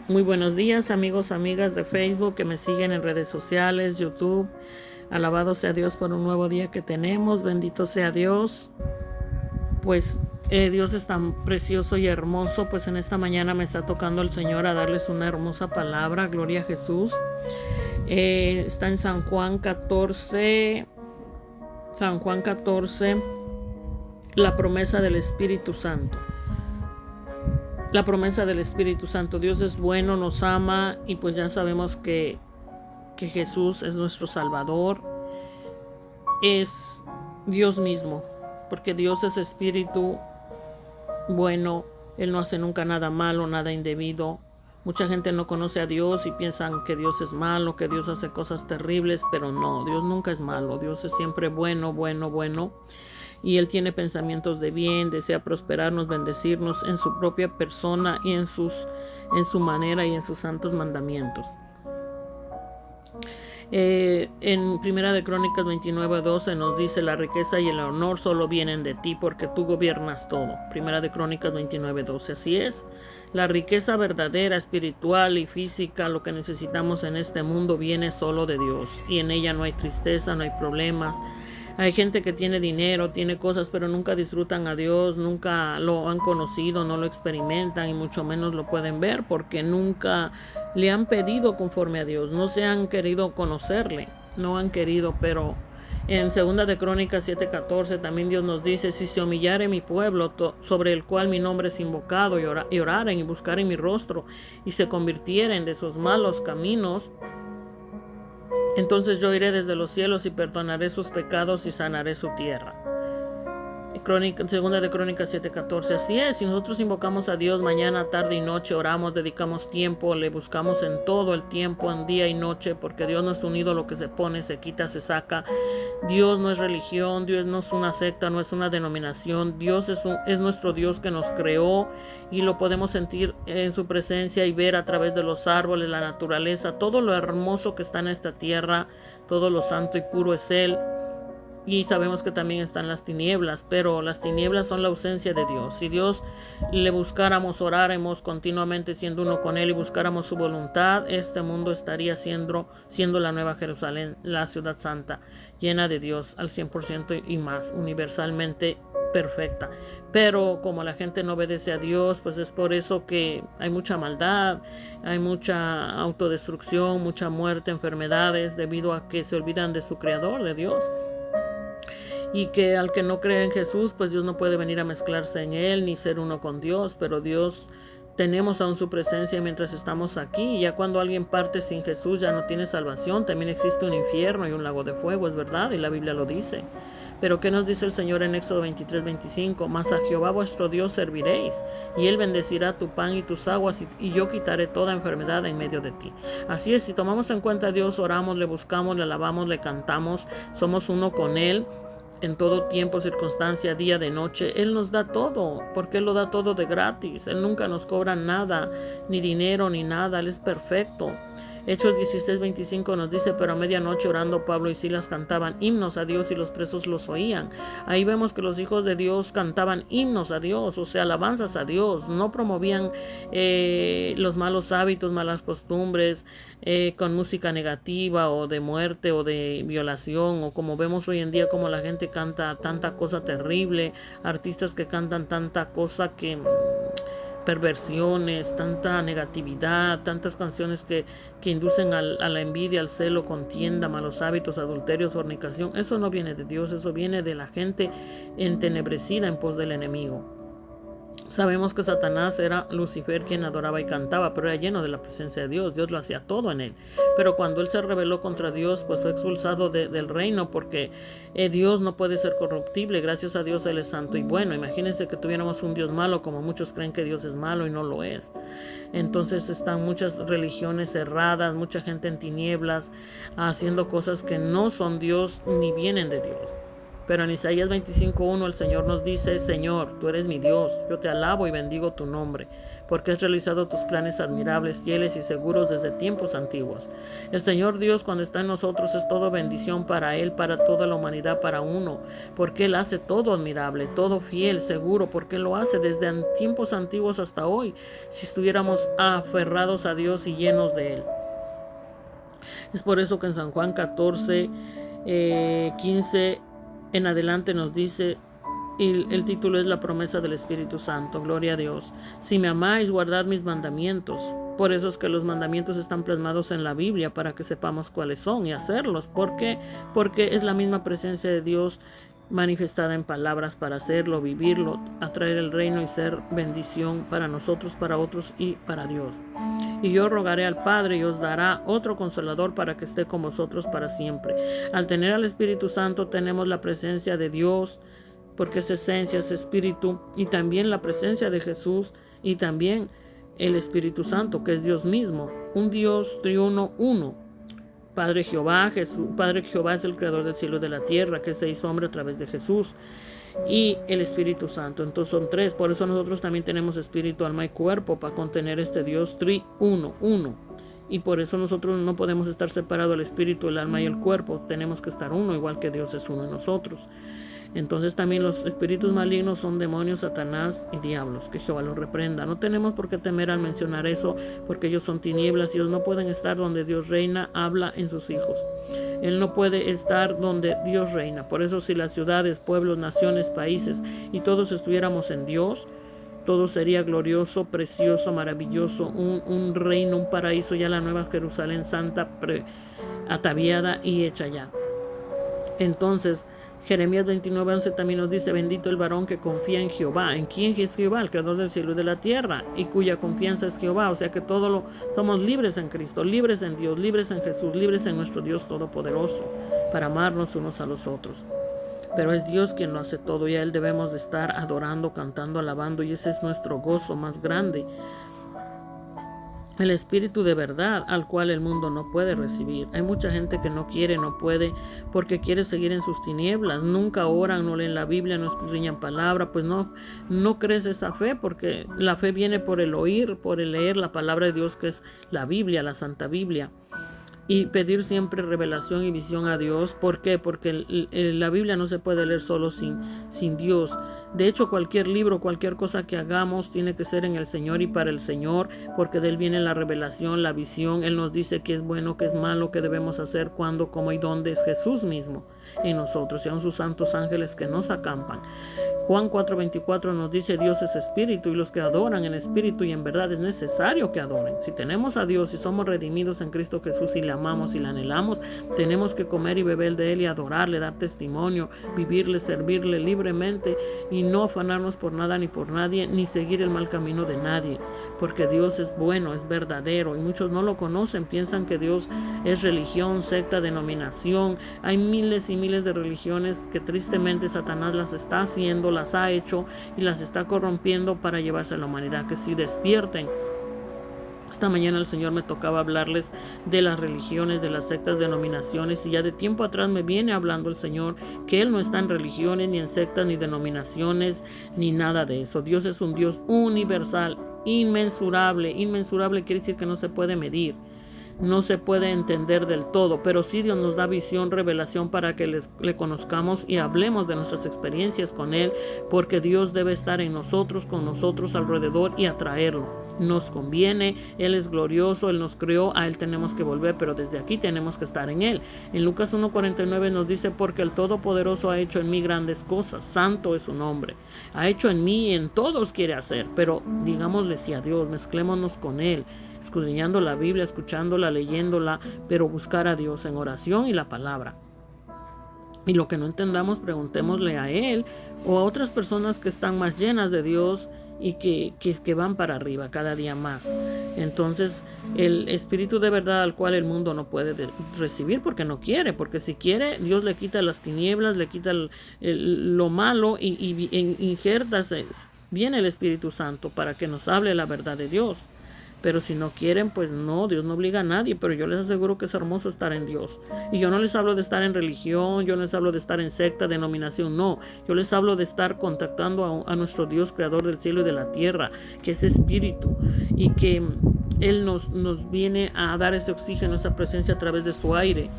Muy buenos días, amigos, amigas de Facebook que me siguen en redes sociales, YouTube. Alabado sea Dios por un nuevo día que tenemos. Bendito sea Dios. Pues Dios es tan precioso y hermoso. Pues en esta mañana me está tocando el Señor a darles una hermosa palabra. Gloria a Jesús. Está en San Juan 14. San Juan 14. La promesa del Espíritu Santo. La promesa del Espíritu Santo. Dios es bueno, nos ama y pues ya sabemos que Jesús es nuestro Salvador, es Dios mismo, porque Dios es Espíritu bueno, Él no hace nunca nada malo, nada indebido. Mucha gente no conoce a Dios y piensan que Dios es malo, que Dios hace cosas terribles, pero no, Dios nunca es malo, Dios es siempre bueno, bueno, bueno. Y Él tiene pensamientos de bien, desea prosperarnos, bendecirnos en su propia persona y en su manera y en sus santos mandamientos. En Primera de Crónicas 29:12 nos dice: la riqueza y el honor solo vienen de ti, porque tú gobiernas todo. Primera de Crónicas 29:12. Así es, la riqueza verdadera, espiritual y física, lo que necesitamos en este mundo, viene solo de Dios, y en ella no hay tristeza, no hay problemas. Hay gente que tiene dinero, tiene cosas, pero nunca disfrutan a Dios, nunca lo han conocido, no lo experimentan y mucho menos lo pueden ver porque nunca le han pedido conforme a Dios, no se han querido conocerle, no han querido. Pero en Segunda de Crónicas 7:14 también Dios nos dice: si se humillare mi pueblo, sobre el cual mi nombre es invocado, y oraren y buscaren mi rostro, y se convirtieren de sus malos caminos, entonces yo iré desde los cielos y perdonaré sus pecados y sanaré su tierra. Segunda de Crónicas 7:14. Así es, si nosotros invocamos a Dios mañana, tarde y noche, oramos, dedicamos tiempo, le buscamos en todo el tiempo, en día y noche, porque Dios no es un ídolo que se pone, se quita, se saca. Dios no es religión, Dios no es una secta, no es una denominación. Dios es nuestro Dios que nos creó y lo podemos sentir en su presencia y ver a través de los árboles, la naturaleza, todo lo hermoso que está en esta tierra, todo lo santo y puro es Él. Y sabemos que también están las tinieblas, pero las tinieblas son la ausencia de Dios. Si Dios le buscáramos, oráramos continuamente siendo uno con Él y buscáramos su voluntad, este mundo estaría siendo la nueva Jerusalén, la ciudad santa, llena de Dios al 100% y más, universalmente perfecta. Pero como la gente no obedece a Dios, pues es por eso que hay mucha maldad, hay mucha autodestrucción, mucha muerte, enfermedades, debido a que se olvidan de su Creador, de Dios. Y que al que no cree en Jesús, pues Dios no puede venir a mezclarse en él ni ser uno con Dios, pero Dios tenemos aún su presencia mientras estamos aquí. Y ya cuando alguien parte sin Jesús ya no tiene salvación, también existe un infierno y un lago de fuego, es verdad, y la Biblia lo dice. Pero ¿qué nos dice el Señor en Éxodo 23:25? Mas a Jehová vuestro Dios serviréis, y Él bendecirá tu pan y tus aguas, y yo quitaré toda enfermedad en medio de ti. Así es, si tomamos en cuenta a Dios, oramos, le buscamos, le alabamos, le cantamos, somos uno con Él, en todo tiempo, circunstancia, día, de noche, Él nos da todo, porque Él lo da todo de gratis. Él nunca nos cobra nada, ni dinero, ni nada. Él es perfecto. Hechos 16:25 nos dice: pero a medianoche orando Pablo y Silas cantaban himnos a Dios y los presos los oían. Ahí vemos que los hijos de Dios cantaban himnos a Dios, o sea, alabanzas a Dios. No promovían los malos hábitos, malas costumbres, con música negativa o de muerte o de violación, o como vemos hoy en día como la gente canta tanta cosa terrible, artistas que cantan tanta cosa que perversiones, tanta negatividad, tantas canciones que inducen a la envidia, al celo, contienda, malos hábitos, adulterios, fornicación. Eso no viene de Dios, eso viene de la gente entenebrecida en pos del enemigo. Sabemos que Satanás era Lucifer, quien adoraba y cantaba, pero era lleno de la presencia de Dios. Dios lo hacía todo en él. Pero cuando él se rebeló contra Dios, pues fue expulsado del reino, porque Dios no puede ser corruptible. Gracias a Dios Él es santo y bueno. Imagínense que tuviéramos un Dios malo, como muchos creen que Dios es malo y no lo es. Entonces están muchas religiones cerradas, mucha gente en tinieblas, haciendo cosas que no son Dios ni vienen de Dios. Pero en Isaías 25:1 el Señor nos dice: Señor, tú eres mi Dios, yo te alabo y bendigo tu nombre, porque has realizado tus planes admirables, fieles y seguros desde tiempos antiguos. El Señor Dios, cuando está en nosotros, es todo bendición para Él, para toda la humanidad, para uno, porque Él hace todo admirable, todo fiel, seguro, porque Él lo hace desde tiempos antiguos hasta hoy, si estuviéramos aferrados a Dios y llenos de Él. Es por eso que en San Juan 14:15 en adelante nos dice, y el título es la promesa del Espíritu Santo. Gloria a Dios. Si me amáis, guardad mis mandamientos. Por eso es que los mandamientos están plasmados en la Biblia, para que sepamos cuáles son y hacerlos. ¿Por qué? Porque es la misma presencia de Dios manifestada en palabras para hacerlo, vivirlo, atraer el reino y ser bendición para nosotros, para otros y para Dios. Y yo rogaré al Padre y os dará otro consolador para que esté con vosotros para siempre. Al tener al Espíritu Santo tenemos la presencia de Dios, porque es esencia, es espíritu, y también la presencia de Jesús, y también el Espíritu Santo, que es Dios mismo, un Dios triuno, uno. Padre Jehová es el creador del cielo y de la tierra, que se hizo hombre a través de Jesús, y el Espíritu Santo. Entonces son tres. Por eso nosotros también tenemos espíritu, alma y cuerpo, para contener este Dios triuno, uno. Y por eso nosotros no podemos estar separados, el espíritu, el alma y el cuerpo. Tenemos que estar uno, igual que Dios es uno en nosotros. Entonces también los espíritus malignos son demonios, Satanás y diablos, que Jehová los reprenda. No tenemos por qué temer al mencionar eso, porque ellos son tinieblas y ellos no pueden estar donde Dios reina, habla en sus hijos. Él no puede estar donde Dios reina. Por eso si las ciudades, pueblos, naciones, países y todos estuviéramos en Dios, todo sería glorioso, precioso, maravilloso, un reino, un paraíso, ya la nueva Jerusalén santa, ataviada y hecha ya. Entonces, Jeremías 29:11 también nos dice: bendito el varón que confía en Jehová. ¿En quién es Jehová? El creador del cielo y de la tierra, y cuya confianza es Jehová. O sea que somos libres en Cristo, libres en Dios, libres en Jesús, libres en nuestro Dios todopoderoso, para amarnos unos a los otros. Pero es Dios quien lo hace todo, y a Él debemos de estar adorando, cantando, alabando, y ese es nuestro gozo más grande. El espíritu de verdad, al cual el mundo no puede recibir. Hay mucha gente que no quiere, no puede, porque quiere seguir en sus tinieblas. Nunca oran, no leen la Biblia, no escudriñan palabra. Pues no crece esa fe, porque la fe viene por el oír, por el leer la palabra de Dios, que es la Biblia, la Santa Biblia. Y pedir siempre revelación y visión a Dios. ¿Por qué? Porque la Biblia no se puede leer solo sin Dios. De hecho, cualquier libro, cualquier cosa que hagamos tiene que ser en el Señor y para el Señor, porque de Él viene la revelación, la visión. Él nos dice qué es bueno, qué es malo, qué debemos hacer, cuándo, cómo y dónde. Es Jesús mismo en nosotros, y aun sus santos ángeles que nos acampan. Juan 4:24 nos dice: Dios es espíritu, y los que adoran en espíritu y en verdad es necesario que adoren. Si tenemos a Dios y somos redimidos en Cristo Jesús y le amamos y le anhelamos, tenemos que comer y beber de Él y adorarle, dar testimonio, vivirle, servirle libremente y no afanarnos por nada ni por nadie, ni seguir el mal camino de nadie, porque Dios es bueno, es verdadero, y muchos no lo conocen, piensan que Dios es religión, secta, denominación. Hay miles y miles de religiones que tristemente Satanás las está haciendo, las ha hecho y las está corrompiendo para llevarse a la humanidad. Que si despierten. Esta mañana el Señor me tocaba hablarles de las religiones, de las sectas, denominaciones, y ya de tiempo atrás me viene hablando el Señor que Él no está en religiones, ni en sectas, ni denominaciones, ni nada de eso. Dios es un Dios universal, inmensurable. Inmensurable quiere decir que no se puede medir, no se puede entender del todo, pero sí Dios nos da visión, revelación para que le conozcamos y hablemos de nuestras experiencias con Él, porque Dios debe estar en nosotros, con nosotros alrededor y atraerlo. Nos conviene, Él es glorioso, Él nos creó, a Él tenemos que volver, pero desde aquí tenemos que estar en Él. En Lucas 1:49 nos dice: porque el Todopoderoso ha hecho en mí grandes cosas, santo es su nombre. Ha hecho en mí y en todos quiere hacer, pero digámosle sí a Dios, mezclémonos con Él, escudriñando la Biblia, escuchándola, leyéndola, pero buscar a Dios en oración y la palabra. Y lo que no entendamos, preguntémosle a Él o a otras personas que están más llenas de Dios y que van para arriba cada día más. Entonces, el espíritu de verdad, al cual el mundo no puede recibir porque no quiere, porque si quiere, Dios le quita las tinieblas, le quita lo malo y injerta, viene el Espíritu Santo para que nos hable la verdad de Dios. Pero si no quieren, pues no, Dios no obliga a nadie, pero yo les aseguro que es hermoso estar en Dios. Y yo no les hablo de estar en religión, yo no les hablo de estar en secta, denominación, no. Yo les hablo de estar contactando a nuestro Dios, creador del cielo y de la tierra, que es espíritu, y que Él nos viene a dar ese oxígeno, esa presencia a través de su aire.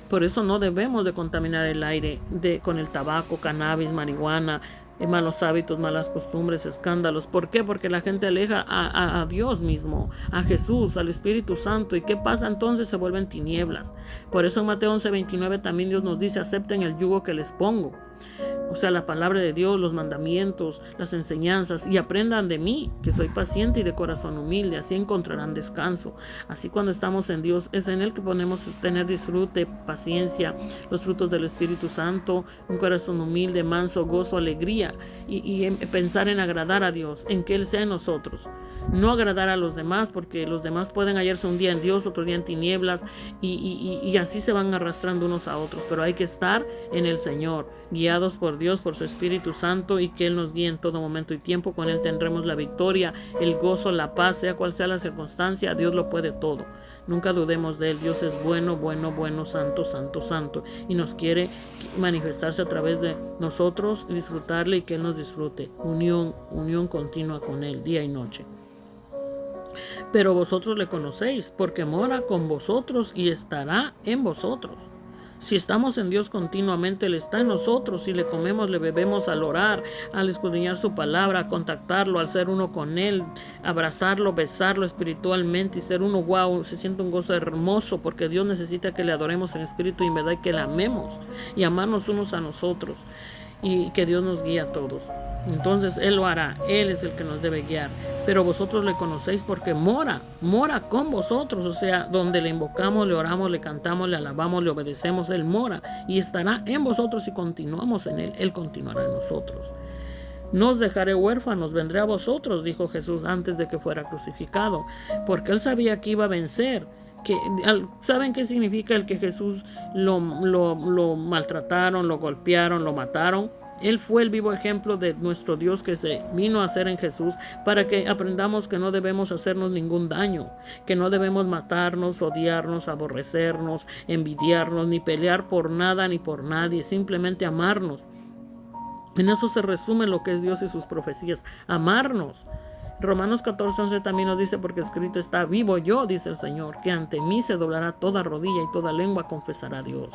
Por eso no debemos de contaminar el aire con el tabaco, cannabis, marihuana, malos hábitos, malas costumbres, escándalos. ¿Por qué? Porque la gente aleja a Dios mismo, a Jesús, al Espíritu Santo. ¿Y qué pasa entonces? Se vuelven tinieblas. Por eso en Mateo 11:29 también Dios nos dice: acepten el yugo que les pongo. O sea, la palabra de Dios, los mandamientos, las enseñanzas, y aprendan de mí, que soy paciente y de corazón humilde, así encontrarán descanso. Así cuando estamos en Dios, es en Él que podemos tener disfrute, paciencia, los frutos del Espíritu Santo, un corazón humilde, manso, gozo, alegría, y pensar en agradar a Dios, en que Él sea en nosotros. No agradar a los demás, porque los demás pueden hallarse un día en Dios, otro día en tinieblas, y así se van arrastrando unos a otros. Pero hay que estar en el Señor, guiados por Dios, por su Espíritu Santo, y que Él nos guíe en todo momento y tiempo. Con Él tendremos la victoria, el gozo, la paz, sea cual sea la circunstancia. Dios lo puede todo. Nunca dudemos de Él. Dios es bueno, bueno, bueno, santo, santo, santo, y nos quiere manifestarse a través de nosotros, disfrutarle y que Él nos disfrute. Unión continua con Él, día y noche. Pero vosotros le conocéis, porque mora con vosotros y estará en vosotros. Si estamos en Dios continuamente, Él está en nosotros. Si le comemos, le bebemos al orar, al escudriñar su palabra, a contactarlo, al ser uno con Él, abrazarlo, besarlo espiritualmente y ser uno. Wow, se siente un gozo hermoso, porque Dios necesita que le adoremos en espíritu y en verdad, y que le amemos y amarnos unos a nosotros, y que Dios nos guíe a todos. Entonces Él lo hará, Él es el que nos debe guiar. Pero vosotros le conocéis porque mora con vosotros. O sea, donde le invocamos, le oramos, le cantamos, le alabamos, le obedecemos, Él mora y estará en vosotros. Y continuamos en Él, Él continuará en nosotros. No os dejaré huérfanos, vendré a vosotros, dijo Jesús antes de que fuera crucificado, porque Él sabía que iba a vencer. ¿Saben qué significa el que Jesús lo maltrataron, lo golpearon, lo mataron? Él fue el vivo ejemplo de nuestro Dios que se vino a hacer en Jesús, para que aprendamos que no debemos hacernos ningún daño, que no debemos matarnos, odiarnos, aborrecernos, envidiarnos, ni pelear por nada ni por nadie, simplemente amarnos. En eso se resume lo que es Dios y sus profecías: amarnos. Romanos 14:11 también nos dice: porque escrito está: vivo yo, dice el Señor, que ante mí se doblará toda rodilla y toda lengua confesará a Dios.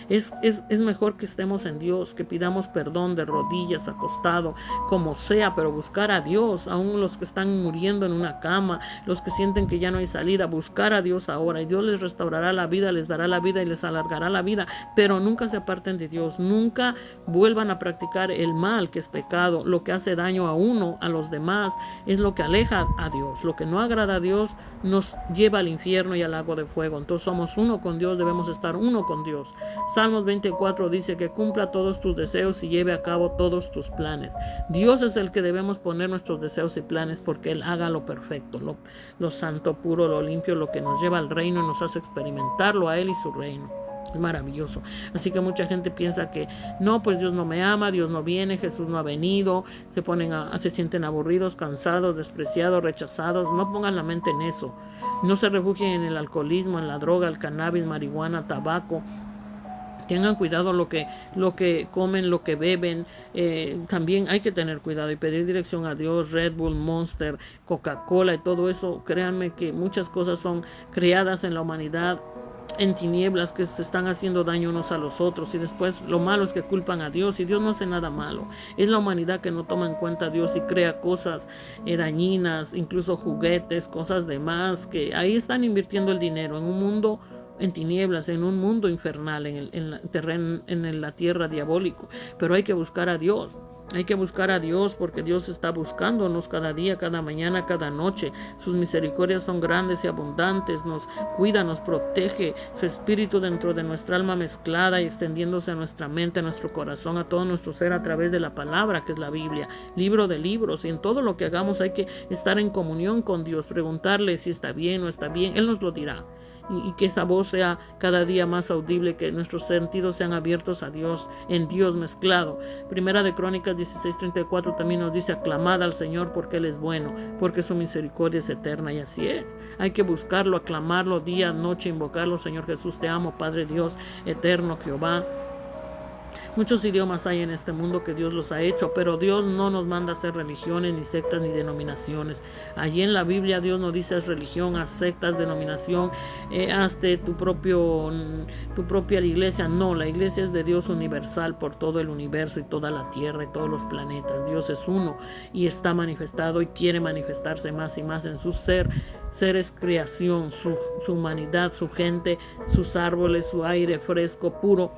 Es mejor que estemos en Dios, que pidamos perdón de rodillas, acostado, como sea, pero buscar a Dios. Aún los que están muriendo en una cama, los que sienten que ya no hay salida, buscar a Dios ahora, y Dios les restaurará la vida, les dará la vida y les alargará la vida. Pero nunca se aparten de Dios, nunca vuelvan a practicar el mal, que es pecado. Lo que hace daño a uno, a los demás, es lo que aleja a Dios. Lo que no agrada a Dios nos lleva al infierno y al lago de fuego. Entonces somos uno con Dios, debemos estar uno con Dios. Salmos 24 dice: que cumpla todos tus deseos y lleve a cabo todos tus planes. Dios es el que debemos poner nuestros deseos y planes, porque Él haga lo perfecto, lo santo, puro, lo limpio, lo que nos lleva al reino y nos hace experimentarlo a Él y su reino. Es maravilloso. Así que mucha gente piensa que no, pues Dios no me ama, Dios no viene, Jesús no ha venido, se sienten aburridos, cansados, despreciados, rechazados. No pongan la mente en eso. No se refugien en el alcoholismo, en la droga, el cannabis, marihuana, tabaco. Tengan cuidado lo que comen, lo que beben. También hay que tener cuidado y pedir dirección a Dios. Red Bull, Monster, Coca-Cola y todo eso. Créanme que muchas cosas son creadas en la humanidad en tinieblas, que se están haciendo daño unos a los otros, y después lo malo es que culpan a Dios, y Dios no hace nada malo. Es la humanidad que no toma en cuenta a Dios y crea cosas dañinas, incluso juguetes, cosas de más, que ahí están invirtiendo el dinero en un mundo en tinieblas, en un mundo infernal, en la tierra diabólico. Pero hay que buscar a Dios. Hay que buscar a Dios, porque Dios está buscándonos cada día, cada mañana, cada noche. Sus misericordias son grandes y abundantes. Nos cuida, nos protege. Su espíritu dentro de nuestra alma mezclada y extendiéndose a nuestra mente, a nuestro corazón, a todo nuestro ser, a través de la palabra que es la Biblia, libro de libros. Y en todo lo que hagamos hay que estar en comunión con Dios, preguntarle si está bien o está bien. Él nos lo dirá. y que esa voz sea cada día más audible, que nuestros sentidos sean abiertos a Dios, en Dios mezclado. Primera de Crónicas 16:34 también nos dice: aclamad al Señor porque Él es bueno, porque su misericordia es eterna. Y así es, hay que buscarlo, aclamarlo día, noche, invocarlo. Señor Jesús, te amo, Padre Dios eterno, Jehová. Muchos idiomas hay en este mundo que Dios los ha hecho, pero Dios no nos manda a hacer religiones, ni sectas, ni denominaciones. Allí en la Biblia Dios no dice haz religión, haz sectas, denominación, hazte tu propia iglesia. No, la iglesia es de Dios universal por todo el universo y toda la tierra y todos los planetas. Dios es uno y está manifestado y quiere manifestarse más y más en su ser. Ser es creación, su humanidad, su gente, sus árboles, su aire fresco, puro.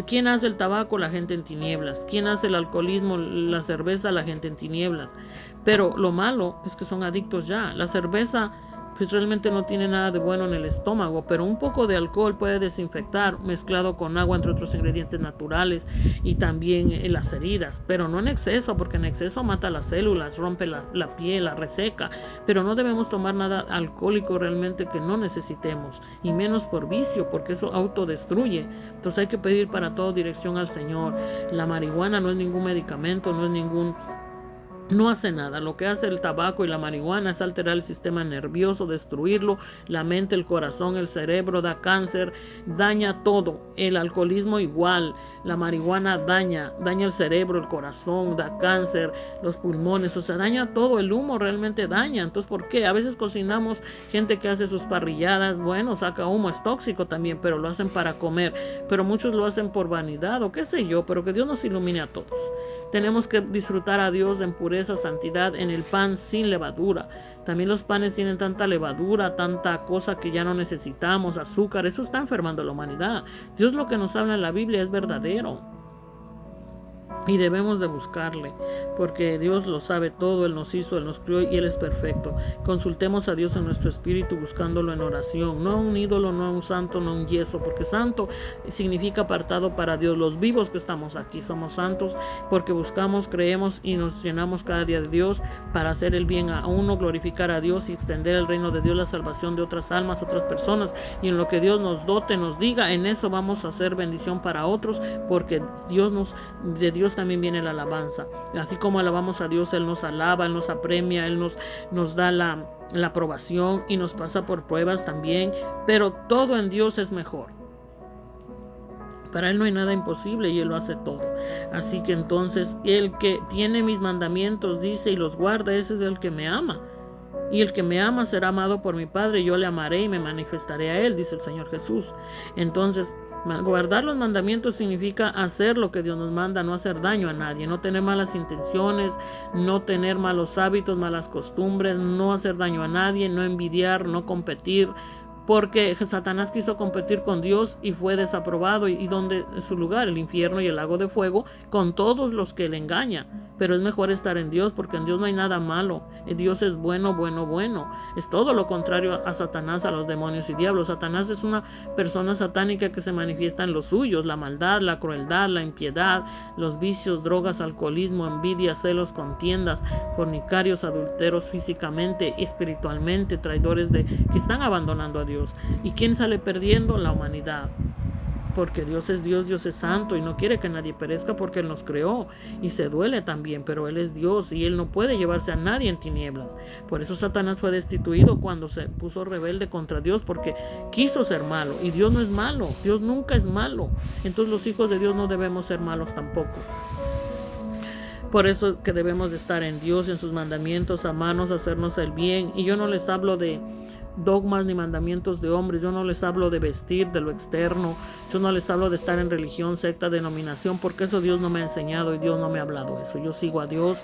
¿Quién hace el tabaco? La gente en tinieblas. ¿Quién hace el alcoholismo? La cerveza, la gente en tinieblas. Pero lo malo es que son adictos ya. La cerveza pues realmente no tiene nada de bueno en el estómago, pero un poco de alcohol puede desinfectar, mezclado con agua, entre otros ingredientes naturales, y también las heridas, pero no en exceso, porque en exceso mata las células, rompe la piel, la reseca. Pero no debemos tomar nada alcohólico realmente que no necesitemos, y menos por vicio, porque eso autodestruye. Entonces hay que pedir para todo dirección al Señor. La marihuana no es ningún medicamento, no hace nada. Lo que hace el tabaco y la marihuana es alterar el sistema nervioso, destruirlo, la mente, el corazón, el cerebro, da cáncer, daña todo. El alcoholismo igual, la marihuana daña el cerebro, el corazón, da cáncer, los pulmones, o sea, daña todo. El humo realmente daña. Entonces, ¿por qué? A veces cocinamos, gente que hace sus parrilladas, bueno, saca humo, es tóxico también, pero lo hacen para comer. Pero muchos lo hacen por vanidad o qué sé yo, pero que Dios nos ilumine a todos. Tenemos que disfrutar a Dios en pureza, santidad, en el pan sin levadura. También los panes tienen tanta levadura, tanta cosa que ya no necesitamos, azúcar. Eso está enfermando a la humanidad. Dios lo que nos habla en la Biblia es verdadero. Y debemos de buscarle, porque Dios lo sabe todo. Él nos hizo, Él nos crió y Él es perfecto. Consultemos a Dios en nuestro espíritu, buscándolo en oración. No a un ídolo, no a un santo, no a un yeso, porque santo significa apartado para Dios. Los vivos que estamos aquí somos santos porque buscamos, creemos y nos llenamos cada día de Dios para hacer el bien a uno, glorificar a Dios y extender el reino de Dios, la salvación de otras almas, otras personas. Y en lo que Dios nos dote, nos diga, en eso vamos a hacer bendición para otros, porque de Dios también viene la alabanza. Así como alabamos a Dios, Él nos alaba, Él nos apremia, Él nos da la aprobación y nos pasa por pruebas también, pero todo en Dios es mejor. Para Él no hay nada imposible y Él lo hace todo. Así que entonces, el que tiene mis mandamientos, dice, y los guarda, ese es el que me ama. Y el que me ama será amado por mi Padre, yo le amaré y me manifestaré a Él, dice el Señor Jesús. Entonces, guardar los mandamientos significa hacer lo que Dios nos manda, no hacer daño a nadie, no tener malas intenciones, no tener malos hábitos, malas costumbres, no hacer daño a nadie, no envidiar, no competir, porque Satanás quiso competir con Dios y fue desaprobado. ¿Y dónde es su lugar? El infierno y el lago de fuego con todos los que le engañan. Pero es mejor estar en Dios, porque en Dios no hay nada malo. Dios es bueno, bueno, bueno. Es todo lo contrario a Satanás, a los demonios y diablos. Satanás es una persona satánica que se manifiesta en los suyos: la maldad, la crueldad, la impiedad, los vicios, drogas, alcoholismo, envidia, celos, contiendas, fornicarios, adulteros físicamente, espiritualmente, traidores que están abandonando a Dios. ¿Y quién sale perdiendo? La humanidad. Porque Dios es santo y no quiere que nadie perezca, porque Él nos creó y se duele también, pero Él es Dios y Él no puede llevarse a nadie en tinieblas. Por eso Satanás fue destituido cuando se puso rebelde contra Dios, porque quiso ser malo, y Dios no es malo, Dios nunca es malo. Entonces los hijos de Dios no debemos ser malos tampoco. Por eso es que debemos de estar en Dios, en sus mandamientos, amarnos, hacernos el bien. Y yo no les hablo de dogmas ni mandamientos de hombres, yo no les hablo de vestir, de lo externo, yo no les hablo de estar en religión, secta, denominación, porque eso Dios no me ha enseñado y Dios no me ha hablado eso. Yo sigo a Dios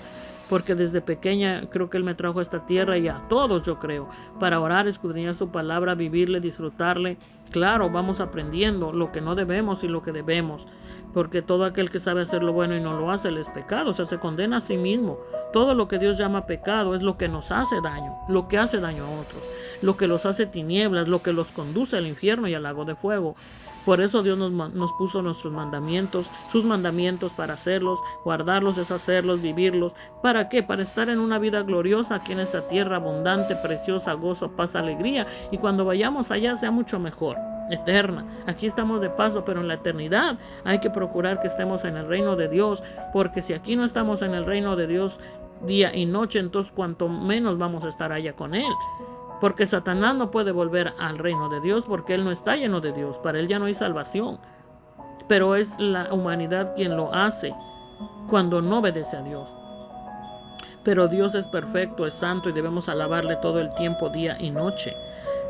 porque desde pequeña creo que Él me trajo a esta tierra, y a todos yo creo, para orar, escudriñar su palabra, vivirle, disfrutarle. Claro, vamos aprendiendo lo que no debemos y lo que debemos, porque todo aquel que sabe hacer lo bueno y no lo hace, él es pecado, o sea, se condena a sí mismo. Todo lo que Dios llama pecado es lo que nos hace daño, lo que hace daño a otros. lo que los hace tinieblas, lo que los conduce al infierno y al lago de fuego. Por eso Dios nos puso nuestros mandamientos, sus mandamientos para hacerlos, guardarlos, deshacerlos, vivirlos. ¿Para qué? Para estar en una vida gloriosa aquí en esta tierra abundante, preciosa, gozo, paz, alegría. Y cuando vayamos allá sea mucho mejor, eterna. Aquí estamos de paso, pero en la eternidad hay que procurar que estemos en el reino de Dios, porque si aquí no estamos en el reino de Dios día y noche, entonces cuanto menos vamos a estar allá con Él. Porque Satanás no puede volver al reino de Dios porque él no está lleno de Dios. Para él ya no hay salvación. Pero es la humanidad quien lo hace cuando no obedece a Dios. Pero Dios es perfecto, es santo y debemos alabarle todo el tiempo, día y noche.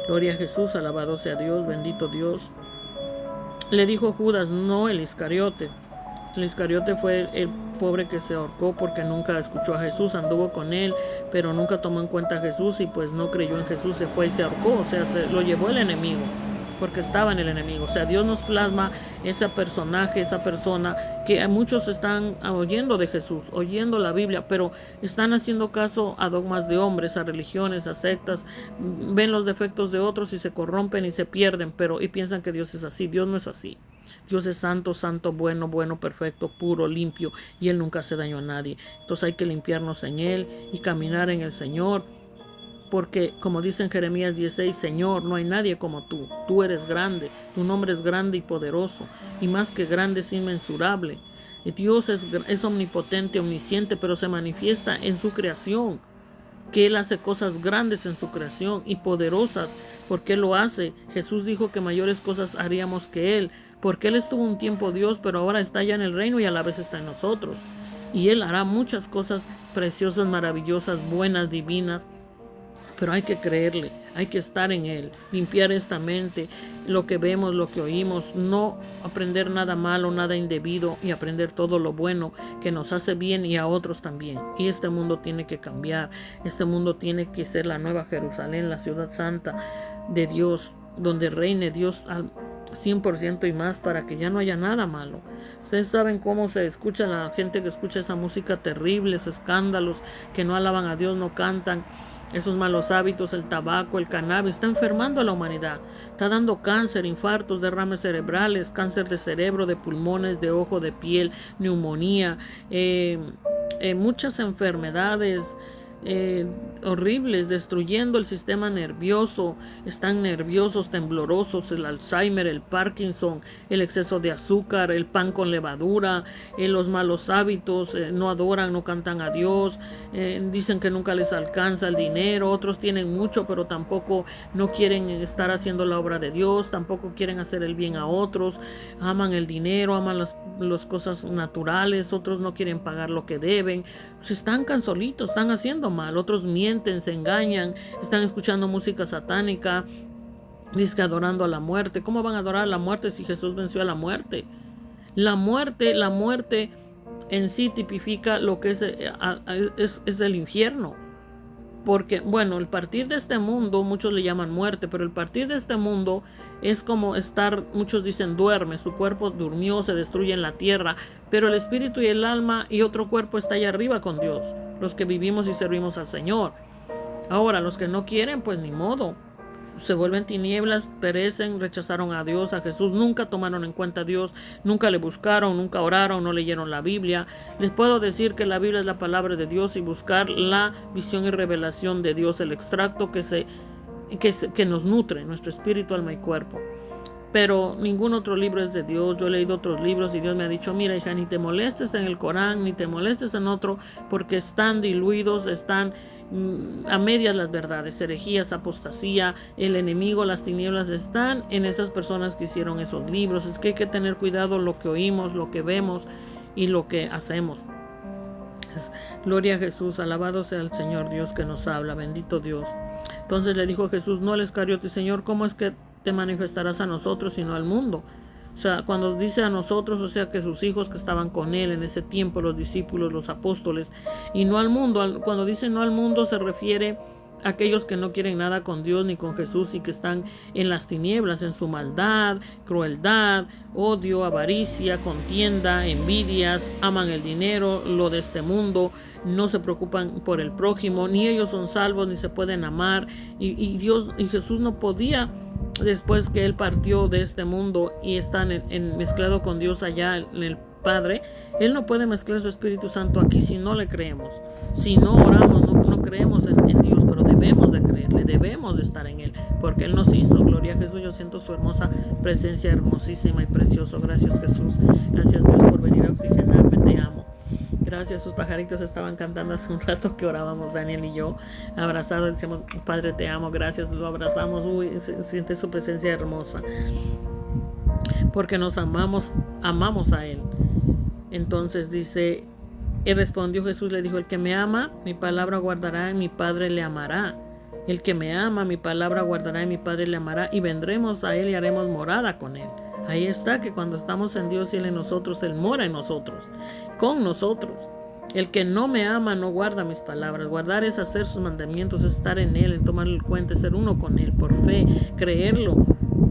Gloria a Jesús, alabado sea Dios, bendito Dios. Le dijo Judas, no el Iscariote. El Iscariote fue el pobre que se ahorcó porque nunca escuchó a Jesús, anduvo con él, pero nunca tomó en cuenta a Jesús y pues no creyó en Jesús, se fue y se ahorcó, o sea, se lo llevó el enemigo, porque estaba en el enemigo. O sea, Dios nos plasma ese personaje, esa persona que muchos están oyendo de Jesús, oyendo la Biblia, pero están haciendo caso a dogmas de hombres, a religiones, a sectas, ven los defectos de otros y se corrompen y se pierden, y piensan que Dios es así. Dios no es así. Dios es santo, santo, bueno, bueno, perfecto, puro, limpio, y Él nunca hace daño a nadie. Entonces hay que limpiarnos en Él y caminar en el Señor, porque como dice en Jeremías 16, Señor, no hay nadie como tú eres grande, tu nombre es grande y poderoso, y más que grande es inmensurable. Y Dios es omnipotente, omnisciente, pero se manifiesta en su creación, que Él hace cosas grandes en su creación y poderosas, porque Él lo hace. Jesús dijo que mayores cosas haríamos que Él, porque Él estuvo un tiempo Dios, pero ahora está ya en el reino y a la vez está en nosotros. Y Él hará muchas cosas preciosas, maravillosas, buenas, divinas, pero hay que creerle, hay que estar en Él, limpiar esta mente, lo que vemos, lo que oímos, no aprender nada malo, nada indebido y aprender todo lo bueno que nos hace bien y a otros también. Y este mundo tiene que cambiar, este mundo tiene que ser la nueva Jerusalén, la ciudad santa de Dios, donde reine Dios al 100% y más, para que ya no haya nada malo. Ustedes saben cómo se escucha la gente que escucha esa música terrible, esos escándalos, que no alaban a Dios, no cantan, esos malos hábitos, el tabaco, el cannabis, está enfermando a la humanidad, está dando cáncer, infartos, derrames cerebrales, cáncer de cerebro, de pulmones, de ojo, de piel, neumonía, muchas enfermedades horribles, destruyendo el sistema nervioso. Están nerviosos, temblorosos, el Alzheimer, el Parkinson, el exceso de azúcar, el pan con levadura, los malos hábitos, no adoran, no cantan a Dios, dicen que nunca les alcanza el dinero. Otros tienen mucho, pero tampoco no quieren estar haciendo la obra de Dios, tampoco quieren hacer el bien a otros, aman el dinero, aman las cosas naturales. Otros no quieren pagar lo que deben, se estancan solitos, están haciendo mal. Otros mienten, se engañan, están escuchando música satánica, dizque adorando a la muerte. ¿Cómo van a adorar a la muerte si Jesús venció a la muerte? La muerte en sí tipifica lo que es el infierno. Porque, bueno, el partir de este mundo, muchos le llaman muerte, pero el partir de este mundo es como estar, muchos dicen duerme, su cuerpo durmió, se destruye en la tierra, pero el espíritu y el alma y otro cuerpo está allá arriba con Dios, los que vivimos y servimos al Señor. Ahora, los que no quieren, pues ni modo, se vuelven tinieblas, perecen, rechazaron a Dios, a Jesús, nunca tomaron en cuenta a Dios, nunca le buscaron, nunca oraron, no leyeron la Biblia. Les puedo decir que la Biblia es la palabra de Dios, y buscar la visión y revelación de Dios, el extracto que nos nutre nuestro espíritu, alma y cuerpo. Pero ningún otro libro es de Dios. Yo he leído otros libros y Dios me ha dicho, mira hija, ni te molestes en el Corán, ni te molestes en otro, porque están diluidos, están a medias las verdades, herejías, apostasía, el enemigo, las tinieblas están en esas personas que hicieron esos libros. Es que hay que tener cuidado lo que oímos, lo que vemos y lo que hacemos. Gloria a Jesús, alabado sea el Señor Dios que nos habla, bendito Dios. Entonces le dijo Jesús, no al Iscariote, Señor, ¿cómo es que te manifestarás a nosotros y no al mundo? O sea, cuando dice a nosotros, o sea, que sus hijos que estaban con él en ese tiempo, los discípulos, los apóstoles, y no al mundo. Cuando dice no al mundo se refiere aquellos que no quieren nada con Dios ni con Jesús y que están en las tinieblas, en su maldad, crueldad, odio, avaricia, contienda, envidias, aman el dinero, lo de este mundo, no se preocupan por el prójimo, ni ellos son salvos, ni se pueden amar. Y Jesús no podía, después que Él partió de este mundo y está mezclado con Dios allá en el Padre, Él no puede mezclar su Espíritu Santo aquí si no le creemos, si no oramos, no creemos en Dios, pero debemos de creerle, debemos de estar en Él, porque Él nos hizo. Gloria a Jesús. Yo siento su hermosa presencia, hermosísima y precioso. Gracias, Jesús. Gracias, Dios, por venir a oxigenarme. Te amo. Gracias. Sus pajaritos estaban cantando hace un rato que orábamos, Daniel y yo, abrazados, decíamos, Padre, te amo. Gracias, lo abrazamos. Se siente su presencia hermosa, porque nos amamos a Él. Entonces dice, y respondió Jesús, le dijo, el que me ama, mi palabra guardará y mi Padre le amará. El que me ama, mi palabra guardará y mi Padre le amará, y vendremos a Él y haremos morada con Él. Ahí está, que cuando estamos en Dios y Él en nosotros, Él mora en nosotros, con nosotros. El que no me ama no guarda mis palabras. Guardar es hacer sus mandamientos, es estar en Él, en tomarle el cuenta, ser uno con Él, por fe, creerlo.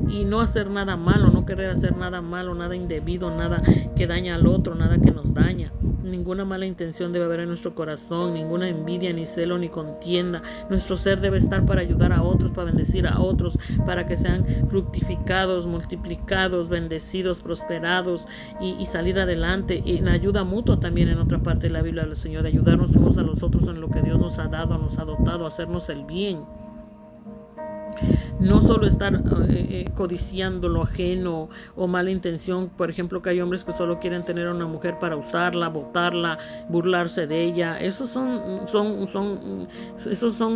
Y no hacer nada malo, no querer hacer nada malo, nada indebido, nada que daña al otro, nada que nos daña. Ninguna mala intención debe haber en nuestro corazón, ninguna envidia, ni celo, ni contienda. Nuestro ser debe estar para ayudar a otros, para bendecir a otros, para que sean fructificados, multiplicados, bendecidos, prosperados y salir adelante. Y en ayuda mutua también, en otra parte de la Biblia del Señor, de ayudarnos unos a los otros en lo que Dios nos ha dado, nos ha dotado, hacernos el bien. No solo estar codiciando lo ajeno o mala intención. Por ejemplo, que hay hombres que solo quieren tener a una mujer para usarla, botarla, burlarse de ella. Esos son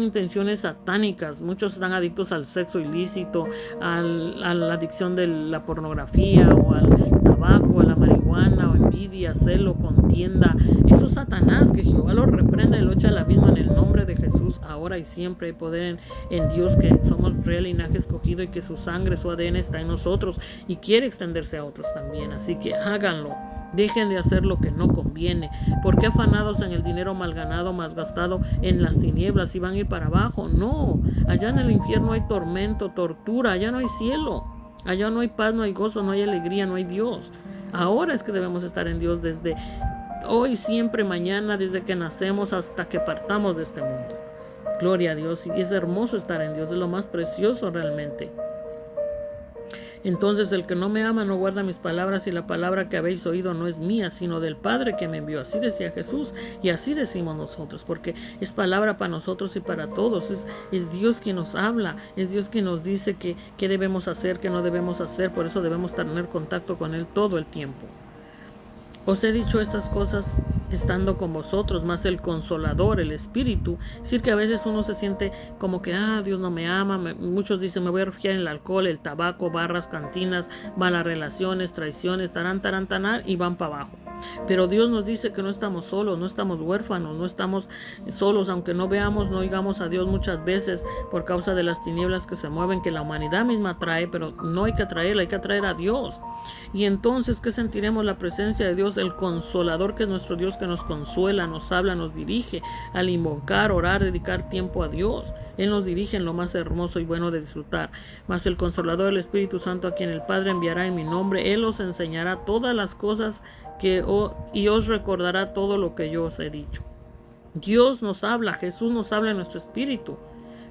intenciones satánicas. Muchos están adictos al sexo ilícito, a la adicción de la pornografía o al tabaco, a la marihuana, o envidia, celo, contienda. Eso es Satanás, que Jehová lo reprenda y lo echa al abismo en el nombre de Jesús, ahora y siempre. Hay poder en Dios, que somos real linaje escogido y que su sangre, su ADN está en nosotros y quiere extenderse a otros también. Así que háganlo. Dejen de hacer lo que no conviene. ¿Por qué afanados en el dinero mal ganado, más gastado en las tinieblas, y van a ir para abajo? No, allá en el infierno hay tormento, tortura, allá no hay cielo, allá no hay paz, no hay gozo, no hay alegría, no hay Dios. Ahora es que debemos estar en Dios, desde hoy, siempre, mañana, desde que nacemos hasta que partamos de este mundo. Gloria a Dios. Y es hermoso estar en Dios, es lo más precioso realmente. Entonces, el que no me ama no guarda mis palabras, y la palabra que habéis oído no es mía, sino del Padre que me envió. Así decía Jesús, y así decimos nosotros, porque es palabra para nosotros y para todos. Es Dios quien nos habla, es Dios quien nos dice qué debemos hacer, qué no debemos hacer. Por eso debemos tener contacto con Él todo el tiempo. Os he dicho estas cosas estando con vosotros, más el Consolador, el Espíritu. Es decir, que a veces uno se siente como que, Dios no me ama. Muchos dicen, me voy a refugiar en el alcohol, el tabaco, barras, cantinas, malas relaciones, traiciones, tarán, y van para abajo. Pero Dios nos dice que no estamos solos, no estamos huérfanos, no estamos solos, aunque no veamos, no oigamos a Dios muchas veces por causa de las tinieblas que se mueven, que la humanidad misma trae, pero no hay que atraerla, hay que atraer a Dios. Y entonces, ¿qué sentiremos? La presencia de Dios, el Consolador, que es nuestro Dios, que nos consuela, nos habla, nos dirige al invocar, orar, dedicar tiempo a Dios. Él nos dirige en lo más hermoso y bueno de disfrutar. Mas el Consolador, el Espíritu Santo, a quien el Padre enviará en mi nombre, Él os enseñará todas las cosas y os recordará todo lo que yo os he dicho. Dios nos habla, Jesús nos habla en nuestro espíritu,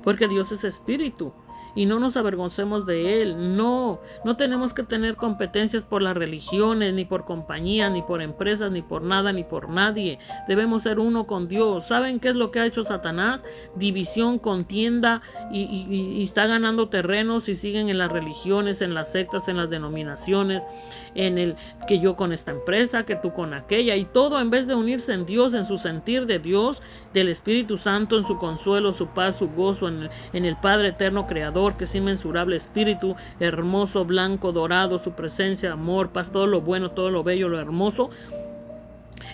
porque Dios es espíritu. Y no nos avergoncemos de Él. No tenemos que tener competencias por las religiones, ni por compañías, ni por empresas, ni por nada, ni por nadie. Debemos ser uno con Dios. ¿Saben qué es lo que ha hecho Satanás? División, contienda, y está ganando terrenos, y siguen en las religiones, en las sectas, en las denominaciones, en el que yo con esta empresa, que tú con aquella, y todo en vez de unirse en Dios, en su sentir de Dios, del Espíritu Santo, en su consuelo, su paz, su gozo, en el Padre eterno creador, que es inmensurable, espíritu hermoso, blanco, dorado, su presencia, amor, paz, todo lo bueno, todo lo bello, lo hermoso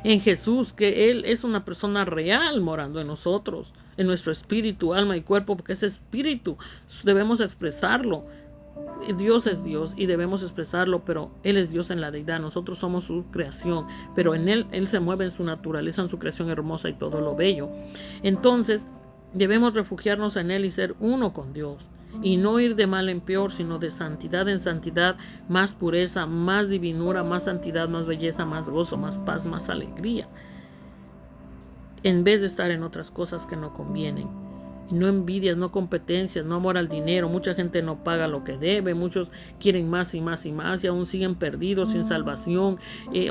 en Jesús, que Él es una persona real morando en nosotros, en nuestro espíritu, alma y cuerpo, porque ese espíritu debemos expresarlo. Dios es Dios y debemos expresarlo, pero Él es Dios en la deidad, nosotros somos su creación, pero en Él se mueve en su naturaleza, en su creación hermosa y todo lo bello. Entonces, Debemos refugiarnos en Él y ser uno con Dios. Y no ir de mal en peor, sino de santidad en santidad, más pureza, más divinura, más santidad, más belleza, más gozo, más paz, más alegría. En vez de estar en otras cosas que no convienen. No envidias, no competencias, no amor al dinero. Mucha gente no paga lo que debe, muchos quieren más y más y más y aún siguen perdidos, sin salvación,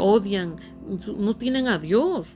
odian, no tienen a Dios.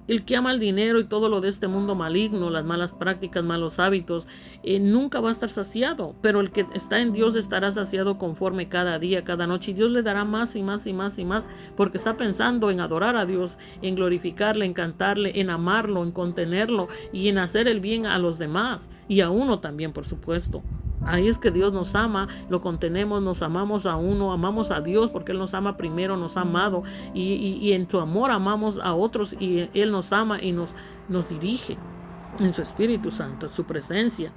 El que ama el dinero y todo lo de este mundo maligno, las malas prácticas, malos hábitos, nunca va a estar saciado. Pero el que está en Dios estará saciado conforme cada día, cada noche. Y Dios le dará más y más y más y más, porque está pensando en adorar a Dios, en glorificarle, en cantarle, en amarlo, en contenerlo y en hacer el bien a los demás. Y a uno también, por supuesto. Ahí es que Dios nos ama, lo contenemos, nos amamos a uno, amamos a Dios porque Él nos ama primero, nos ha amado y en su amor amamos a otros y Él nos ama y nos dirige en su Espíritu Santo, en su presencia.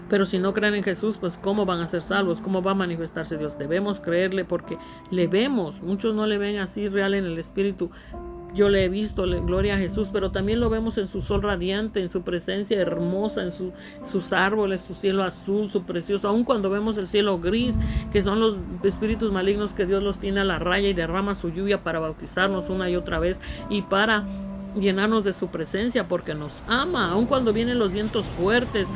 Pero si no creen en Jesús, pues ¿cómo van a ser salvos? ¿Cómo va a manifestarse Dios? Debemos creerle porque le vemos. Muchos no le ven así real en el Espíritu. Yo le he visto, gloria a Jesús, pero también lo vemos en su sol radiante, en su presencia hermosa, en sus árboles, su cielo azul, su precioso. Aun cuando vemos el cielo gris, que son los espíritus malignos que Dios los tiene a la raya y derrama su lluvia para bautizarnos una y otra vez y para llenarnos de su presencia porque nos ama. Aun cuando vienen los vientos fuertes,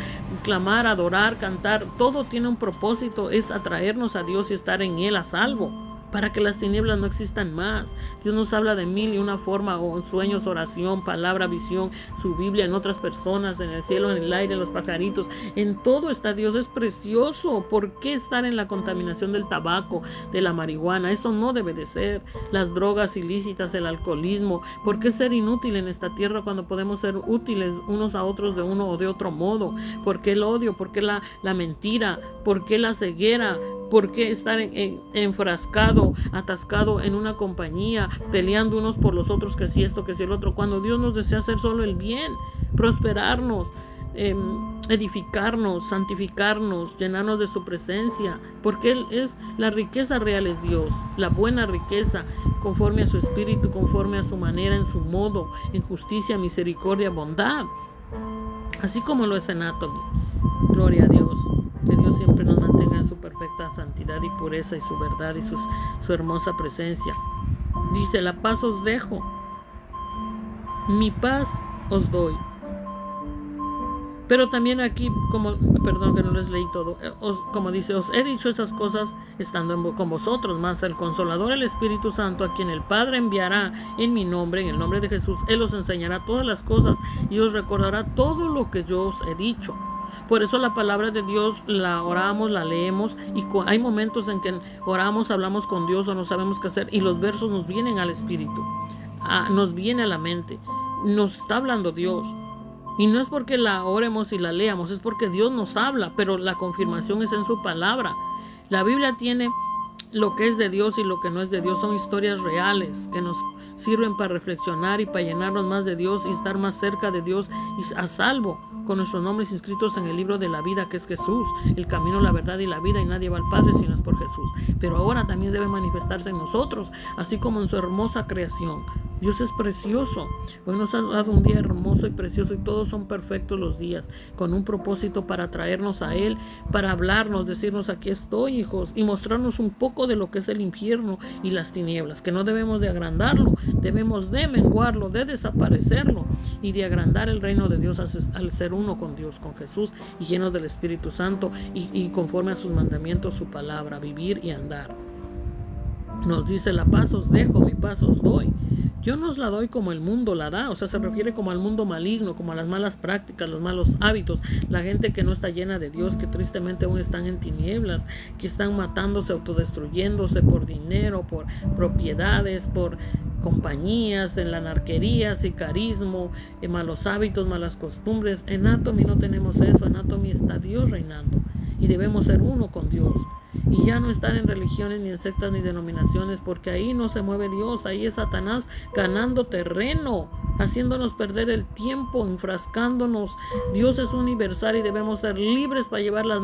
clamar, adorar, cantar, todo tiene un propósito, es atraernos a Dios y estar en Él a salvo, para que las tinieblas no existan más. Dios nos habla de mil y una forma, o en sueños, oración, palabra, visión, su Biblia, en otras personas, en el cielo, en el aire, en los pajaritos, en todo está Dios. Es precioso. ¿Por qué estar en la contaminación del tabaco, de la marihuana? Eso no debe de ser. Las drogas ilícitas, el alcoholismo. ¿Por qué ser inútil en esta tierra cuando podemos ser útiles unos a otros de uno o de otro modo? ¿Por qué el odio? ¿Por qué la mentira? ¿Por qué la ceguera? ¿Por qué estar enfrascado, atascado en una compañía, peleando unos por los otros, que si esto, que si el otro, cuando Dios nos desea hacer solo el bien, prosperarnos, edificarnos, santificarnos, llenarnos de su presencia? Porque Él es la riqueza real, es Dios, la buena riqueza, conforme a su espíritu, conforme a su manera, en su modo, en justicia, misericordia, bondad, así como lo es Anatomy. Gloria a Dios. Que Dios siempre nos mantenga en su perfecta santidad y pureza y su verdad y su hermosa presencia. Dice: la paz os dejo, mi paz os doy. Pero también aquí, perdón que no les leí todo, como dice: os he dicho estas cosas estando con vosotros, más el Consolador, el Espíritu Santo, a quien el Padre enviará en mi nombre, en el nombre de Jesús, Él os enseñará todas las cosas y os recordará todo lo que yo os he dicho. Por eso la palabra de Dios la oramos, la leemos, y hay momentos en que oramos, hablamos con Dios o no sabemos qué hacer y los versos nos vienen al espíritu, nos viene a la mente, nos está hablando Dios. Y no es porque la oremos y la leamos, es porque Dios nos habla, pero la confirmación es en su palabra. La Biblia tiene lo que es de Dios y lo que no es de Dios, son historias reales que nos sirven para reflexionar y para llenarnos más de Dios y estar más cerca de Dios y a salvo, con nuestros nombres inscritos en el libro de la vida, que es Jesús, el camino, la verdad y la vida, y nadie va al Padre si no es por Jesús. Pero ahora también debe manifestarse en nosotros, así como en su hermosa creación. Dios es precioso. Hoy nos ha dado un día hermoso y precioso, y todos son perfectos los días, con un propósito para traernos a Él, para hablarnos, decirnos: aquí estoy, hijos, y mostrarnos un poco de lo que es el infierno y las tinieblas, que no debemos de agrandarlo, debemos de menguarlo, de desaparecerlo, y de agrandar el reino de Dios al ser uno con Dios, con Jesús, y llenos del Espíritu Santo, y conforme a sus mandamientos, su palabra, vivir y andar. Nos dice: la paz os dejo, mi paz os doy. Yo no os la doy como el mundo la da. O sea, se refiere como al mundo maligno, como a las malas prácticas, los malos hábitos, la gente que no está llena de Dios, que tristemente aún están en tinieblas, que están matándose, autodestruyéndose por dinero, por propiedades, por compañías, en la narquería, sicarismo, en malos hábitos, malas costumbres. En Anatomy no tenemos eso. En Anatomy está Dios reinando y debemos ser uno con Dios. Y ya no estar en religiones, ni en sectas, ni denominaciones, porque ahí no se mueve Dios, ahí es Satanás ganando terreno. haciéndonos perder el tiempo, enfrascándonos. Dios es universal y debemos ser libres para llevar las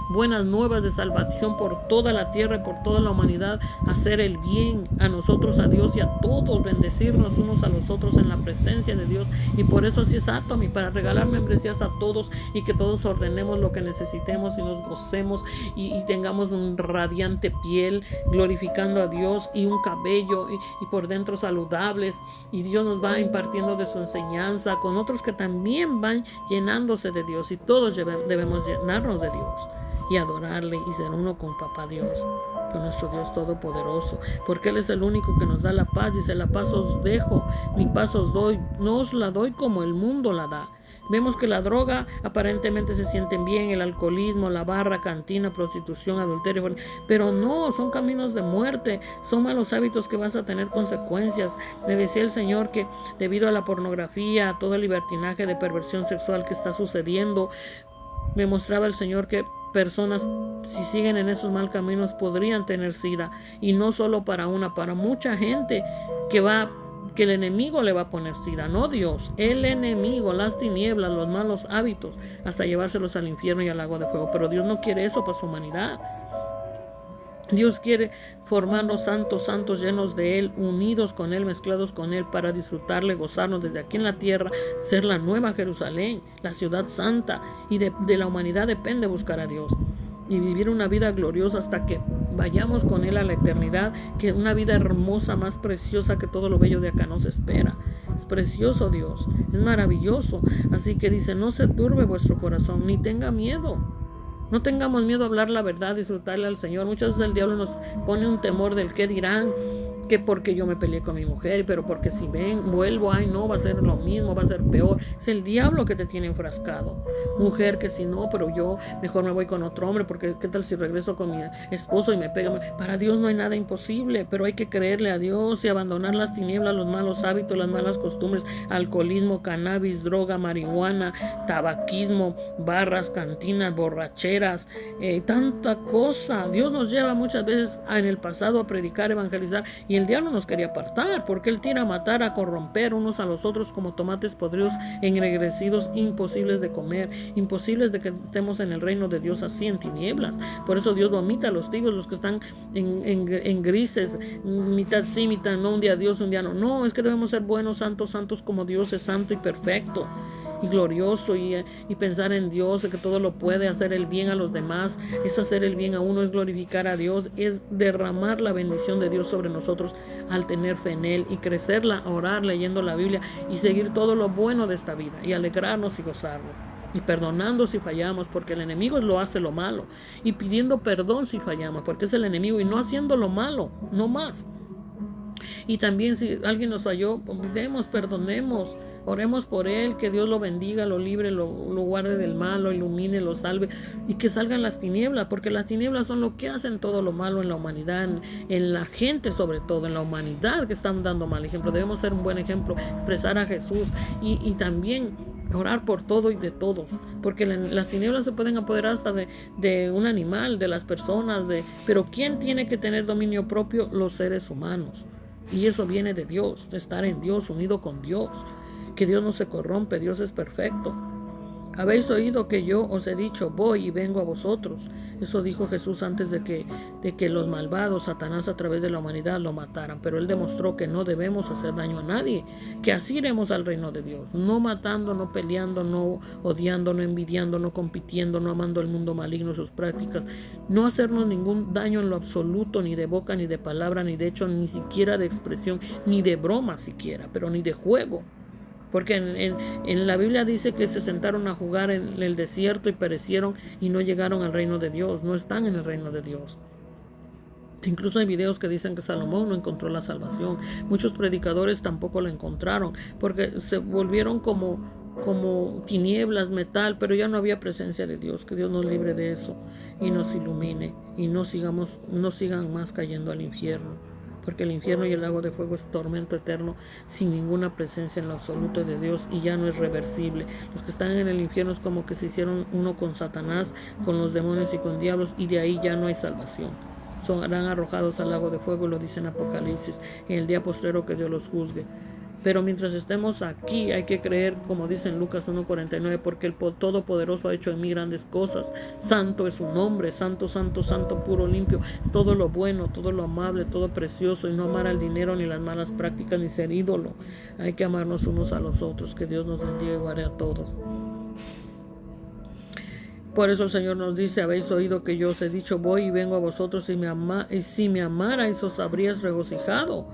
buenas nuevas de salvación por toda la tierra y por toda la humanidad, hacer el bien a nosotros, a Dios y a todos, bendecirnos unos a los otros en la presencia de Dios. Y por eso así es Atomy, para regalar membresías a todos y que todos ordenemos lo que necesitemos y nos gocemos y tengamos un radiante piel glorificando a Dios y un cabello y por dentro saludables, y Dios nos va impartiendo de su enseñanza con otros que también van llenándose de Dios, y todos debemos llenarnos de Dios y adorarle y ser uno con Papá Dios, con nuestro Dios todopoderoso, porque Él es el único que nos da la paz. Dice: la paz os dejo, mi paz os doy, no os la doy como el mundo la da. Vemos que la droga aparentemente se sienten bien, el alcoholismo, la barra, cantina, prostitución, adulterio, pero no, son caminos de muerte, son malos hábitos que vas a tener consecuencias. Me decía el Señor que debido a la pornografía, a todo el libertinaje de perversión sexual que está sucediendo, me mostraba el Señor que personas, si siguen en esos mal caminos, podrían tener SIDA, y no solo para mucha gente que el enemigo le va a poner SIDA, no Dios, el enemigo, las tinieblas, los malos hábitos, hasta llevárselos al infierno y al lago de fuego. Pero Dios no quiere eso para su humanidad. Dios quiere formarnos santos, llenos de Él, unidos con Él, mezclados con Él, para disfrutarle, gozarnos desde aquí en la tierra, ser la nueva Jerusalén, la ciudad santa. Y de la humanidad depende buscar a Dios y vivir una vida gloriosa hasta que vayamos con Él a la eternidad, que una vida hermosa, más preciosa que todo lo bello de acá nos espera. Es precioso Dios, es maravilloso. Así que dice: no se turbe vuestro corazón, ni tenga miedo. No tengamos miedo a hablar la verdad, disfrutarle al Señor. Muchas veces el diablo nos pone un temor del qué dirán, que porque yo me peleé con mi mujer, pero porque si vuelvo, ay no, va a ser lo mismo, va a ser peor. Es el diablo que te tiene enfrascado. Mujer, que si no, pero yo mejor me voy con otro hombre, porque qué tal si regreso con mi esposo y me pega. Para Dios no hay nada imposible, pero hay que creerle a Dios y abandonar las tinieblas, los malos hábitos, las malas costumbres, alcoholismo, cannabis, droga, marihuana, tabaquismo, barras, cantinas, borracheras, tanta cosa. Dios nos lleva muchas veces en el pasado a predicar, evangelizar, y el diablo nos quería apartar, porque él tira a matar, a corromper unos a los otros como tomates podridos, ennegrecidos, imposibles de comer, imposibles de que estemos en el reino de Dios así en tinieblas. Por eso Dios vomita a los tibios, los que están en grises, mitad sí, mitad no, un día Dios, un día no. No, es que debemos ser buenos, santos como Dios es santo y perfecto y glorioso, y pensar en Dios, que todo lo puede, hacer el bien a los demás, es hacer el bien a uno, es glorificar a Dios, es derramar la bendición de Dios sobre nosotros al tener fe en Él y crecerla, orar, leyendo la Biblia y seguir todo lo bueno de esta vida y alegrarnos y gozarnos y perdonando si fallamos, porque el enemigo lo hace lo malo, y pidiendo perdón si fallamos, porque es el enemigo, y no haciendo lo malo, no más. Y también si alguien nos falló, perdonemos, oremos por él, que Dios lo bendiga, lo libre, lo guarde del mal, lo ilumine, lo salve, y que salgan las tinieblas, porque las tinieblas son lo que hacen todo lo malo en la humanidad, en la gente, sobre todo en la humanidad, que están dando mal ejemplo. Debemos ser un buen ejemplo, expresar a Jesús, y también orar por todo y de todos, porque las tinieblas se pueden apoderar hasta de un animal, de las personas, pero ¿quién tiene que tener dominio propio? Los seres humanos. Y eso viene de Dios, de estar en Dios, unido con Dios, que Dios no se corrompe, Dios es perfecto. Habéis oído que yo os he dicho: voy y vengo a vosotros. Eso dijo Jesús antes de que los malvados, Satanás, a través de la humanidad lo mataran. Pero Él demostró que no debemos hacer daño a nadie, que así iremos al reino de Dios. No matando, no peleando, no odiando, no envidiando, no compitiendo, no amando el mundo maligno y sus prácticas. No hacernos ningún daño en lo absoluto, ni de boca, ni de palabra, ni de hecho, ni siquiera de expresión, ni de broma siquiera, pero ni de juego. Porque en la Biblia dice que se sentaron a jugar en el desierto y perecieron y no llegaron al reino de Dios, no están en el reino de Dios. Incluso hay videos que dicen que Salomón no encontró la salvación. Muchos predicadores tampoco la encontraron, porque se volvieron como tinieblas, metal, pero ya no había presencia de Dios. Que Dios nos libre de eso y nos ilumine, y no sigan más cayendo al infierno. Porque el infierno y el lago de fuego es tormento eterno, sin ninguna presencia en lo absoluto de Dios, y ya no es reversible. Los que están en el infierno es como que se hicieron uno con Satanás, con los demonios y con diablos, y de ahí ya no hay salvación. Serán arrojados al lago de fuego, lo dice en Apocalipsis, en el día postrero que Dios los juzgue. Pero mientras estemos aquí hay que creer, como dice en Lucas 1:49, porque el Todopoderoso ha hecho en mí grandes cosas. Santo es su nombre, santo, santo, santo, puro, limpio. Es todo lo bueno, todo lo amable, todo precioso, y no amar al dinero ni las malas prácticas ni ser ídolo. Hay que amarnos unos a los otros. Que Dios nos bendiga y guarde a todos. Por eso el Señor nos dice: habéis oído que yo os he dicho, voy y vengo a vosotros, y si me amarais os habríais regocijado,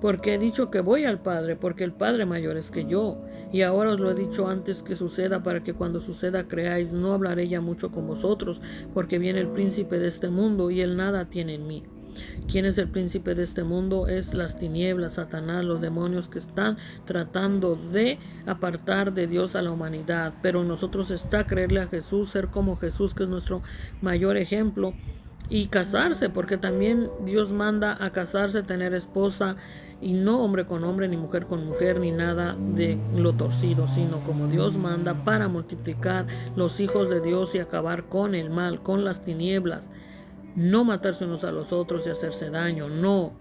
porque he dicho que voy al Padre, porque el Padre mayor es que yo. Y ahora os lo he dicho antes que suceda, para que cuando suceda creáis. No hablaré ya mucho con vosotros, porque viene el príncipe de este mundo, y él nada tiene en mí. ¿Quién es el príncipe de este mundo? Es las tinieblas, Satanás, los demonios que están tratando de apartar de Dios a la humanidad. Pero en nosotros está creerle a Jesús, ser como Jesús, que es nuestro mayor ejemplo, y casarse, porque también Dios manda a casarse, tener esposa, y no hombre con hombre, ni mujer con mujer, ni nada de lo torcido, sino como Dios manda, para multiplicar los hijos de Dios y acabar con el mal, con las tinieblas. No matarse unos a los otros y hacerse daño, no.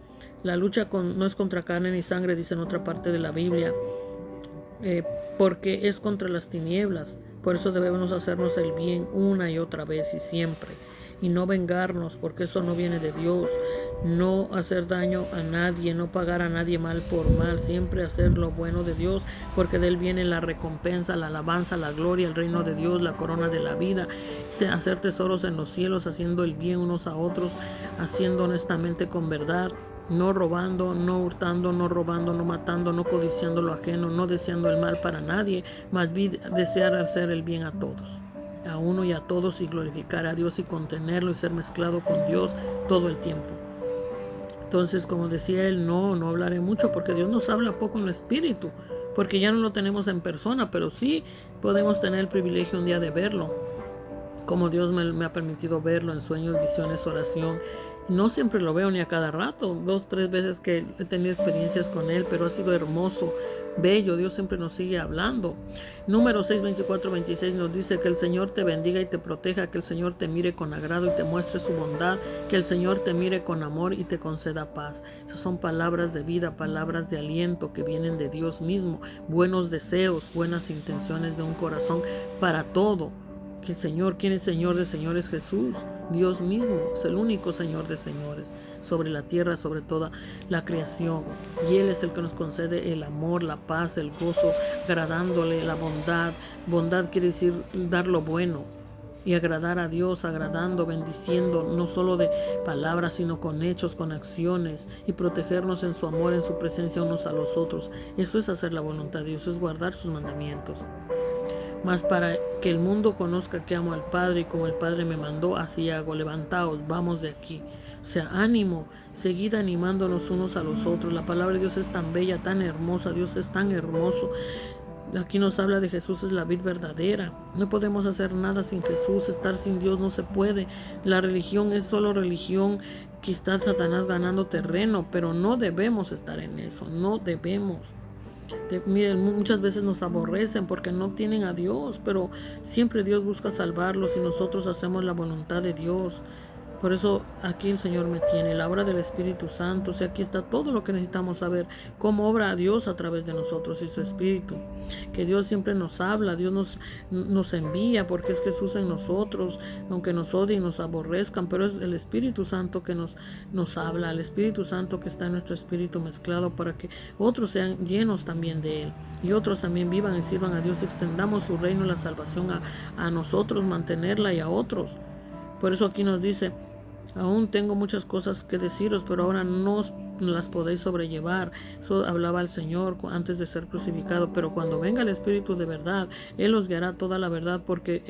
La lucha no es contra carne ni sangre, dice en otra parte de la Biblia, porque es contra las tinieblas. Por eso debemos hacernos el bien una y otra vez y siempre, y no vengarnos, porque eso no viene de Dios. No hacer daño a nadie, no pagar a nadie mal por mal, siempre hacer lo bueno de Dios, porque de él viene la recompensa, la alabanza, la gloria, el reino de Dios, la corona de la vida. Hacer tesoros en los cielos, haciendo el bien unos a otros, haciendo honestamente con verdad, no robando, no hurtando, no robando, no matando, no codiciando lo ajeno, no deseando el mal para nadie, más bien desear hacer el bien a todos, a uno y a todos, y glorificar a Dios y contenerlo y ser mezclado con Dios todo el tiempo. Entonces, como decía él, no hablaré mucho, porque Dios nos habla poco en el espíritu, porque ya no lo tenemos en persona, pero sí podemos tener el privilegio un día de verlo, como Dios me ha permitido verlo en sueños, visiones, oración. No siempre lo veo ni a cada rato, 2, 3 veces que he tenido experiencias con él, pero ha sido hermoso, bello. Dios siempre nos sigue hablando. Número 6, 24, 26 nos dice: que el Señor te bendiga y te proteja, que el Señor te mire con agrado y te muestre su bondad, que el Señor te mire con amor y te conceda paz. Esas son palabras de vida, palabras de aliento que vienen de Dios mismo, buenos deseos, buenas intenciones de un corazón para todo. Que el Señor, ¿quién es Señor de señores? Jesús, Dios mismo, es el único Señor de señores sobre la tierra, sobre toda la creación, y Él es el que nos concede el amor, la paz, el gozo, agradándole, la bondad. Bondad quiere decir dar lo bueno y agradar a Dios, agradando, bendiciendo, no solo de palabras, sino con hechos, con acciones, y protegernos en su amor, en su presencia unos a los otros. Eso es hacer la voluntad de Dios, es guardar sus mandamientos. Mas para que el mundo conozca que amo al Padre, y como el Padre me mandó, así hago. Levantaos, vamos de aquí. O sea, ánimo, seguid animándonos unos a los otros. La palabra de Dios es tan bella, tan hermosa. Dios es tan hermoso. Aquí nos habla de Jesús, es la vid verdadera. No podemos hacer nada sin Jesús. Estar sin Dios no se puede. La religión es solo religión, que está Satanás ganando terreno, pero no debemos estar en eso. No debemos. Miren, muchas veces nos aborrecen porque no tienen a Dios, pero siempre Dios busca salvarlos y nosotros hacemos la voluntad de Dios. Por eso aquí el Señor me tiene, la obra del Espíritu Santo. O sea, aquí está todo lo que necesitamos saber, cómo obra Dios a través de nosotros y su Espíritu. Que Dios siempre nos habla, Dios nos envía, porque es Jesús en nosotros, aunque nos odien, nos aborrezcan, pero es el Espíritu Santo que nos habla, el Espíritu Santo que está en nuestro espíritu mezclado, para que otros sean llenos también de Él, y otros también vivan y sirvan a Dios, y extendamos su reino y la salvación a nosotros, mantenerla, y a otros. Por eso aquí nos dice: aún tengo muchas cosas que deciros, pero ahora no las podéis sobrellevar. Eso hablaba el Señor antes de ser crucificado. Pero cuando venga el Espíritu de verdad, Él os guiará toda la verdad, porque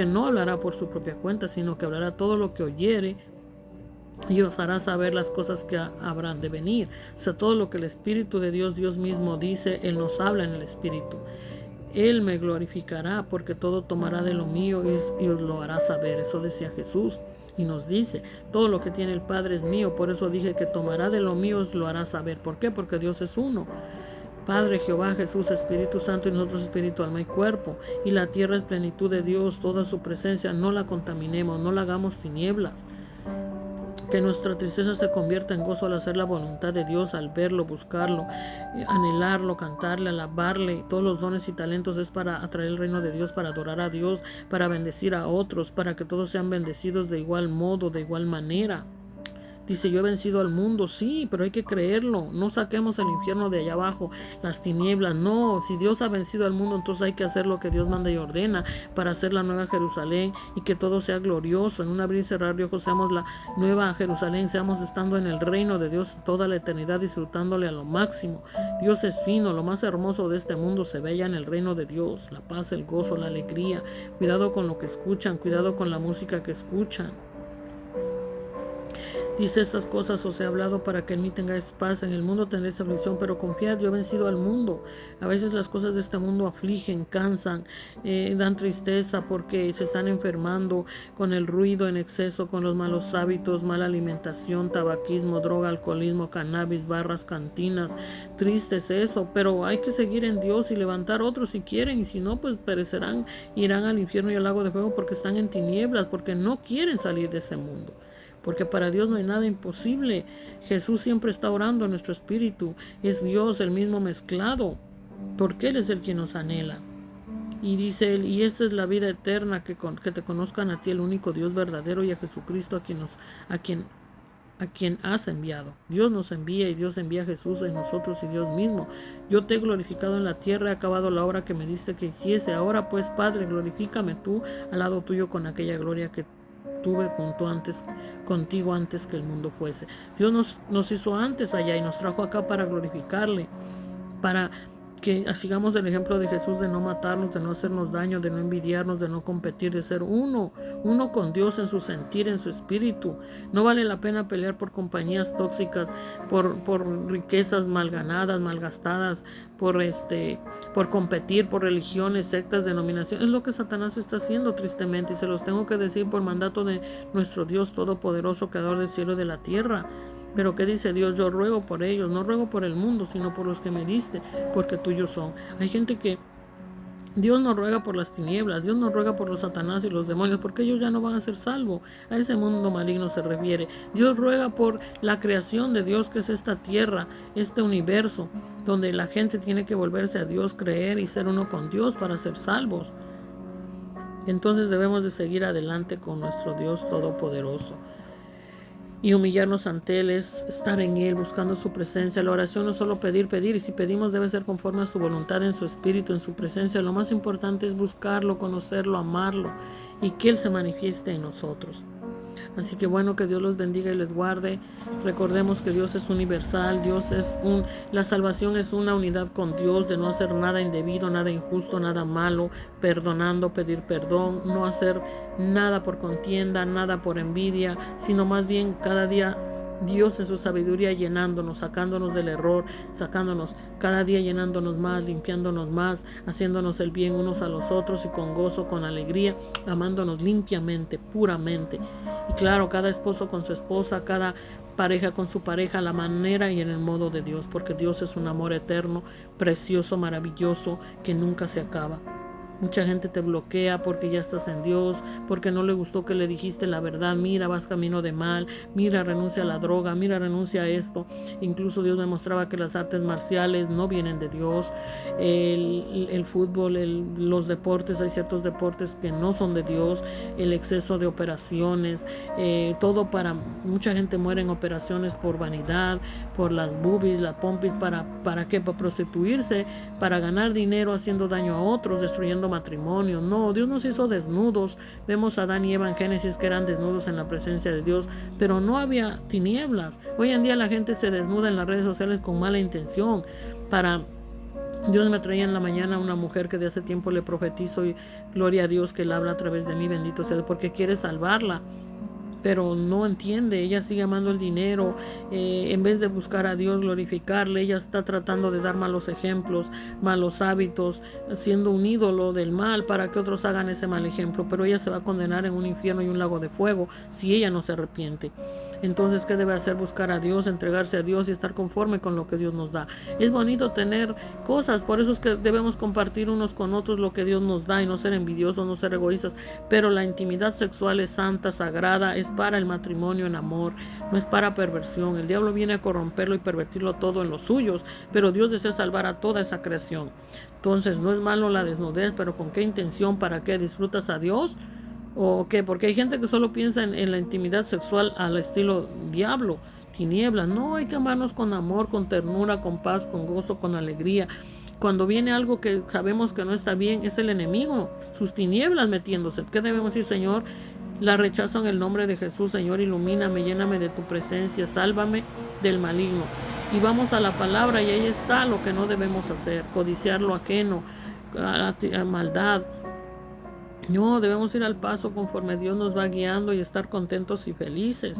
no hablará por su propia cuenta, sino que hablará todo lo que oyere, y os hará saber las cosas que habrán de venir. O sea, todo lo que el Espíritu de Dios, Dios mismo dice, Él nos habla en el Espíritu. Él me glorificará, porque todo tomará de lo mío y os lo hará saber. Eso decía Jesús. Y nos dice: todo lo que tiene el Padre es mío. Por eso dije que tomará de lo mío, os lo hará saber. ¿Por qué? Porque Dios es uno. Padre, Jehová, Jesús, Espíritu Santo, y nosotros espíritu, alma y cuerpo. Y la tierra es plenitud de Dios, toda su presencia. No la contaminemos, no la hagamos tinieblas. Que nuestra tristeza se convierta en gozo al hacer la voluntad de Dios, al verlo, buscarlo, anhelarlo, cantarle, alabarle. Todos los dones y talentos es para atraer el reino de Dios, para adorar a Dios, para bendecir a otros, para que todos sean bendecidos de igual modo, de igual manera. Dice, yo he vencido al mundo, sí, pero hay que creerlo. No saquemos el infierno de allá abajo, las tinieblas. No, si Dios ha vencido al mundo, entonces hay que hacer lo que Dios manda y ordena para hacer la nueva Jerusalén y que todo sea glorioso. En un abrir y cerrar de ojos seamos la nueva Jerusalén, seamos estando en el reino de Dios toda la eternidad, disfrutándole a lo máximo. Dios es fino, lo más hermoso de este mundo se ve ya en el reino de Dios. La paz, el gozo, la alegría. Cuidado con lo que escuchan, cuidado con la música que escuchan. Dice, estas cosas os he hablado para que en mí tengáis paz. En el mundo tendréis aflicción, pero confiad, yo he vencido al mundo. A veces las cosas de este mundo afligen, cansan, dan tristeza porque se están enfermando con el ruido en exceso, con los malos hábitos, mala alimentación, tabaquismo, droga, alcoholismo, cannabis, barras, cantinas. Triste es eso, pero hay que seguir en Dios y levantar otros si quieren, y si no, pues perecerán, irán al infierno y al lago de fuego porque están en tinieblas, porque no quieren salir de ese mundo. Porque para Dios no hay nada imposible. Jesús siempre está orando en nuestro espíritu. Es Dios el mismo mezclado, porque Él es el quien nos anhela. Y dice Él, y esta es la vida eterna, que te conozcan a ti, el único Dios verdadero, y a Jesucristo a quien has enviado. Dios nos envía y Dios envía a Jesús en nosotros y Dios mismo. Yo te he glorificado en la tierra, he acabado la obra que me diste que hiciese. Ahora pues, Padre, glorifícame tú al lado tuyo con aquella gloria que tuve contigo antes que el mundo fuese. Dios nos hizo antes allá y nos trajo acá para glorificarle, para que sigamos el ejemplo de Jesús, de no matarnos, de no hacernos daño, de no envidiarnos, de no competir, de ser uno con Dios en su sentir, en su espíritu. No vale la pena pelear por compañías tóxicas, por riquezas mal ganadas, mal gastadas, por competir, por religiones, sectas, denominaciones. Es lo que Satanás está haciendo tristemente, y se los tengo que decir por mandato de nuestro Dios todopoderoso, creador del cielo y de la tierra. Pero ¿qué dice Dios? Yo ruego por ellos, no ruego por el mundo, sino por los que me diste, porque tuyos son. Hay gente que Dios no ruega por las tinieblas, Dios no ruega por los Satanás y los demonios, porque ellos ya no van a ser salvos. A ese mundo maligno se refiere. Dios ruega por la creación de Dios, que es esta tierra, este universo, donde la gente tiene que volverse a Dios, creer y ser uno con Dios para ser salvos. Entonces debemos de seguir adelante con nuestro Dios todopoderoso. Y humillarnos ante Él es estar en Él, buscando su presencia. La oración no es solo pedir, y si pedimos debe ser conforme a su voluntad, en su espíritu, en su presencia. Lo más importante es buscarlo, conocerlo, amarlo y que Él se manifieste en nosotros. Así que bueno, que Dios los bendiga y les guarde. Recordemos que Dios es universal, la salvación es una unidad con Dios, de no hacer nada indebido, nada injusto, nada malo, perdonando, pedir perdón, no hacer nada por contienda, nada por envidia, sino más bien cada día Dios en su sabiduría llenándonos, sacándonos del error, cada día llenándonos más, limpiándonos más, haciéndonos el bien unos a los otros y con gozo, con alegría, amándonos limpiamente, puramente. Y claro, cada esposo con su esposa, cada pareja con su pareja, a la manera y en el modo de Dios, porque Dios es un amor eterno, precioso, maravilloso, que nunca se acaba. Mucha gente te bloquea porque ya estás en Dios, porque no le gustó que le dijiste la verdad. Mira, vas camino de mal, mira, renuncia a la droga, mira, renuncia a esto. Incluso Dios me mostraba que las artes marciales no vienen de Dios. El fútbol, los deportes, hay ciertos deportes que no son de Dios. El exceso de operaciones, mucha gente muere en operaciones por vanidad, por las boobies, la pompis, ¿para qué? Para prostituirse, para ganar dinero haciendo daño a otros, destruyendo matrimonio. No, Dios nos hizo desnudos. Vemos a Adán y Eva en Génesis que eran desnudos en la presencia de Dios, pero no había tinieblas. Hoy en día la gente se desnuda en las redes sociales con mala intención. Dios me traía en la mañana una mujer que de hace tiempo le profetizo, y gloria a Dios que Él habla a través de mí, bendito sea, porque quiere salvarla. Pero no entiende, ella sigue amando el dinero, en vez de buscar a Dios, glorificarle, ella está tratando de dar malos ejemplos, malos hábitos, siendo un ídolo del mal para que otros hagan ese mal ejemplo, pero ella se va a condenar en un infierno y un lago de fuego si ella no se arrepiente. Entonces, ¿qué debe hacer? Buscar a Dios, entregarse a Dios y estar conforme con lo que Dios nos da. Es bonito tener cosas, por eso es que debemos compartir unos con otros lo que Dios nos da y no ser envidiosos, no ser egoístas. Pero la intimidad sexual es santa, sagrada, es para el matrimonio en amor, no es para perversión. El diablo viene a corromperlo y pervertirlo todo en los suyos, pero Dios desea salvar a toda esa creación. Entonces, no es malo la desnudez, pero ¿con qué intención? ¿Para qué? ¿Disfrutas a Dios? ¿O qué? Porque hay gente que solo piensa en la intimidad sexual al estilo diablo, tinieblas. No, hay que amarnos con amor, con ternura, con paz, con gozo, con alegría. Cuando viene algo que sabemos que no está bien, es el enemigo, sus tinieblas metiéndose. ¿Qué debemos decir, Señor? La rechazo en el nombre de Jesús. Señor, ilumíname, lléname de tu presencia, sálvame del maligno. Y vamos a la palabra y ahí está lo que no debemos hacer: codiciar lo ajeno, a maldad. No, debemos ir al paso conforme Dios nos va guiando y estar contentos y felices,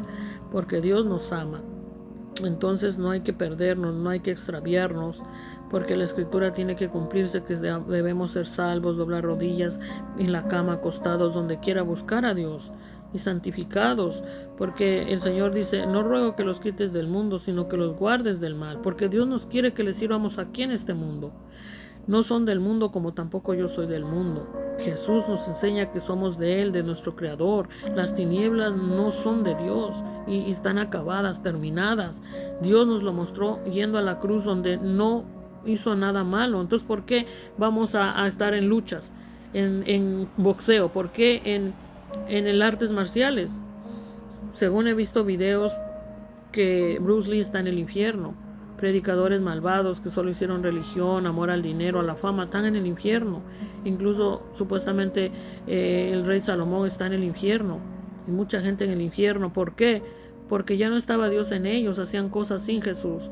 porque Dios nos ama. Entonces no hay que perdernos, no hay que extraviarnos, porque la escritura tiene que cumplirse, que debemos ser salvos, doblar rodillas en la cama, acostados, donde quiera, buscar a Dios y santificados, porque el Señor dice: no ruego que los quites del mundo, sino que los guardes del mal, porque Dios nos quiere que les sirvamos aquí en este mundo. No son del mundo, como tampoco yo soy del mundo. Jesús nos enseña que somos de Él, de nuestro Creador. Las tinieblas no son de Dios y están acabadas, terminadas. Dios nos lo mostró yendo a la cruz, donde no hizo nada malo. Entonces, ¿por qué vamos a estar en luchas, en boxeo? ¿Por qué en el artes marciales? Según he visto videos, que Bruce Lee está en el infierno. Predicadores malvados que solo hicieron religión, amor al dinero, a la fama, están en el infierno. Incluso supuestamente el rey Salomón está en el infierno, y mucha gente en el infierno. ¿Por qué? Porque ya no estaba Dios en ellos, hacían cosas sin Jesús.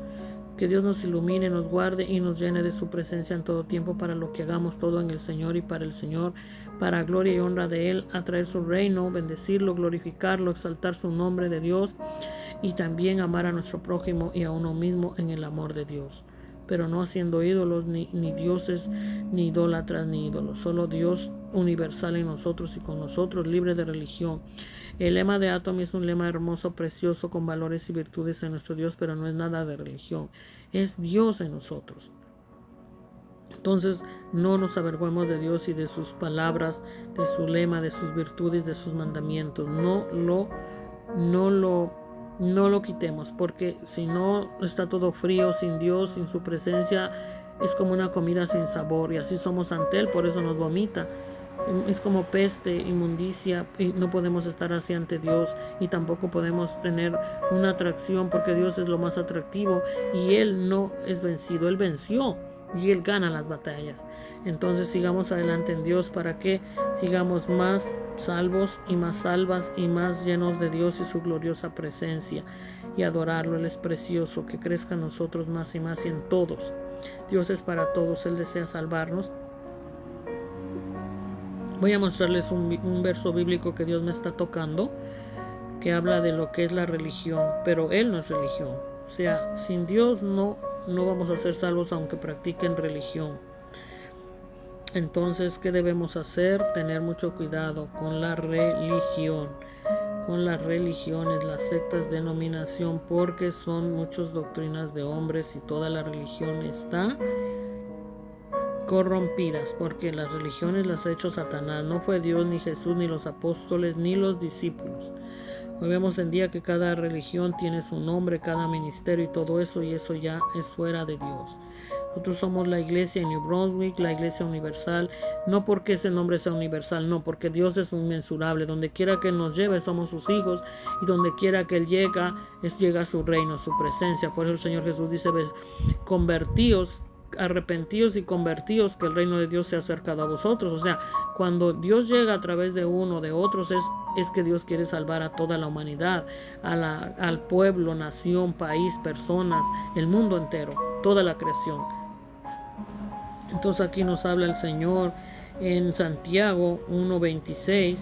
Que Dios nos ilumine, nos guarde y nos llene de su presencia en todo tiempo, para lo que hagamos todo en el Señor y para el Señor, para gloria y honra de Él, atraer su reino, bendecirlo, glorificarlo, exaltar su nombre de Dios, y también amar a nuestro prójimo y a uno mismo en el amor de Dios, pero no haciendo ídolos, ni dioses, ni idólatras, ni ídolos. Solo Dios universal en nosotros y con nosotros, libre de religión. El lema de Atomy es un lema hermoso, precioso, con valores y virtudes en nuestro Dios, pero no es nada de religión, es Dios en nosotros. Entonces, no nos avergüemos de Dios y de sus palabras, de su lema, de sus virtudes, de sus mandamientos. No lo quitemos, porque si no, está todo frío, sin Dios, sin su presencia. Es como una comida sin sabor, y así somos ante Él, por eso nos vomita. Es como peste, inmundicia, y no podemos estar así ante Dios, y tampoco podemos tener una atracción, porque Dios es lo más atractivo y Él no es vencido. Él venció y Él gana las batallas. Entonces sigamos adelante en Dios, para que sigamos más salvos y más salvas y más llenos de Dios y su gloriosa presencia, y adorarlo. Él es precioso, que crezca en nosotros más y más, y en todos. Dios es para todos, Él desea salvarnos. Voy a mostrarles un verso bíblico que Dios me está tocando, que habla de lo que es la religión, pero Él no es religión. O sea, sin Dios no vamos a ser salvos, aunque practiquen religión. Entonces, ¿qué debemos hacer? Tener mucho cuidado con la religión, con las religiones, las sectas, denominación, porque son muchas doctrinas de hombres, y toda la religión está corrompidas, porque las religiones las ha hecho Satanás. No fue Dios, ni Jesús, ni los apóstoles, ni los discípulos. Hoy vemos en día que cada religión tiene su nombre, cada ministerio y todo eso, y eso ya es fuera de Dios. Nosotros somos la iglesia en New Brunswick, la iglesia universal, no porque ese nombre sea universal, no, porque Dios es inmensurable. Donde quiera que Él nos lleve, somos sus hijos, y donde quiera que Él llega a su reino, su presencia. Por eso el Señor Jesús dice: convertíos, arrepentíos y convertíos, que el reino de Dios se ha acercado a vosotros. O sea, cuando Dios llega a través de uno, de otros, es que Dios quiere salvar a toda la humanidad, al pueblo, nación, país, personas, el mundo entero, toda la creación. Entonces aquí nos habla el Señor en Santiago 1:26.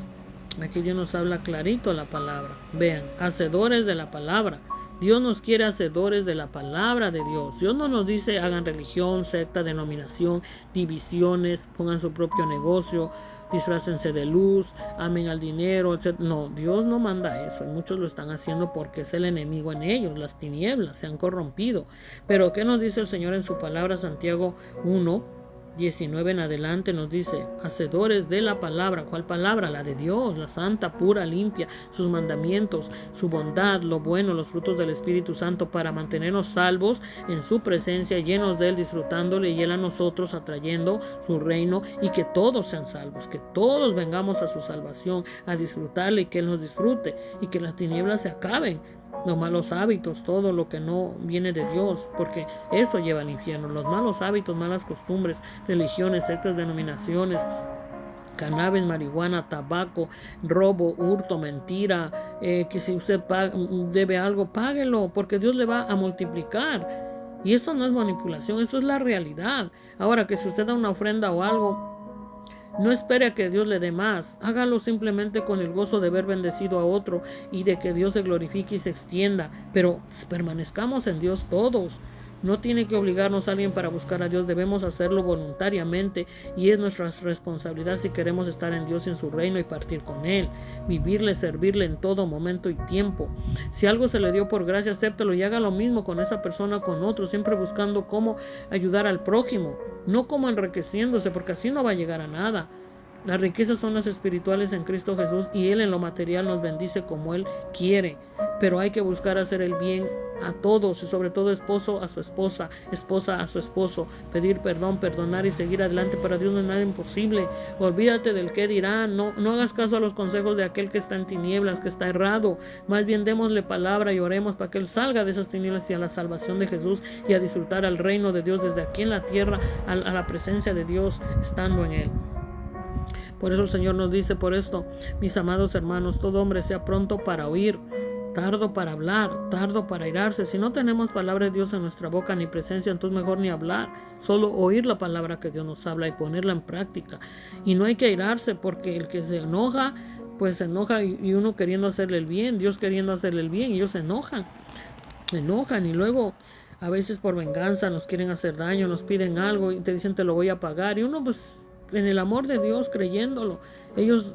Aquí Dios nos habla clarito la palabra. Vean, hacedores de la palabra. Dios nos quiere hacedores de la palabra de Dios. Dios no nos dice hagan religión, secta, denominación, divisiones, pongan su propio negocio. disfrácense de luz, amen al dinero, etc. No, Dios no manda eso. Y muchos lo están haciendo porque es el enemigo en ellos. Las tinieblas se han corrompido. Pero ¿qué nos dice el Señor en su palabra? Santiago 1:19 en adelante nos dice: hacedores de la palabra. ¿Cuál palabra? La de Dios, la santa, pura, limpia, sus mandamientos, su bondad, lo bueno, los frutos del Espíritu Santo, para mantenernos salvos en su presencia, llenos de él, disfrutándole y él a nosotros, atrayendo su reino, y que todos sean salvos, que todos vengamos a su salvación, a disfrutarle y que él nos disfrute, y que las tinieblas se acaben, los malos hábitos, todo lo que no viene de Dios, porque eso lleva al infierno. Los malos hábitos, malas costumbres, religiones, sectas, denominaciones, cannabis, marihuana, tabaco, robo, hurto, mentira, que si usted debe algo, páguelo, porque Dios le va a multiplicar. Y eso no es manipulación, eso es la realidad. Ahora, que si usted da una ofrenda o algo, no espere a que Dios le dé más. Hágalo simplemente con el gozo de ver bendecido a otro y de que Dios se glorifique y se extienda. Pero permanezcamos en Dios todos. No tiene que obligarnos a alguien para buscar a Dios. Debemos hacerlo voluntariamente, y es nuestra responsabilidad si queremos estar en Dios y en su reino y partir con Él. Vivirle, servirle en todo momento y tiempo. Si algo se le dio por gracia, acéptalo y haga lo mismo con esa persona, con otro, siempre buscando cómo ayudar al prójimo, no como enriqueciéndose, porque así no va a llegar a nada. Las riquezas son las espirituales en Cristo Jesús, y Él en lo material nos bendice como Él quiere. Pero hay que buscar hacer el bien a todos, y sobre todo esposo a su esposa, esposa a su esposo, pedir perdón, perdonar y seguir adelante. Para Dios no es nada imposible. Olvídate del qué dirán. No hagas caso a los consejos de aquel que está en tinieblas, que está errado. Más bien démosle palabra y oremos para que Él salga de esas tinieblas y a la salvación de Jesús, y a disfrutar al reino de Dios desde aquí en la tierra, a la presencia de Dios estando en Él. Por eso el Señor nos dice: por esto, mis amados hermanos, todo hombre sea pronto para oír, tardo para hablar, tardo para airarse. Si no tenemos palabra de Dios en nuestra boca ni presencia, entonces mejor ni hablar, solo oír la palabra que Dios nos habla y ponerla en práctica. Y no hay que airarse, porque el que se enoja, pues se enoja, y uno queriendo hacerle el bien, Dios queriendo hacerle el bien, y ellos se enojan, y luego a veces por venganza nos quieren hacer daño, nos piden algo y te dicen: te lo voy a pagar, y uno pues en el amor de Dios, creyéndolo. Ellos,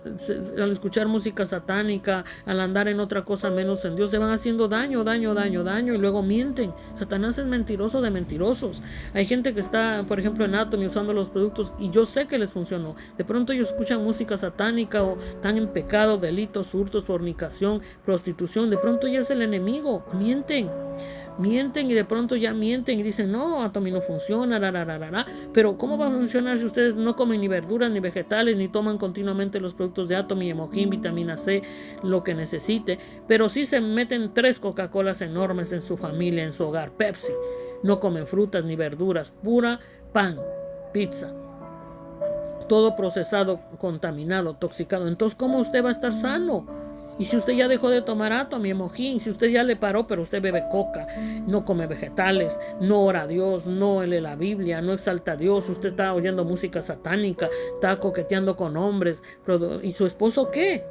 al escuchar música satánica, al andar en otra cosa menos en Dios, se van haciendo daño, y luego mienten. Satanás es mentiroso de mentirosos. Hay gente que está, por ejemplo, en Atomy usando los productos, y yo sé que les funcionó. De pronto ellos escuchan música satánica, o están en pecado, delitos, hurtos, fornicación, prostitución. De pronto ya es el enemigo. Mienten y de pronto ya mienten y dicen: no, Atomy no funciona, pero ¿cómo va a funcionar si ustedes no comen ni verduras ni vegetales, ni toman continuamente los productos de Atomy, Hemohin, vitamina C, lo que necesite? Pero sí se meten 3 Coca-Colas enormes en su familia, en su hogar, Pepsi. No comen frutas ni verduras, pura pan, pizza, todo procesado, contaminado, toxicado. Entonces, ¿cómo usted va a estar sano? Y si usted ya dejó de tomar Atomy, Hemohin, si usted ya le paró, pero usted bebe coca, no come vegetales, no ora a Dios, no lee la Biblia, no exalta a Dios, usted está oyendo música satánica, está coqueteando con hombres, ¿y su esposo qué?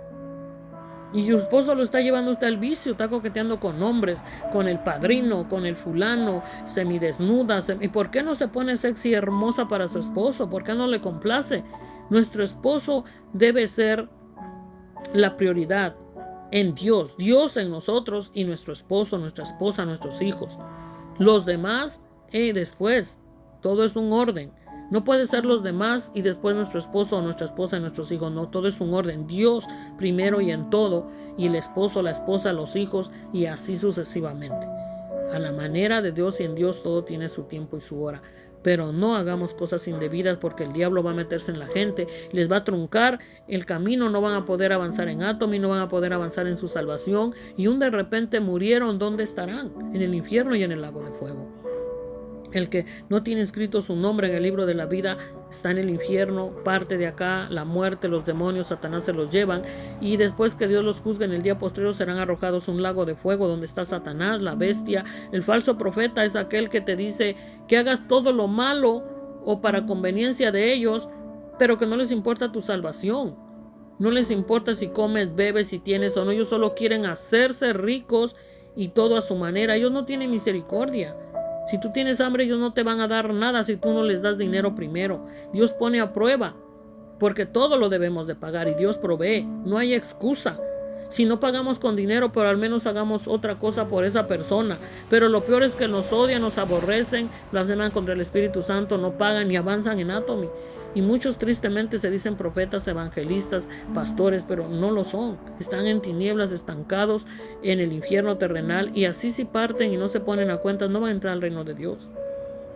Y su esposo lo está llevando usted al vicio, está coqueteando con hombres, con el padrino, con el fulano, semidesnuda. ¿Y por qué no se pone sexy y hermosa para su esposo? ¿Por qué no le complace? Nuestro esposo debe ser la prioridad en Dios, Dios en nosotros, y nuestro esposo, nuestra esposa, nuestros hijos. Los demás, después. Todo es un orden. No puede ser los demás y después nuestro esposo o nuestra esposa y nuestros hijos. No, todo es un orden. Dios primero y en todo, y el esposo, la esposa, los hijos, y así sucesivamente. A la manera de Dios, y en Dios todo tiene su tiempo y su hora. Pero no hagamos cosas indebidas, porque el diablo va a meterse en la gente, les va a truncar el camino, no van a poder avanzar en Atomy, no van a poder avanzar en su salvación, y de repente murieron. ¿Dónde estarán? En el infierno y en el lago de fuego. El que no tiene escrito su nombre en el libro de la vida está en el infierno, parte de acá, la muerte, los demonios, Satanás se los llevan, y después que Dios los juzgue en el día posterior serán arrojados a un lago de fuego donde está Satanás, la bestia. El falso profeta es aquel que te dice que hagas todo lo malo o para conveniencia de ellos, pero que no les importa tu salvación. No les importa si comes, bebes, si tienes o no. Ellos solo quieren hacerse ricos, y todo a su manera. Ellos no tienen misericordia. Si tú tienes hambre, ellos no te van a dar nada si tú no les das dinero primero. Dios pone a prueba porque todo lo debemos de pagar y Dios provee, no hay excusa. Si no pagamos con dinero, pero al menos hagamos otra cosa por esa persona. Pero lo peor es que nos odian, nos aborrecen, blasfeman contra el Espíritu Santo, no pagan ni avanzan en Atomy. Y muchos tristemente se dicen profetas, evangelistas, pastores, pero no lo son. Están en tinieblas, estancados en el infierno terrenal, y así si parten y no se ponen a cuentas, no van a entrar al reino de Dios.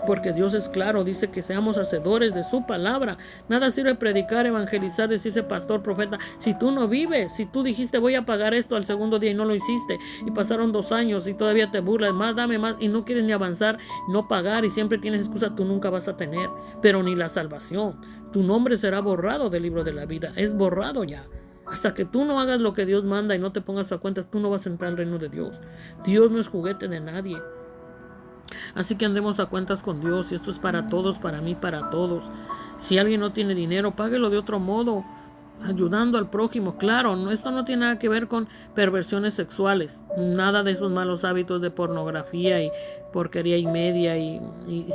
Porque Dios es claro, dice que seamos hacedores de su palabra. Nada sirve predicar, evangelizar, decirse pastor, profeta, si tú no vives. Si tú dijiste voy a pagar esto al segundo día y no lo hiciste, y pasaron 2 años y todavía te burlas, más, dame más, y no quieres ni avanzar, no pagar, y siempre tienes excusa, tú nunca vas a tener, pero ni la salvación. Tu nombre será borrado del libro de la vida, es borrado ya. Hasta que tú no hagas lo que Dios manda y no te pongas a cuentas, tú no vas a entrar al reino de Dios. Dios no es juguete de nadie. Así que andemos a cuentas con Dios, y esto es para todos, para mí, para todos. Si alguien no tiene dinero, páguelo de otro modo, ayudando al prójimo. Claro, esto no tiene nada que ver con perversiones sexuales, nada de esos malos hábitos de pornografía y porquería y media y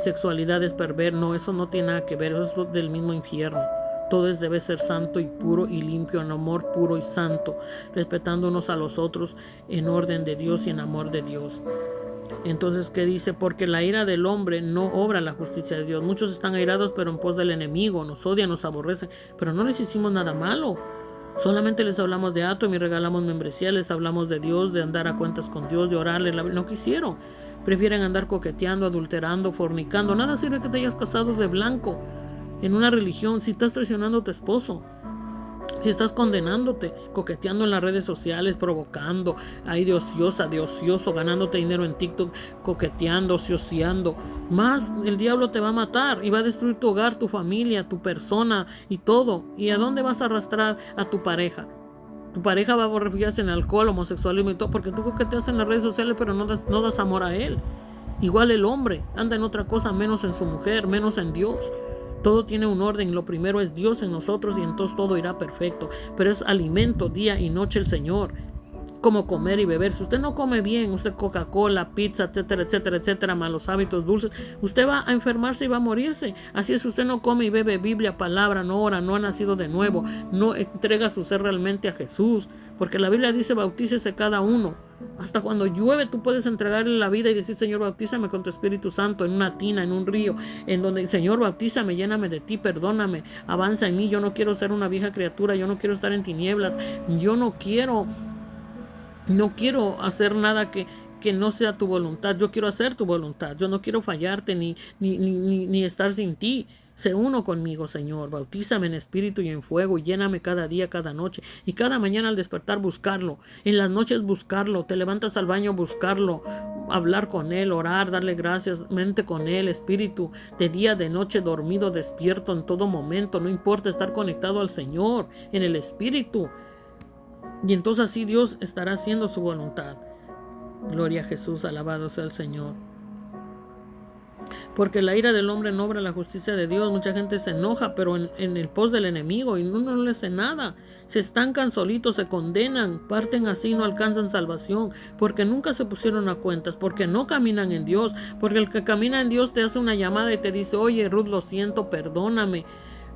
sexualidades perversas. No, eso no tiene nada que ver, eso es del mismo infierno. Todo debe ser santo y puro y limpio, en amor puro y santo, respetando unos a los otros en orden de Dios y en amor de Dios. Entonces, ¿qué dice? Porque la ira del hombre no obra la justicia de Dios. Muchos están airados, pero en pos del enemigo, nos odian, nos aborrecen, pero no les hicimos nada malo. Solamente les hablamos de Atomy y regalamos membresía, les hablamos de Dios, de andar a cuentas con Dios, de orarle. No quisieron. Prefieren andar coqueteando, adulterando, fornicando. Nada sirve que te hayas casado de blanco en una religión si estás traicionando a tu esposo. Si estás condenándote, coqueteando en las redes sociales, provocando, ahí de ociosa, de ocioso, ganándote dinero en TikTok, coqueteando, ocioseando, más el diablo te va a matar y va a destruir tu hogar, tu familia, tu persona y todo. ¿Y a dónde vas a arrastrar a tu pareja? Tu pareja va a refugiarse en alcohol, homosexualismo y todo, porque tú coqueteas en las redes sociales, pero no das amor a él. Igual el hombre anda en otra cosa, menos en su mujer, menos en Dios. Todo tiene un orden, lo primero es Dios en nosotros y entonces todo irá perfecto. Pero es alimento día y noche el Señor, como comer y beber. Si usted no come bien, usted Coca-Cola, pizza, etcétera, etcétera, etcétera, malos hábitos, dulces, usted va a enfermarse y va a morirse. Así es, usted no come y bebe Biblia, palabra, no ora, no ha nacido de nuevo, no entrega su ser realmente a Jesús, porque la Biblia dice bautícese cada uno. Hasta cuando llueve tú puedes entregarle la vida y decir, Señor, bautízame con tu Espíritu Santo, en una tina, en un río, en donde, Señor, bautízame, lléname de ti, perdóname, avanza en mí. Yo no quiero ser una vieja criatura, yo no quiero estar en tinieblas, yo no quiero hacer nada que no sea tu voluntad. Yo quiero hacer tu voluntad, yo no quiero fallarte ni estar sin ti. Sé uno conmigo, Señor. Bautízame en espíritu y en fuego y lléname cada día, cada noche. Y cada mañana al despertar buscarlo. En las noches buscarlo. Te levantas al baño buscarlo. Hablar con Él, orar, darle gracias. Mente con Él, espíritu. De día, de noche, dormido, despierto en todo momento. No importa estar conectado al Señor, en el espíritu. Y entonces así Dios estará haciendo su voluntad. Gloria a Jesús, alabado sea el Señor. Porque la ira del hombre no obra la justicia de Dios. Mucha gente se enoja, pero en el pos del enemigo, y no le hace nada. Se estancan solitos, se condenan, parten así, no alcanzan salvación, porque nunca se pusieron a cuentas, porque no caminan en Dios. Porque el que camina en Dios te hace una llamada y te dice, oye Ruth, lo siento, perdóname,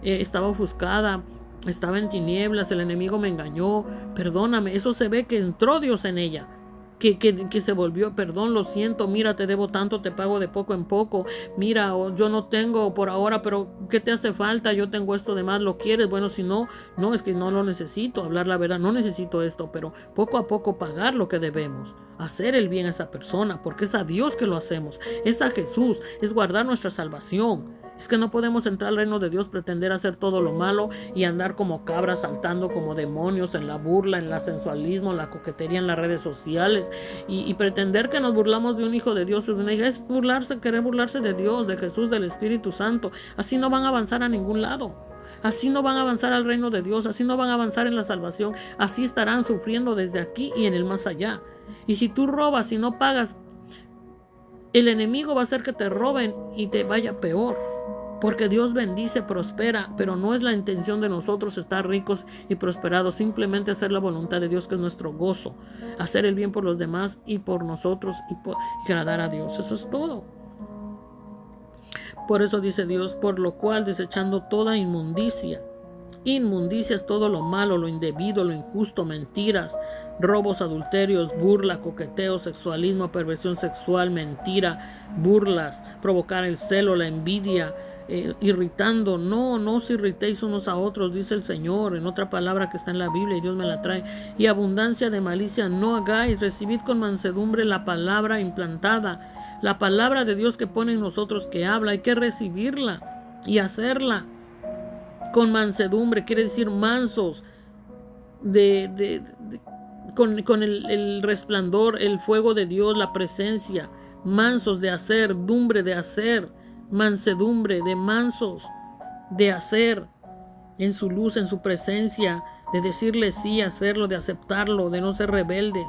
estaba ofuscada, estaba en tinieblas, el enemigo me engañó, perdóname. Eso se ve que entró Dios en ella. Que se volvió, perdón, lo siento, mira, te debo tanto, te pago de poco en poco, mira, yo no tengo por ahora, pero ¿qué te hace falta? Yo tengo esto de más, ¿lo quieres? Bueno, si no, es que no lo necesito, hablar la verdad, no necesito esto, pero poco a poco pagar lo que debemos, hacer el bien a esa persona, porque es a Dios que lo hacemos, es a Jesús, es guardar nuestra salvación. Es que no podemos entrar al reino de Dios, pretender hacer todo lo malo y andar como cabras saltando como demonios en la burla, en el sensualismo, en la coquetería, en las redes sociales y pretender que nos burlamos de un hijo de Dios o de una hija. Es querer burlarse de Dios, de Jesús, del Espíritu Santo. Así no van a avanzar a ningún lado. Así no van a avanzar al reino de Dios, así no van a avanzar en la salvación. Así estarán sufriendo desde aquí y en el más allá. Y si tú robas y no pagas, el enemigo va a hacer que te roben y te vaya peor. Porque Dios bendice, prospera, pero no es la intención de nosotros estar ricos y prosperados, simplemente hacer la voluntad de Dios, que es nuestro gozo, hacer el bien por los demás y por nosotros y agradar a Dios. Eso es todo. Por eso dice Dios, por lo cual desechando toda inmundicia, inmundicias, todo lo malo, lo indebido, lo injusto, mentiras, robos, adulterios, burla, coqueteo, sexualismo, perversión sexual, mentira, burlas, provocar el celo, la envidia, irritando. No os irritéis unos a otros, dice el Señor, en otra palabra que está en la Biblia y Dios me la trae. Y abundancia de malicia no hagáis, recibid con mansedumbre la palabra implantada, la palabra de Dios que pone en nosotros, que habla. Hay que recibirla y hacerla con mansedumbre, quiere decir mansos, con el resplandor, el fuego de Dios, la presencia, mansos de hacer, dumbre de hacer, mansedumbre de mansos de hacer, en su luz, en su presencia, de decirle sí, hacerlo, de aceptarlo, de no ser rebeldes.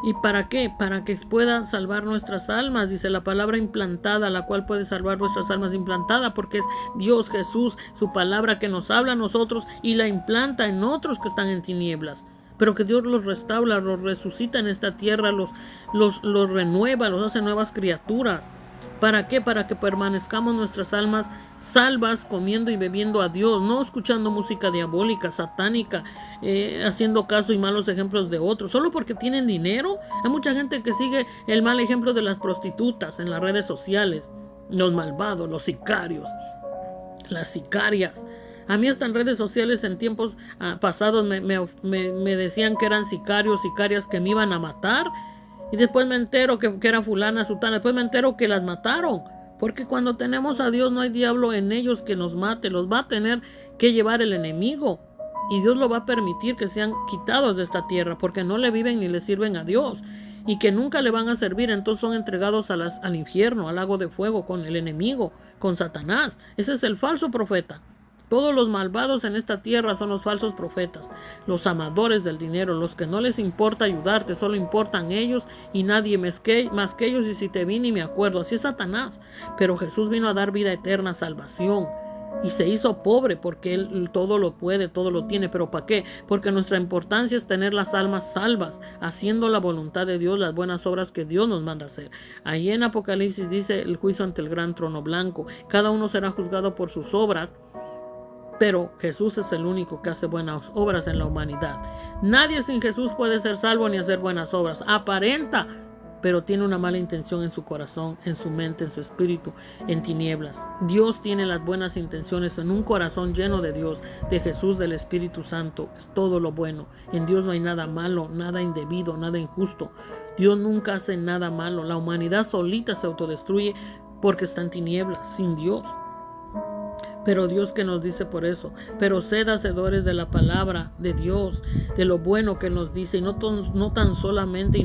¿Y para qué? Para que pueda salvar nuestras almas, dice la palabra implantada, la cual puede salvar nuestras almas, implantada, porque es Dios Jesús, su palabra que nos habla a nosotros y la implanta en otros que están en tinieblas. Pero que Dios los restaura, los resucita en esta tierra, los renueva, los hace nuevas criaturas. ¿Para qué? Para que permanezcamos nuestras almas salvas, comiendo y bebiendo a Dios, no escuchando música diabólica, satánica, haciendo caso y malos ejemplos de otros, solo porque tienen dinero. Hay mucha gente que sigue el mal ejemplo de las prostitutas en las redes sociales, los malvados, los sicarios, las sicarias. A mí hasta en redes sociales en tiempos pasados me decían que eran sicarios, sicarias que me iban a matar. Y después me entero que era fulana, sutana. Después me entero que las mataron. Porque cuando tenemos a Dios no hay diablo en ellos que nos mate. Los va a tener que llevar el enemigo. Y Dios lo va a permitir que sean quitados de esta tierra. Porque no le viven ni le sirven a Dios. Y que nunca le van a servir. Entonces son entregados al infierno, al lago de fuego, con el enemigo, con Satanás. Ese es el falso profeta. Todos los malvados en esta tierra son los falsos profetas, los amadores del dinero, los que no les importa ayudarte, solo importan ellos y nadie más que ellos, y si te vi ni me acuerdo. Así es Satanás. Pero Jesús vino a dar vida eterna, salvación, y se hizo pobre porque Él todo lo puede, todo lo tiene. ¿Pero para qué? Porque nuestra importancia es tener las almas salvas, haciendo la voluntad de Dios, las buenas obras que Dios nos manda hacer. Ahí en Apocalipsis dice el juicio ante el gran trono blanco. Cada uno será juzgado por sus obras. Pero Jesús es el único que hace buenas obras en la humanidad. Nadie sin Jesús puede ser salvo ni hacer buenas obras. Aparenta, pero tiene una mala intención en su corazón, en su mente, en su espíritu, en tinieblas. Dios tiene las buenas intenciones en un corazón lleno de Dios, de Jesús, del Espíritu Santo. Es todo lo bueno. En Dios no hay nada malo, nada indebido, nada injusto. Dios nunca hace nada malo. La humanidad solita se autodestruye porque está en tinieblas, sin Dios. Pero Dios que nos dice por eso, pero sed hacedores de la palabra de Dios, de lo bueno que nos dice, y no tan solamente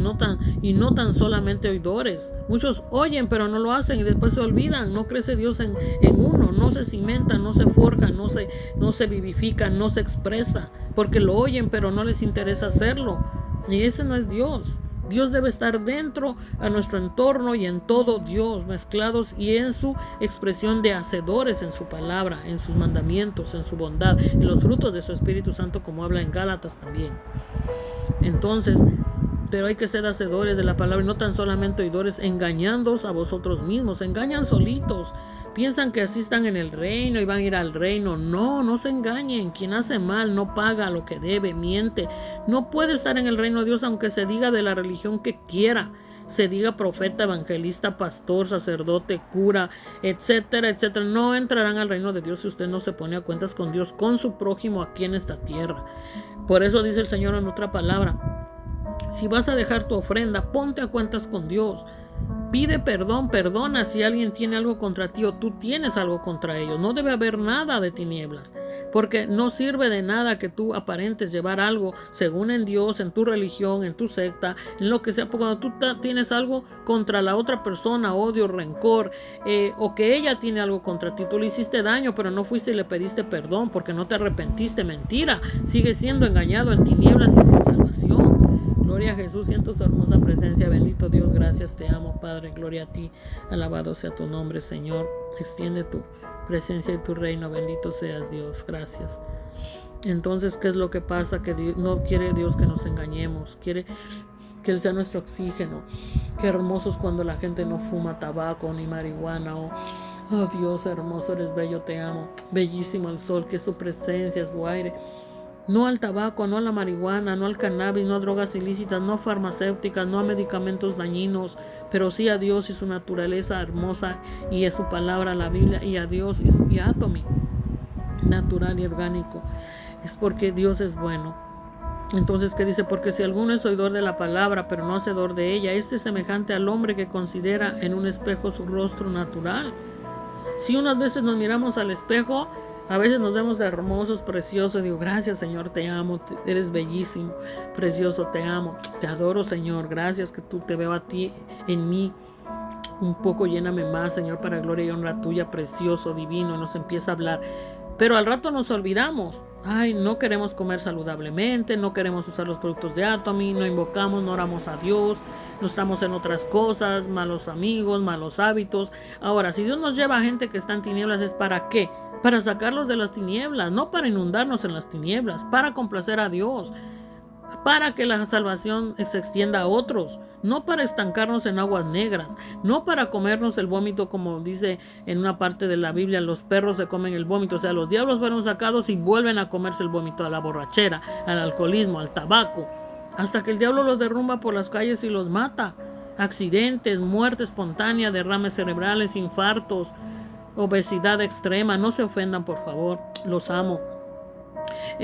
oidores. Muchos oyen pero no lo hacen y después se olvidan. No crece Dios en uno, no se cimenta, no se forja, no se vivifica, no se expresa, porque lo oyen pero no les interesa hacerlo. Y ese no es Dios. Dios debe estar dentro a nuestro entorno y en todo Dios, mezclados y en su expresión de hacedores en su palabra, en sus mandamientos, en su bondad, en los frutos de su Espíritu Santo, como habla en Gálatas también. Entonces, pero hay que ser hacedores de la palabra y no tan solamente oidores, engañándoos a vosotros mismos. Se engañan solitos. Piensan que así están en el reino y van a ir al reino. No se engañen. Quien hace mal no paga lo que debe, miente. No puede estar en el reino de Dios aunque se diga de la religión que quiera. Se diga profeta, evangelista, pastor, sacerdote, cura, etcétera, etcétera. No entrarán al reino de Dios si usted no se pone a cuentas con Dios, con su prójimo aquí en esta tierra. Por eso dice el Señor en otra palabra: si vas a dejar tu ofrenda, ponte a cuentas con Dios. Pide perdón, perdona si alguien tiene algo contra ti o tú tienes algo contra ellos. No debe haber nada de tinieblas, porque no sirve de nada que tú aparentes llevar algo según en Dios, en tu religión, en tu secta, en lo que sea. Porque cuando tú tienes algo contra la otra persona, odio, rencor, o que ella tiene algo contra ti, tú le hiciste daño pero no fuiste y le pediste perdón porque no te arrepentiste. Mentira, sigues siendo engañado en tinieblas y sin salvación. Gloria a Jesús, siento tu hermosa presencia. Bendito Dios, gracias, te amo, Padre. Gloria a ti, alabado sea tu nombre, Señor. Extiende tu presencia y tu reino. Bendito seas, Dios. Gracias. Entonces, ¿qué es lo que pasa? Que Dios, no quiere Dios que nos engañemos. Quiere que Él sea nuestro oxígeno. Qué hermoso es cuando la gente no fuma tabaco ni marihuana Oh Dios hermoso, eres bello, te amo. Bellísimo el sol, que es su presencia, su aire. No al tabaco, no a la marihuana, no al cannabis, no a drogas ilícitas, no a farmacéuticas, no a medicamentos dañinos, pero sí a Dios y su naturaleza hermosa y a su palabra, la Biblia, y a Dios y a Atomy, natural y orgánico. Es porque Dios es bueno. Entonces, ¿qué dice? Porque si alguno es oidor de la palabra, pero no hacedor de ella, este es semejante al hombre que considera en un espejo su rostro natural. Si unas veces nos miramos al espejo, a veces nos vemos hermosos, preciosos. Digo, gracias Señor, te amo, eres bellísimo, precioso, te amo, te adoro Señor. Gracias que tú te veo a ti en mí. Un poco lléname más Señor, para gloria y honra tuya, precioso, divino. Y nos empieza a hablar. Pero al rato nos olvidamos. Ay, no queremos comer saludablemente, no queremos usar los productos de Atomy, no invocamos, no oramos a Dios, no estamos en otras cosas, malos amigos, malos hábitos. Ahora, si Dios nos lleva a gente que está en tinieblas, ¿es para qué? Para sacarlos de las tinieblas, no para inundarnos en las tinieblas, para complacer a Dios, para que la salvación se extienda a otros, no para estancarnos en aguas negras, no para comernos el vómito, como dice en una parte de la Biblia, los perros se comen el vómito. O sea, los diablos fueron sacados y vuelven a comerse el vómito, a la borrachera, al alcoholismo, al tabaco, hasta que el diablo los derrumba por las calles y los mata. Accidentes, muerte espontánea, derrames cerebrales, infartos, obesidad extrema. No se ofendan, por favor, los amo.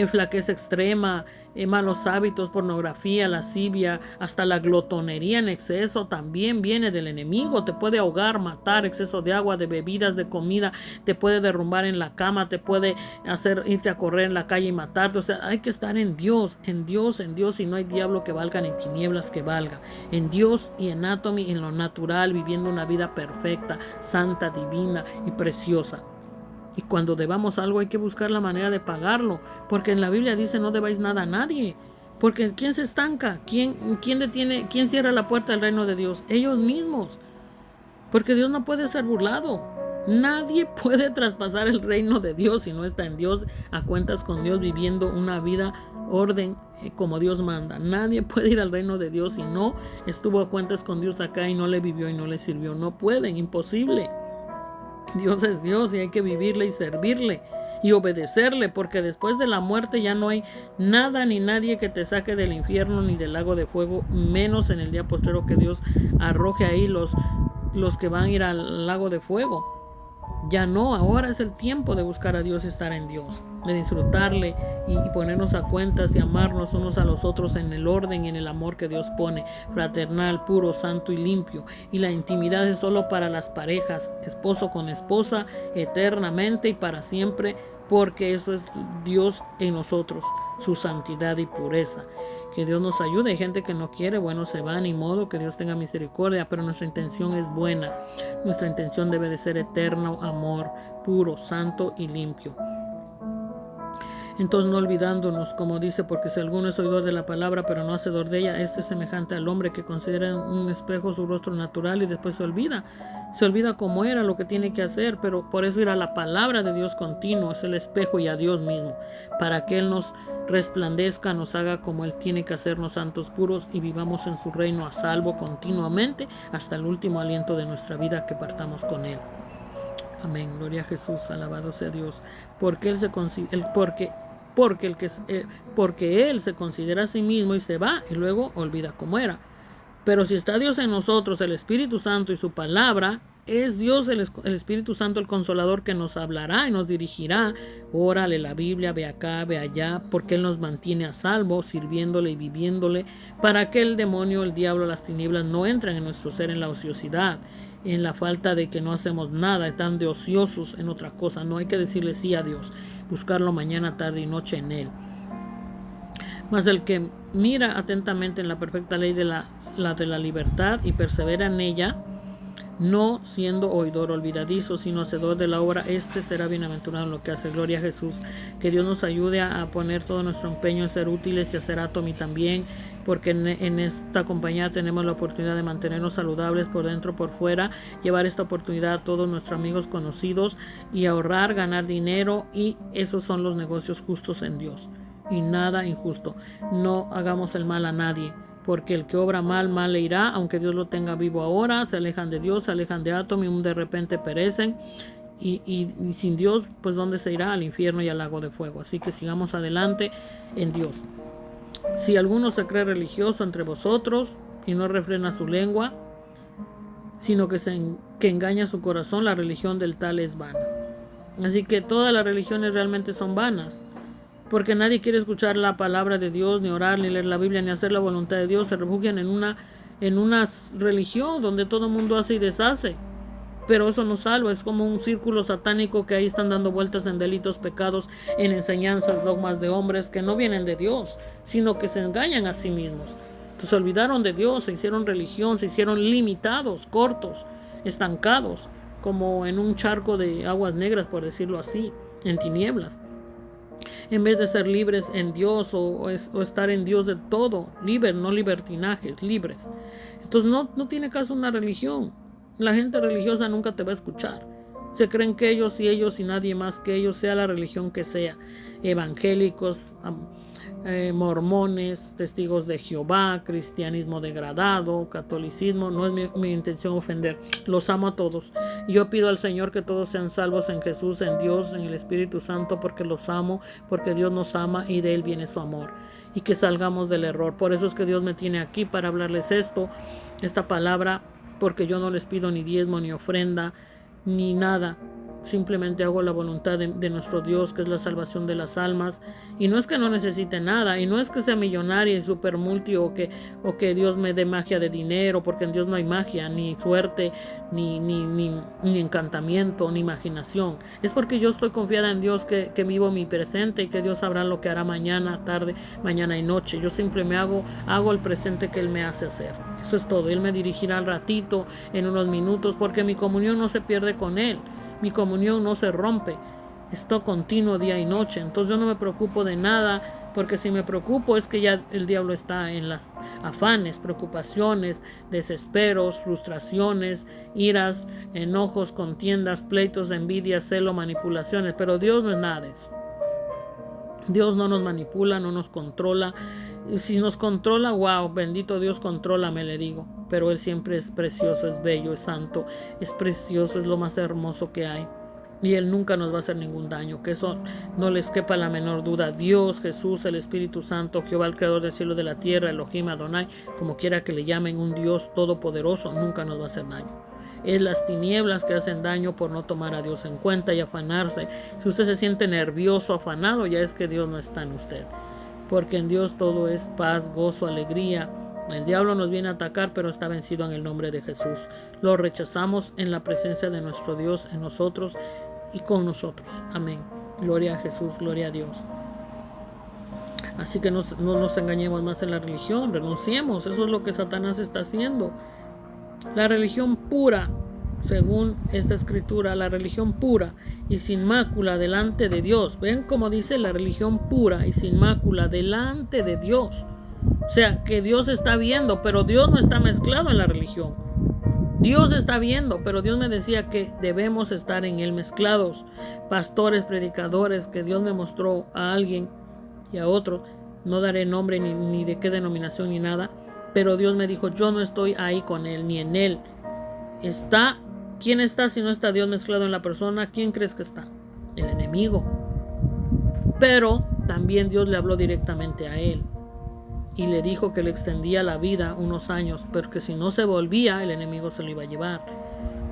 Flaqueza extrema, malos hábitos, pornografía, lascivia, hasta la glotonería en exceso también viene del enemigo. Te puede ahogar, matar, exceso de agua, de bebidas, de comida, te puede derrumbar en la cama, te puede hacer irte a correr en la calle y matarte. O sea, hay que estar en Dios, en Dios, en Dios, y no hay diablo que valga ni tinieblas que valga. En Dios y en Atomy, en lo natural, viviendo una vida perfecta, santa, divina y preciosa. Y cuando debamos algo hay que buscar la manera de pagarlo, porque en la Biblia dice no debáis nada a nadie. Porque ¿quién se estanca? ¿Quién detiene? ¿Quién cierra la puerta del reino de Dios? Ellos mismos. Porque Dios no puede ser burlado. Nadie puede traspasar el reino de Dios si no está en Dios, a cuentas con Dios, viviendo una vida orden como Dios manda. Nadie puede ir al reino de Dios si no estuvo a cuentas con Dios acá y no le vivió y no le sirvió. No pueden, imposible. Dios es Dios y hay que vivirle y servirle y obedecerle, porque después de la muerte ya no hay nada ni nadie que te saque del infierno ni del lago de fuego, menos en el día postrero que Dios arroje ahí los que van a ir al lago de fuego. Ya no, ahora es el tiempo de buscar a Dios y estar en Dios, de disfrutarle y ponernos a cuentas y amarnos unos a los otros en el orden y en el amor que Dios pone, fraternal, puro, santo y limpio. Y la intimidad es solo para las parejas, esposo con esposa, eternamente y para siempre, porque eso es Dios en nosotros, su santidad y pureza. Que Dios nos ayude. Hay gente que no quiere, bueno, se va, ni modo, que Dios tenga misericordia, pero nuestra intención es buena. Nuestra intención debe de ser eterno, amor, puro, santo y limpio. Entonces, no olvidándonos, como dice, porque si alguno es oidor de la palabra pero no hacedor de ella, este es semejante al hombre que considera en un espejo su rostro natural y después se olvida cómo era, lo que tiene que hacer. Pero por eso ir a la palabra de Dios continuo, es el espejo, y a Dios mismo, para que Él nos resplandezca, nos haga como Él tiene que hacernos santos, puros, y vivamos en su reino a salvo continuamente hasta el último aliento de nuestra vida que partamos con Él. Amén. Gloria a Jesús, alabado sea Dios. Porque Él se considera a sí mismo y se va y luego olvida cómo era. Pero si está Dios en nosotros, el Espíritu Santo y su palabra, es Dios el Espíritu Santo el Consolador que nos hablará y nos dirigirá. Órale la Biblia, ve acá, ve allá, porque Él nos mantiene a salvo, sirviéndole y viviéndole, para que el demonio, el diablo, las tinieblas no entren en nuestro ser en la ociosidad, en la falta de que no hacemos nada, están de ociosos en otra cosa. No hay que decirle sí a Dios, buscarlo mañana, tarde y noche en Él. Mas el que mira atentamente en la perfecta ley de la libertad y persevera en ella, no siendo oidor olvidadizo, sino hacedor de la obra, este será bienaventurado en lo que hace. Gloria a Jesús. Que Dios nos ayude a poner todo nuestro empeño en ser útiles y hacer Atomy también, porque en esta compañía tenemos la oportunidad de mantenernos saludables por dentro, por fuera, llevar esta oportunidad a todos nuestros amigos conocidos y ahorrar, ganar dinero, y esos son los negocios justos en Dios y nada injusto. No hagamos el mal a nadie, porque el que obra mal, mal le irá, aunque Dios lo tenga vivo ahora. Se alejan de Dios, se alejan de Atomy, de repente perecen, y sin Dios, pues ¿dónde se irá? Al infierno y al lago de fuego. Así que sigamos adelante en Dios. Si alguno se cree religioso entre vosotros y no refrena su lengua, sino que engaña su corazón, la religión del tal es vana. Así que todas las religiones realmente son vanas, porque nadie quiere escuchar la palabra de Dios, ni orar, ni leer la Biblia, ni hacer la voluntad de Dios. Se refugian en una religión donde todo el mundo hace y deshace. Pero eso no salva, es como un círculo satánico que ahí están dando vueltas en delitos, pecados, en enseñanzas, dogmas de hombres que no vienen de Dios, sino que se engañan a sí mismos. Entonces se olvidaron de Dios, se hicieron religión, se hicieron limitados, cortos, estancados, como en un charco de aguas negras, por decirlo así, en tinieblas. En vez de ser libres en Dios o estar en Dios de todo, libres, no libertinajes, libres. Entonces no tiene caso una religión. La gente religiosa nunca te va a escuchar. Se creen que ellos y nadie más que ellos, sea la religión que sea. Evangélicos, mormones, testigos de Jehová, cristianismo degradado, catolicismo. No es mi intención ofender. Los amo a todos. Yo pido al Señor que todos sean salvos en Jesús, en Dios, en el Espíritu Santo, porque los amo, porque Dios nos ama y de Él viene su amor. Y que salgamos del error. Por eso es que Dios me tiene aquí para hablarles esta palabra, porque yo no les pido ni diezmo, ni ofrenda, ni nada. Simplemente hago la voluntad de nuestro Dios, que es la salvación de las almas. Y no es que no necesite nada, y no es que sea millonaria y super multi, o que Dios me dé magia de dinero, porque en Dios no hay magia, ni suerte, ni encantamiento, ni imaginación. Es porque yo estoy confiada en Dios, que vivo mi presente, y que Dios sabrá lo que hará mañana, tarde, mañana y noche. Yo siempre hago el presente que Él me hace hacer. Eso es todo. Él me dirigirá al ratito, en unos minutos, porque mi comunión no se pierde con Él. Mi comunión no se rompe, esto continuo día y noche. Entonces yo no me preocupo de nada, porque si me preocupo es que ya el diablo está en las afanes, preocupaciones, desesperos, frustraciones, iras, enojos, contiendas, pleitos, envidia, celo, manipulaciones. Pero Dios no es nada de eso. Dios no nos manipula, no nos controla. Y si nos controla, wow, bendito Dios, contrólame, le digo. Pero Él siempre es precioso, es bello, es santo, es precioso, es lo más hermoso que hay. Y Él nunca nos va a hacer ningún daño, que eso no les quepa la menor duda. Dios, Jesús, el Espíritu Santo, Jehová, el Creador del cielo y de la tierra, Elohim, Adonai, como quiera que le llamen, un Dios todopoderoso, nunca nos va a hacer daño. Es las tinieblas que hacen daño por no tomar a Dios en cuenta y afanarse. Si usted se siente nervioso, afanado, ya es que Dios no está en usted. Porque en Dios todo es paz, gozo, alegría. El diablo nos viene a atacar, pero está vencido en el nombre de Jesús. Lo rechazamos en la presencia de nuestro Dios, en nosotros y con nosotros. Amén. Gloria a Jesús, gloria a Dios. Así que no nos engañemos más en la religión, renunciemos. Eso es lo que Satanás está haciendo. La religión pura, según esta escritura, la religión pura y sin mácula delante de Dios. ¿Ven cómo dice la religión pura y sin mácula delante de Dios? O sea, que Dios está viendo, pero Dios no está mezclado en la religión. Dios está viendo, pero Dios me decía que debemos estar en Él mezclados. Pastores, predicadores, que Dios me mostró a alguien y a otro, no daré nombre ni de qué denominación ni nada, pero Dios me dijo, yo no estoy ahí con Él, ni en Él. ¿Quién está si no está Dios mezclado en la persona? ¿Quién crees que está? El enemigo. Pero también Dios le habló directamente a él y le dijo que le extendía la vida unos años, pero que si no se volvía, el enemigo se lo iba a llevar.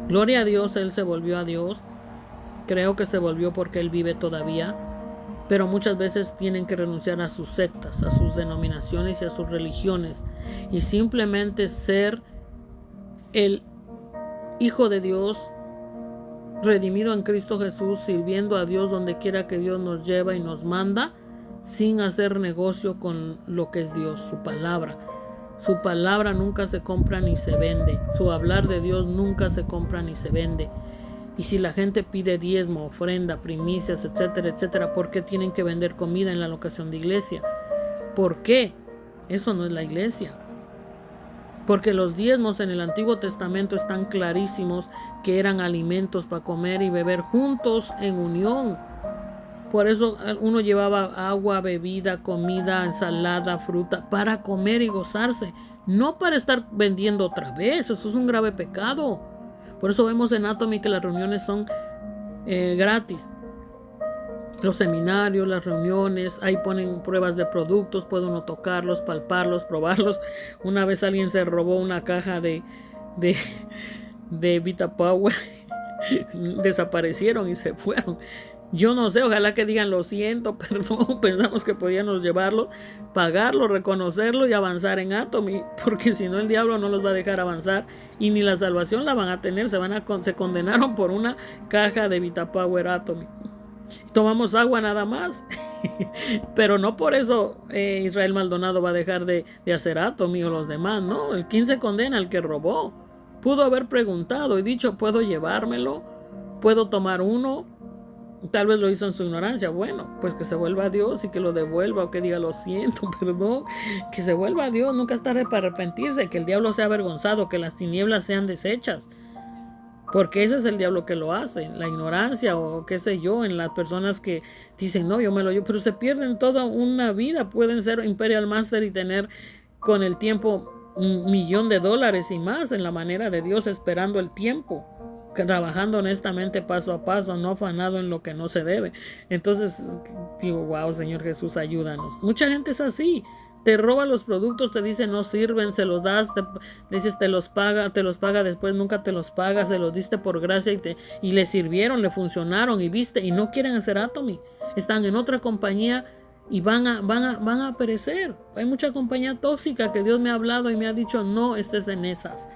Gloria a Dios, él se volvió a Dios. Creo que se volvió porque él vive todavía, pero muchas veces tienen que renunciar a sus sectas, a sus denominaciones y a sus religiones, y simplemente ser el Hijo de Dios, redimido en Cristo Jesús, sirviendo a Dios donde quiera que Dios nos lleva y nos manda, sin hacer negocio con lo que es Dios, su palabra. Su palabra nunca se compra ni se vende. Su hablar de Dios nunca se compra ni se vende. Y si la gente pide diezmo, ofrenda, primicias, etcétera, etcétera, ¿por qué tienen que vender comida en la locación de iglesia? ¿Por qué? Eso no es la iglesia. Porque los diezmos en el Antiguo Testamento están clarísimos que eran alimentos para comer y beber juntos en unión. Por eso uno llevaba agua, bebida, comida, ensalada, fruta, para comer y gozarse. No para estar vendiendo otra vez. Eso es un grave pecado. Por eso vemos en Anatomy que las reuniones son gratis. Los seminarios, las reuniones, ahí ponen pruebas de productos, puede uno tocarlos, palparlos, probarlos. Una vez alguien se robó una caja de Vita Power, desaparecieron y se fueron. Yo no sé, ojalá que digan lo siento, perdón, pensamos que podíamos llevarlo, pagarlo, reconocerlo y avanzar en Atomy, porque si no el diablo no los va a dejar avanzar y ni la salvación la van a tener, se condenaron por una caja de Vita Power Atomy. Tomamos agua nada más, pero no por eso Israel Maldonado va a dejar de hacer Atomy o los demás, no, el 15 condena al que robó. Pudo haber preguntado y dicho, ¿puedo llevármelo? ¿Puedo tomar uno? Tal vez lo hizo en su ignorancia. Bueno, pues que se vuelva a Dios y que lo devuelva, o que diga lo siento, perdón, que se vuelva a Dios. Nunca es tarde para arrepentirse, que el diablo sea avergonzado, que las tinieblas sean deshechas, porque ese es el diablo que lo hace, la ignorancia o qué sé yo, en las personas que dicen no, yo me lo llevo, pero se pierden toda una vida. Pueden ser Imperial Master y tener con el tiempo $1,000,000 y más en la manera de Dios, esperando el tiempo, trabajando honestamente paso a paso, no afanado en lo que no se debe. Entonces digo, wow, Señor Jesús, ayúdanos. Mucha gente es así, te roba los productos, te dice no sirven, se los das, dices te los paga después, nunca te los paga, se los diste por gracia y le sirvieron, le funcionaron y viste, y no quieren hacer Atomy, están en otra compañía y van a perecer. Hay mucha compañía tóxica que Dios me ha hablado y me ha dicho no estés en esas.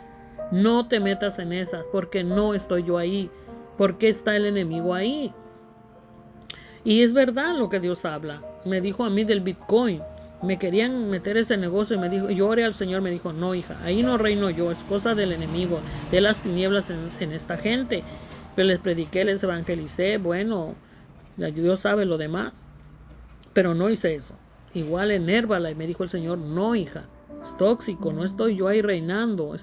No te metas en esas, porque no estoy yo ahí, porque está el enemigo ahí. Y es verdad lo que Dios habla. Me dijo a mí del Bitcoin, me querían meter ese negocio y me dijo, yo oré al Señor, me dijo, no hija, ahí no reino yo, es cosa del enemigo, de las tinieblas en esta gente. Pero les prediqué, les evangelicé, bueno, Dios sabe lo demás, pero no hice eso. Igual en Herbalife me dijo el Señor, no hija, es tóxico, no estoy yo ahí reinando,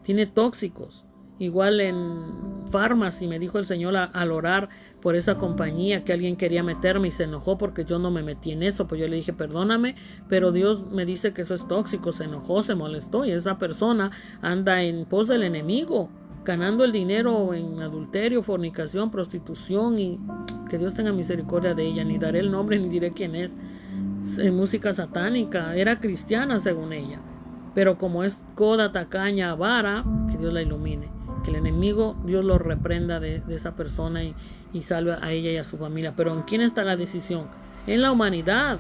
tiene tóxicos. Igual en Pharmacy me dijo el Señor al orar por esa compañía que alguien quería meterme y se enojó porque yo no me metí en eso. Pues yo le dije perdóname, pero Dios me dice que eso es tóxico. Se enojó, se molestó y esa persona anda en pos del enemigo, ganando el dinero en adulterio, fornicación, prostitución, y que Dios tenga misericordia de ella. Ni daré el nombre ni diré quién es. En música satánica, era cristiana según ella, pero como es coda, tacaña, avara, que Dios la ilumine, que el enemigo Dios lo reprenda de esa persona y salve a ella y a su familia. Pero ¿en quién está la decisión? En la humanidad,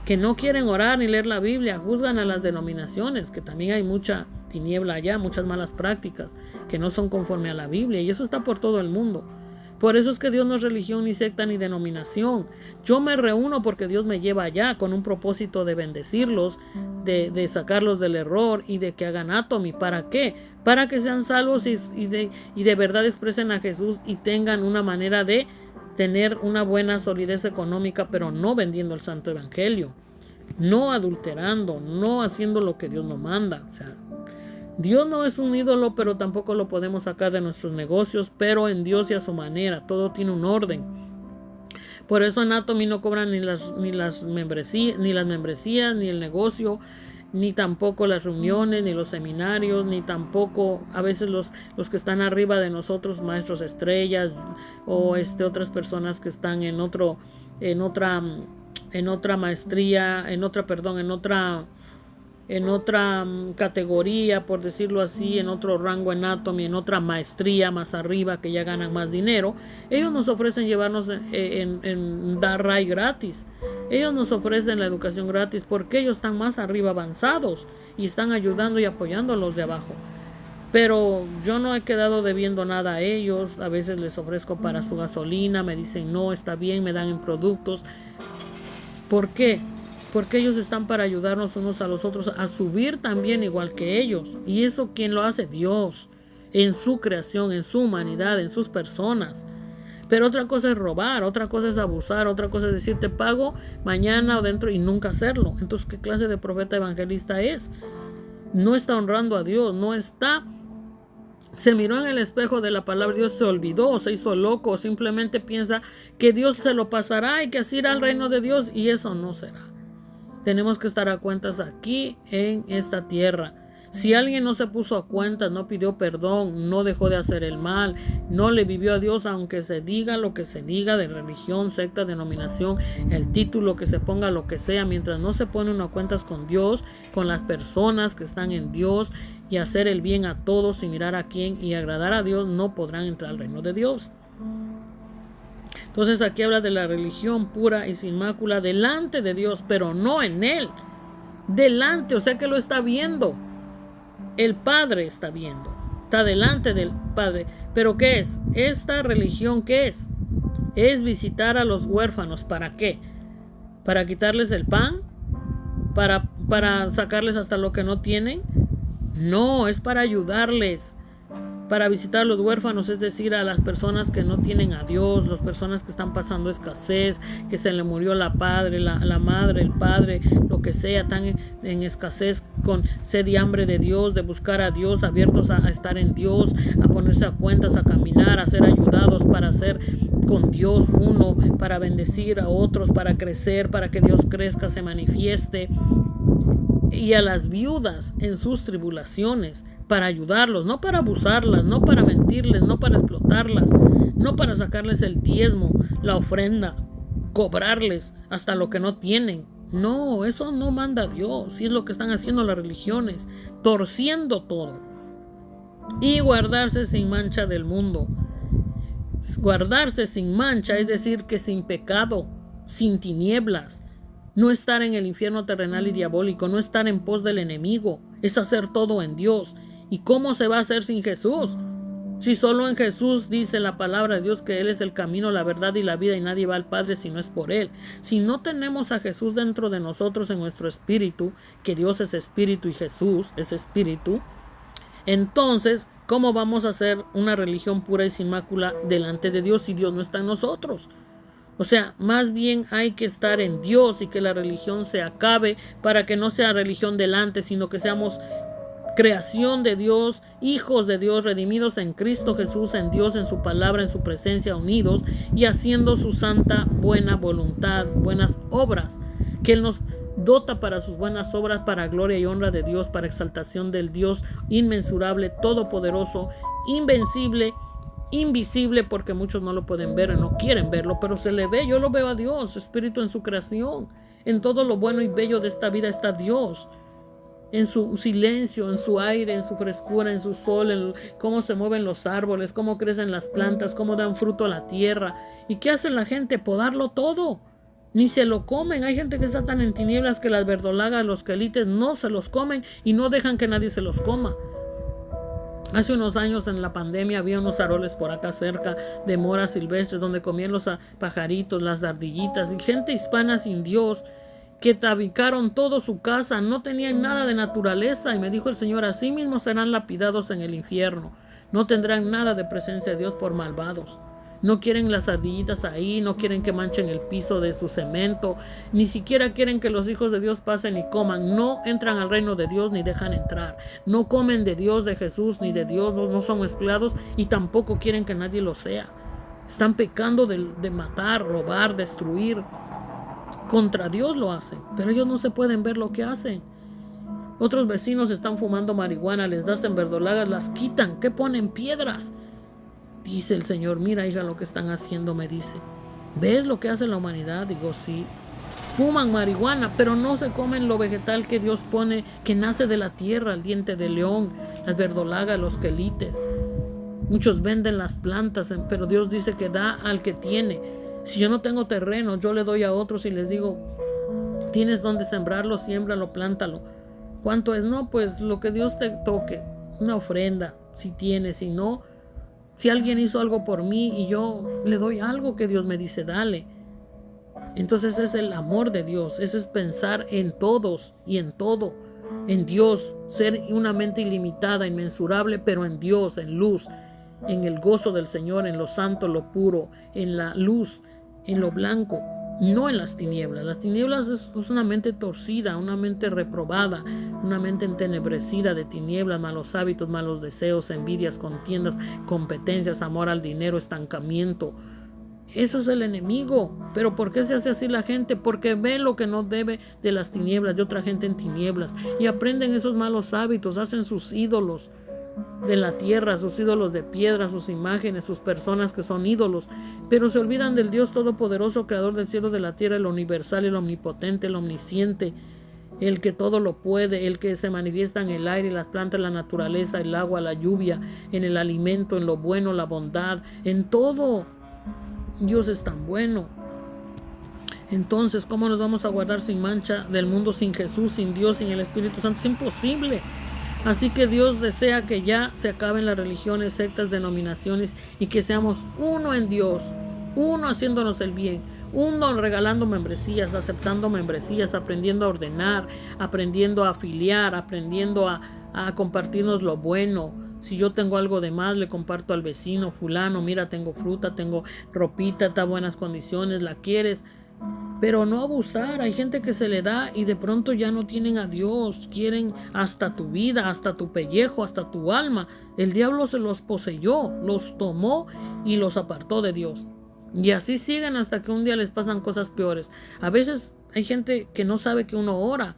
que no quieren orar ni leer la Biblia, juzgan a las denominaciones, que también hay mucha tiniebla allá, muchas malas prácticas que no son conforme a la Biblia, y eso está por todo el mundo. Por eso es que Dios no es religión, ni secta, ni denominación. Yo me reúno porque Dios me lleva allá con un propósito de bendecirlos, de sacarlos del error y de que hagan Atomy. ¿Para qué? Para que sean salvos y de verdad expresen a Jesús y tengan una manera de tener una buena solidez económica, pero no vendiendo el santo evangelio, no adulterando, no haciendo lo que Dios nos manda. O sea, Dios no es un ídolo, pero tampoco lo podemos sacar de nuestros negocios, pero en Dios y a su manera, todo tiene un orden. Por eso en Atomy no cobran ni las membresías, ni el negocio, ni tampoco las reuniones, ni los seminarios, ni tampoco a veces los que están arriba de nosotros, maestros estrellas, o otras personas que están en otra maestría, en otra categoría, por decirlo así, en otro rango en Atomy, en otra maestría más arriba, que ya ganan más dinero. Ellos nos ofrecen llevarnos en dar RAI gratis. Ellos nos ofrecen la educación gratis porque ellos están más arriba, avanzados, y están ayudando y apoyando a los de abajo. Pero yo no he quedado debiendo nada a ellos. A veces les ofrezco para su gasolina, me dicen no, está bien, me dan en productos. ¿Por qué? Porque ellos están para ayudarnos unos a los otros a subir también igual que ellos. Y eso, ¿quién lo hace? Dios, en su creación, en su humanidad, en sus personas. Pero otra cosa es robar, otra cosa es abusar, otra cosa es decir te pago mañana o dentro y nunca hacerlo. Entonces, ¿qué clase de profeta evangelista es? No está honrando a Dios, se miró en el espejo de la palabra, Dios se olvidó, se hizo loco, simplemente piensa que Dios se lo pasará y que así irá al reino de Dios, y eso no será. Tenemos que estar a cuentas aquí en esta tierra. Si alguien no se puso a cuentas, no pidió perdón, no dejó de hacer el mal, no le vivió a Dios, aunque se diga lo que se diga de religión, secta, denominación, el título que se ponga, lo que sea, mientras no se pone uno a cuentas con Dios, con las personas que están en Dios, y hacer el bien a todos sin mirar a quién y agradar a Dios, no podrán entrar al reino de Dios. Entonces aquí habla de la religión pura y sin mácula delante de Dios, pero no en Él. Delante, o sea que lo está viendo. El Padre está viendo. Está delante del Padre. ¿Pero qué es? ¿Esta religión qué es? Es visitar a los huérfanos. ¿Para qué? ¿Para quitarles el pan? ¿Para sacarles hasta lo que no tienen? No, es para ayudarles. Para visitar a los huérfanos, es decir, a las personas que no tienen a Dios, las personas que están pasando escasez, que se le murió la madre, el padre, lo que sea, están en escasez, con sed y hambre de Dios, de buscar a Dios, abiertos a estar en Dios, a ponerse a cuentas, a caminar, a ser ayudados para ser con Dios uno, para bendecir a otros, para crecer, para que Dios crezca, se manifieste. Y a las viudas en sus tribulaciones, para ayudarlos, no para abusarlas, no para mentirles, no para explotarlas, no para sacarles el diezmo, la ofrenda, cobrarles hasta lo que no tienen. No, eso no manda Dios, y es lo que están haciendo las religiones, torciendo todo. Y guardarse sin mancha del mundo. Guardarse sin mancha, es decir, que sin pecado, sin tinieblas. No estar en el infierno terrenal y diabólico, no estar en pos del enemigo, es hacer todo en Dios. ¿Y cómo se va a hacer sin Jesús? Si solo en Jesús dice la palabra de Dios que Él es el camino, la verdad y la vida, y nadie va al Padre si no es por Él. Si no tenemos a Jesús dentro de nosotros en nuestro espíritu, que Dios es espíritu y Jesús es espíritu, entonces, ¿cómo vamos a hacer una religión pura y sin mácula delante de Dios si Dios no está en nosotros? O sea, más bien hay que estar en Dios y que la religión se acabe para que no sea religión delante, sino que seamos creación de Dios, hijos de Dios, redimidos en Cristo Jesús, en Dios, en su palabra, en su presencia, unidos y haciendo su santa, buena voluntad, buenas obras, que Él nos dota para sus buenas obras, para gloria y honra de Dios, para exaltación del Dios inmensurable, todopoderoso, invencible, invisible, porque muchos no lo pueden ver y no quieren verlo, pero se le ve. Yo lo veo a Dios, espíritu en su creación. En todo lo bueno y bello de esta vida está Dios, en su silencio, en su aire, en su frescura, en su sol, en cómo se mueven los árboles, cómo crecen las plantas, cómo dan fruto a la tierra. ¿Y qué hace la gente? Podarlo todo. Ni se lo comen. Hay gente que está tan en tinieblas que las verdolagas, los quelites no se los comen y no dejan que nadie se los coma. Hace unos años en la pandemia había unos aroles por acá cerca de moras silvestres donde comían los pajaritos, las ardillitas, y gente hispana sin Dios que tabicaron todo su casa, no tenían nada de naturaleza, y me dijo el Señor, así mismo serán lapidados en el infierno, no tendrán nada de presencia de Dios por malvados. No quieren las ardillitas ahí, no quieren que manchen el piso de su cemento, ni siquiera quieren que los hijos de Dios pasen y coman. No entran al reino de Dios ni dejan entrar. No comen de Dios, de Jesús, ni de Dios, no son mezclados y tampoco quieren que nadie lo sea. Están pecando de matar, robar, destruir. Contra Dios lo hacen, pero ellos no se pueden ver lo que hacen. Otros vecinos están fumando marihuana, les dan verdolagas, las quitan, ¿qué ponen? Piedras. Dice el Señor, mira hija lo que están haciendo, me dice. ¿Ves lo que hace la humanidad? Digo, sí. Fuman marihuana, pero no se comen lo vegetal que Dios pone, que nace de la tierra, el diente de león, las verdolagas, los quelites. Muchos venden las plantas, pero Dios dice que da al que tiene. Si yo no tengo terreno, yo le doy a otros y les digo, tienes donde sembrarlo, siémbralo, plántalo. ¿Cuánto es? No, pues lo que Dios te toque, una ofrenda, si tienes, si no. Si alguien hizo algo por mí y yo le doy algo que Dios me dice, dale. Entonces es el amor de Dios, ese es pensar en todos y en todo, en Dios, ser una mente ilimitada, inmensurable, pero en Dios, en luz, en el gozo del Señor, en lo santo, lo puro, en la luz, en lo blanco, no en las tinieblas. Las tinieblas es una mente torcida, una mente reprobada, una mente entenebrecida de tinieblas, malos hábitos, malos deseos, envidias, contiendas, competencias, amor al dinero, estancamiento, Eso es el enemigo. ¿Pero por qué se hace así la gente? Porque ve lo que no debe de las tinieblas, de otra gente en tinieblas, y aprenden esos malos hábitos, hacen sus ídolos de la tierra, sus ídolos de piedra, sus imágenes, sus personas que son ídolos, pero se olvidan del Dios todopoderoso, creador del cielo, de la tierra, el universal, el omnipotente, el omnisciente, el que todo lo puede, el que se manifiesta en el aire, las plantas, la naturaleza, el agua, la lluvia, en el alimento, en lo bueno, la bondad, en todo. Dios es tan bueno. Entonces, ¿cómo nos vamos a guardar sin mancha del mundo, sin Jesús, sin Dios, sin el Espíritu Santo? Es imposible. Así que Dios desea que ya se acaben las religiones, sectas, denominaciones, y que seamos uno en Dios, uno haciéndonos el bien, uno regalando membresías, aceptando membresías, aprendiendo a ordenar, aprendiendo a afiliar, aprendiendo a compartirnos lo bueno. Si yo tengo algo de más, le comparto al vecino, fulano, mira, tengo fruta, tengo ropita, está en buenas condiciones, ¿la quieres? Pero no abusar. Hay gente que se le da y de pronto ya no tienen a Dios, quieren hasta tu vida, hasta tu pellejo, hasta tu alma. El diablo se los poseyó, los tomó y los apartó de Dios. Y así siguen hasta que un día les pasan cosas peores. A veces hay gente que no sabe que uno ora,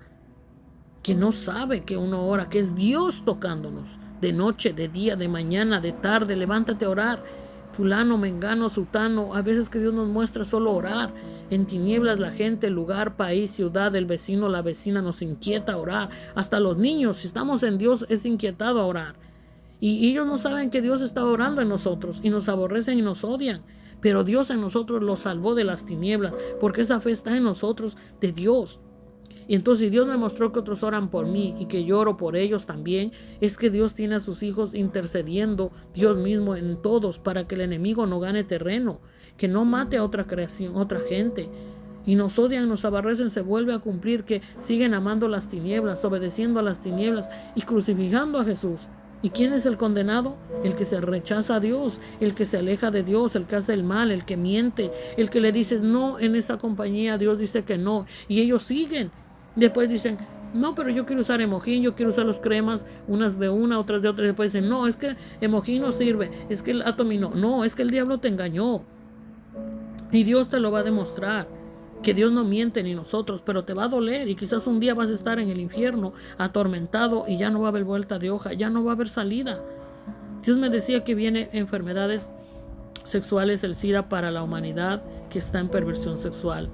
que no sabe que uno ora, que es Dios tocándonos, de noche, de día, de mañana, de tarde. Levántate a orar, fulano, mengano, sutano. A veces que Dios nos muestra solo orar. En tinieblas la gente, el lugar, país, ciudad, el vecino, la vecina nos inquieta a orar. Hasta los niños, si estamos en Dios, es inquietado a orar. Y ellos no saben que Dios está orando en nosotros, y nos aborrecen y nos odian. Pero Dios en nosotros los salvó de las tinieblas, porque esa fe está en nosotros, de Dios. Y entonces, si Dios me mostró que otros oran por mí y que yo oro por ellos también, es que Dios tiene a sus hijos intercediendo, Dios mismo, en todos, para que el enemigo no gane terreno, que no mate a otra creación, otra gente. Y nos odian, nos aborrecen, se vuelve a cumplir que siguen amando las tinieblas, obedeciendo a las tinieblas y crucificando a Jesús. ¿Y quién es el condenado? El que se rechaza a Dios, el que se aleja de Dios, el que hace el mal, el que miente, el que le dice no en esa compañía, Dios dice que no, y ellos siguen. Después dicen, no, pero yo quiero usar emojín, yo quiero usar los cremas, unas de una, otras de otra. Después dicen, no, es que emojín no sirve, es que el Atomy no. No, es que el diablo te engañó. Y Dios te lo va a demostrar, que Dios no miente ni nosotros, pero te va a doler y quizás un día vas a estar en el infierno atormentado y ya no va a haber vuelta de hoja, ya no va a haber salida. Dios me decía que vienen enfermedades sexuales, el SIDA para la humanidad que está en perversión sexual.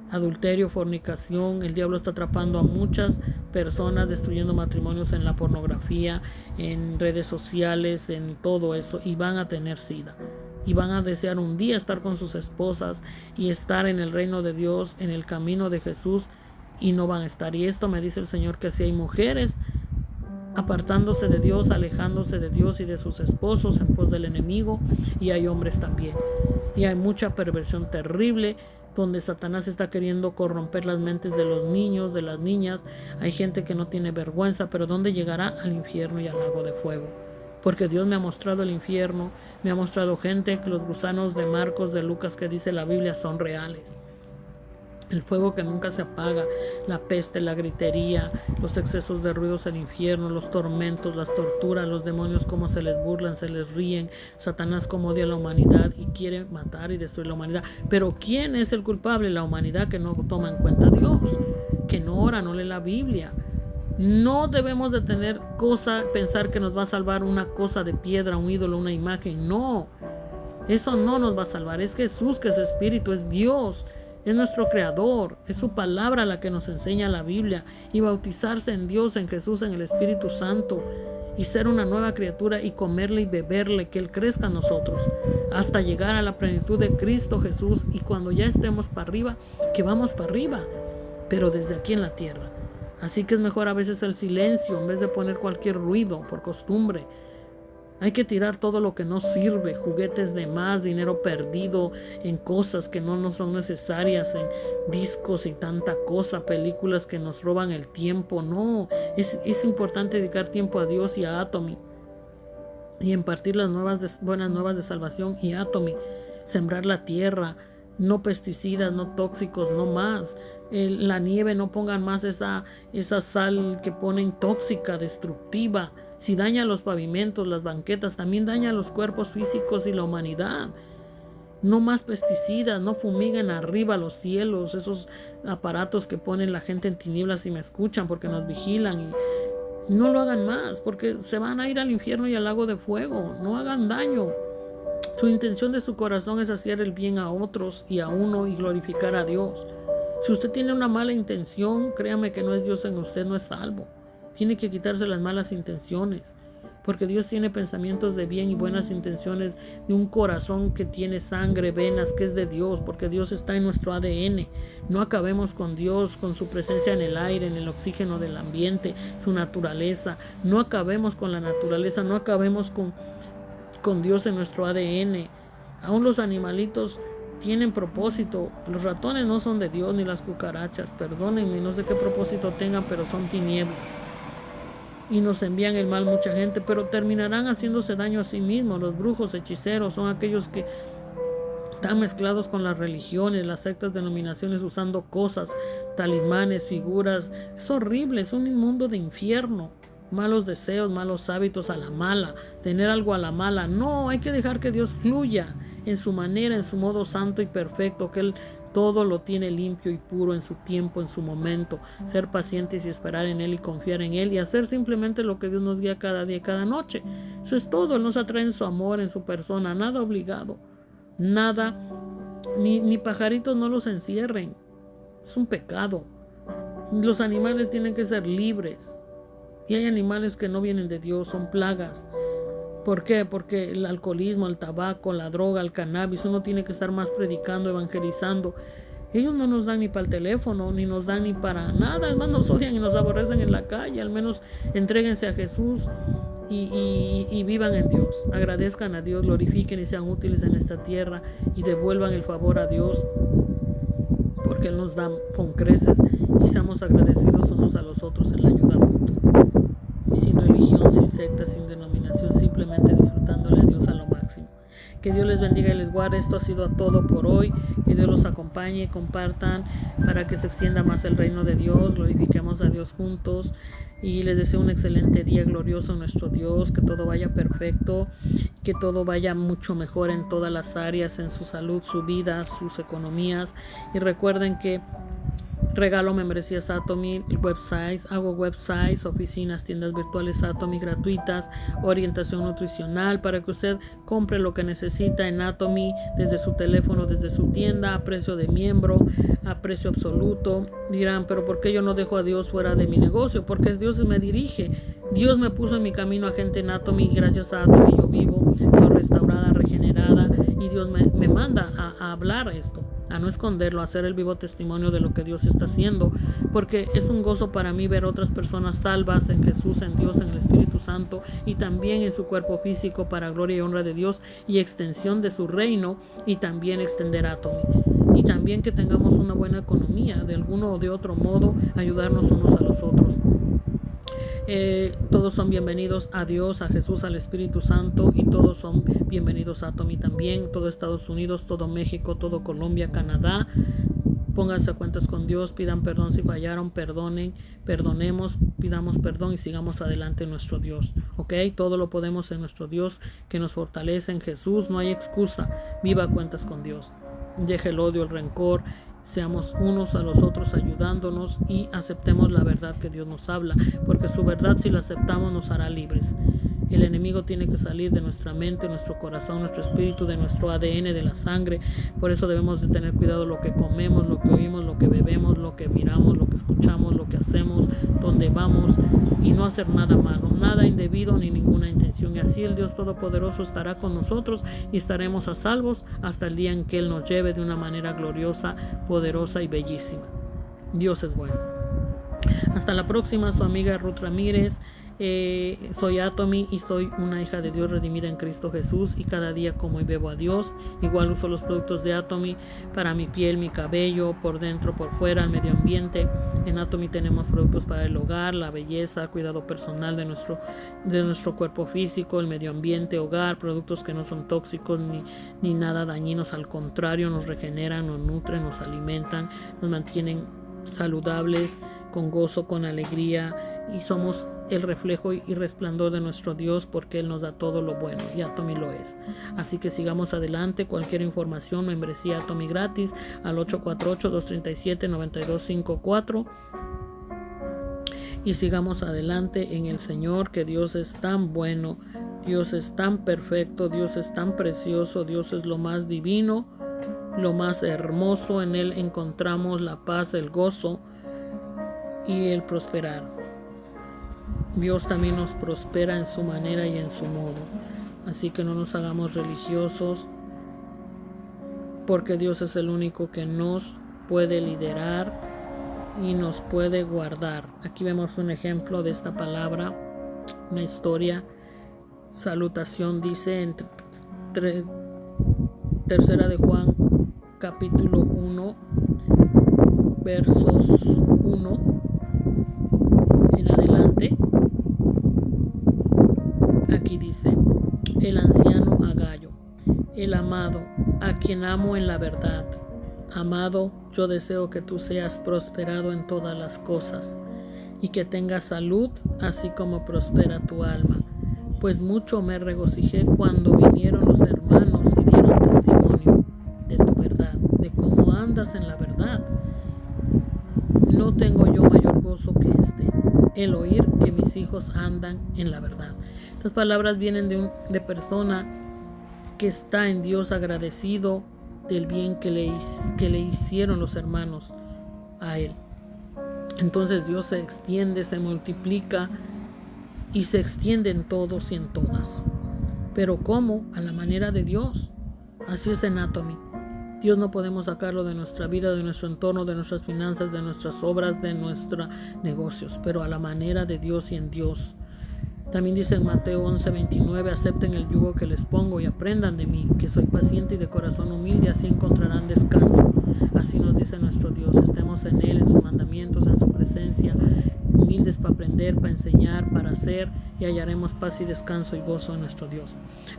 Adulterio, fornicación, el diablo está atrapando a muchas personas, destruyendo matrimonios en la pornografía, en redes sociales, en todo eso, y van a tener SIDA. Y van a desear un día estar con sus esposas y estar en el reino de Dios, en el camino de Jesús, y no van a estar. Y esto me dice el Señor, que si hay mujeres apartándose de Dios, alejándose de Dios y de sus esposos en pos del enemigo, y hay hombres también. Y hay mucha perversión terrible, donde Satanás está queriendo corromper las mentes de los niños, de las niñas. Hay gente que no tiene vergüenza, pero ¿dónde llegará? Al infierno y al lago de fuego. Porque Dios me ha mostrado el infierno, me ha mostrado gente, que los gusanos de Marcos, de Lucas, que dice la Biblia, son reales. El fuego que nunca se apaga, la peste, la gritería, los excesos de ruidos, el infierno, los tormentos, las torturas, los demonios como se les burlan, se les ríen, Satanás como odia a la humanidad y quiere matar y destruir la humanidad. Pero ¿quién es el culpable? La humanidad, que no toma en cuenta a Dios, que no ora, no lee la Biblia. No debemos de tener pensar que nos va a salvar una cosa de piedra, un ídolo, una imagen. No, eso no nos va a salvar. Es Jesús, que es Espíritu, es Dios. Es nuestro Creador, es su palabra la que nos enseña la Biblia, y bautizarse en Dios, en Jesús, en el Espíritu Santo, y ser una nueva criatura y comerle y beberle, que Él crezca en nosotros, hasta llegar a la plenitud de Cristo Jesús. Y cuando ya estemos para arriba, que vamos para arriba, pero desde aquí en la tierra. Así que es mejor a veces el silencio en vez de poner cualquier ruido por costumbre. Hay que tirar todo lo que no sirve, juguetes de más, dinero perdido en cosas que no nos son necesarias, en discos y tanta cosa, películas que nos roban el tiempo. No, es importante dedicar tiempo a Dios y a Atomy, y impartir las buenas nuevas de salvación y Atomy, sembrar la tierra, no pesticidas, no tóxicos, no más. La nieve, no pongan más esa sal que ponen tóxica, destructiva. Si daña los pavimentos, las banquetas, también daña los cuerpos físicos y la humanidad. No más pesticidas, no fumiguen arriba los cielos, esos aparatos que ponen la gente en tinieblas y me escuchan porque nos vigilan. Y no lo hagan más, porque se van a ir al infierno y al lago de fuego. No hagan daño. Su intención de su corazón es hacer el bien a otros y a uno y glorificar a Dios. Si usted tiene una mala intención, créame que no es Dios en usted, no es salvo. Tiene que quitarse las malas intenciones, porque Dios tiene pensamientos de bien y buenas intenciones de un corazón que tiene sangre, venas, que es de Dios, porque Dios está en nuestro ADN. No acabemos con Dios, con su presencia en el aire, en el oxígeno del ambiente, su naturaleza. No acabemos con la naturaleza, no acabemos con Dios en nuestro ADN. Aún los animalitos tienen propósito. Los ratones no son de Dios, ni las cucarachas, perdónenme, no sé qué propósito tengan, pero son tinieblas. Y nos envían el mal mucha gente, pero terminarán haciéndose daño a sí mismos. Los brujos, hechiceros, son aquellos que están mezclados con las religiones, las sectas, denominaciones, usando cosas, talismanes, figuras. Es horrible, es un mundo de infierno. Malos deseos, malos hábitos a la mala, tener algo a la mala. No, hay que dejar que Dios fluya en su manera, en su modo santo y perfecto, que Él todo lo tiene limpio y puro en su tiempo, en su momento. Ser pacientes y esperar en Él y confiar en Él y hacer simplemente lo que Dios nos guía cada día, cada noche. Eso es todo. Él nos atrae en su amor, en su persona, nada obligado, nada, ni pajaritos no los encierren. Es un pecado. Los animales tienen que ser libres. Y hay animales que no vienen de Dios, son plagas. ¿Por qué? Porque el alcoholismo, el tabaco, la droga, el cannabis, uno tiene que estar más predicando, evangelizando. Ellos no nos dan ni para el teléfono, ni nos dan ni para nada. Además nos odian y nos aborrecen en la calle. Al menos entréguense a Jesús y vivan en Dios. Agradezcan a Dios, glorifiquen y sean útiles en esta tierra y devuelvan el favor a Dios, porque Él nos da con creces, y seamos agradecidos unos a los otros en la ayuda mutua. Y sin religión, sin secta, sin denominación, simplemente disfrutándole a Dios a lo máximo. Que Dios les bendiga y les guarde. Esto ha sido todo por hoy. Que Dios los acompañe, compartan para que se extienda más el reino de Dios. Glorifiquemos a Dios juntos. Y les deseo un excelente día glorioso a nuestro Dios. Que todo vaya perfecto. Que todo vaya mucho mejor en todas las áreas, en su salud, su vida, sus economías. Y recuerden que regalo membresías Atomy, websites, hago websites, oficinas, tiendas virtuales Atomy gratuitas, orientación nutricional para que usted compre lo que necesita en Atomy desde su teléfono, desde su tienda, a precio de miembro, a precio absoluto. Dirán, pero ¿por qué yo no dejo a Dios fuera de mi negocio? Porque Dios me dirige. Dios me puso en mi camino a gente en Atomy, y gracias a Atomy yo vivo restaurada, regenerada, y Dios me manda a hablar esto, a no esconderlo, a hacer el vivo testimonio de lo que Dios está haciendo, porque es un gozo para mí ver otras personas salvas en Jesús, en Dios, en el Espíritu Santo, y también en su cuerpo físico, para gloria y honra de Dios y extensión de su reino, y también extender Atomy, y también que tengamos una buena economía, de alguno o de otro modo, ayudarnos unos a los otros. Todos son bienvenidos a Dios, a Jesús, al Espíritu Santo, y todos son bienvenidos a Atomy también. Todo Estados Unidos, todo México, todo Colombia, Canadá. Pónganse a cuentas con Dios, pidan perdón si fallaron, perdonemos, pidamos perdón y sigamos adelante en nuestro Dios. ¿Ok? Todo lo podemos en nuestro Dios que nos fortalece en Jesús. No hay excusa. Viva a cuentas con Dios. Deje el odio, el rencor. Seamos unos a los otros ayudándonos y aceptemos la verdad que Dios nos habla, porque su verdad, si la aceptamos, nos hará libres. El enemigo tiene que salir de nuestra mente, nuestro corazón, nuestro espíritu, de nuestro ADN, de la sangre. Por eso debemos de tener cuidado lo que comemos, lo que oímos, lo que bebemos, lo que miramos, lo que escuchamos, lo que hacemos, dónde vamos, y no hacer nada malo, nada indebido ni ninguna intención. Y así el Dios Todopoderoso estará con nosotros y estaremos a salvos hasta el día en que Él nos lleve de una manera gloriosa, poderosa y bellísima. Dios es bueno. Hasta la próxima, su amiga Ruth Ramírez. Soy Atomy y soy una hija de Dios redimida en Cristo Jesús, y cada día como y bebo a Dios. Igual uso los productos de Atomy para mi piel, mi cabello, por dentro, por fuera, el medio ambiente. En Atomy tenemos productos para el hogar, la belleza, cuidado personal de nuestro cuerpo físico, el medio ambiente, hogar, productos que no son tóxicos ni nada dañinos, al contrario, nos regeneran, nos nutren, nos alimentan, nos mantienen saludables, con gozo, con alegría, y somos el reflejo y resplandor de nuestro Dios, porque Él nos da todo lo bueno, y Atomy lo es. Así que sigamos adelante. Cualquier información, membresía Atomy gratis al 848-237-9254. Y sigamos adelante en el Señor, que Dios es tan bueno, Dios es tan perfecto, Dios es tan precioso, Dios es lo más divino, lo más hermoso. En Él encontramos la paz, el gozo y el prosperar. Dios también nos prospera en su manera y en su modo. Así que no nos hagamos religiosos, porque Dios es el único que nos puede liderar y nos puede guardar. Aquí vemos un ejemplo de esta palabra, una historia. Salutación dice en tercera de Juan capítulo 1 versos 1 en adelante. Aquí dice: el anciano Agayo, el amado, a quien amo en la verdad. Amado, yo deseo que tú seas prosperado en todas las cosas y que tengas salud, así como prospera tu alma. Pues mucho me regocijé cuando vinieron los hermanos y dieron testimonio de tu verdad, de cómo andas en la verdad. No tengo yo mayor gozo que el oír que mis hijos andan en la verdad. Estas palabras vienen de persona que está en Dios agradecido del bien que le hicieron los hermanos a él. Entonces Dios se extiende, se multiplica y se extiende en todos y en todas. Pero ¿cómo? A la manera de Dios. Así es en Atomy. Dios no podemos sacarlo de nuestra vida, de nuestro entorno, de nuestras finanzas, de nuestras obras, de nuestros negocios, pero a la manera de Dios y en Dios. También dice en Mateo 11:29: acepten el yugo que les pongo y aprendan de mí, que soy paciente y de corazón humilde, así encontrarán descanso. Así nos dice nuestro Dios. Estemos en Él, en sus mandamientos, en su presencia, humildes para aprender, para enseñar, para hacer, y hallaremos paz y descanso y gozo en nuestro Dios.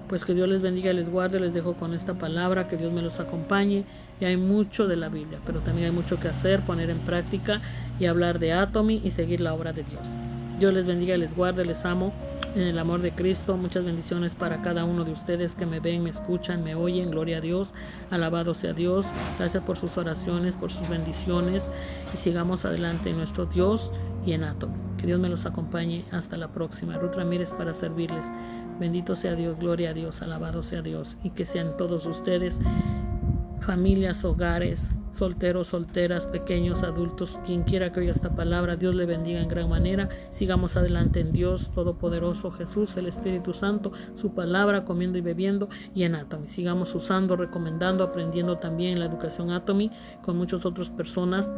Pues que Dios les bendiga y les guarde. Les dejo con esta palabra, que Dios me los acompañe. Y hay mucho de la Biblia, pero también hay mucho que hacer, poner en práctica y hablar de Atomy y seguir la obra de Dios. Dios les bendiga y les guarde. Les amo en el amor de Cristo. Muchas bendiciones para cada uno de ustedes que me ven, me escuchan, me oyen. Gloria a Dios, alabado sea Dios. Gracias por sus oraciones, por sus bendiciones, y sigamos adelante en nuestro Dios y en Atomy. Que Dios me los acompañe. Hasta la próxima. Ruth Ramírez para servirles. Bendito sea Dios, gloria a Dios, alabado sea Dios, y que sean todos ustedes, familias, hogares, solteros, solteras, pequeños, adultos, quien quiera que oiga esta palabra, Dios le bendiga en gran manera. Sigamos adelante en Dios Todopoderoso, Jesús, el Espíritu Santo, su palabra, comiendo y bebiendo, y en Atomy. Sigamos usando, recomendando, aprendiendo también en la educación Atomy con muchas otras personas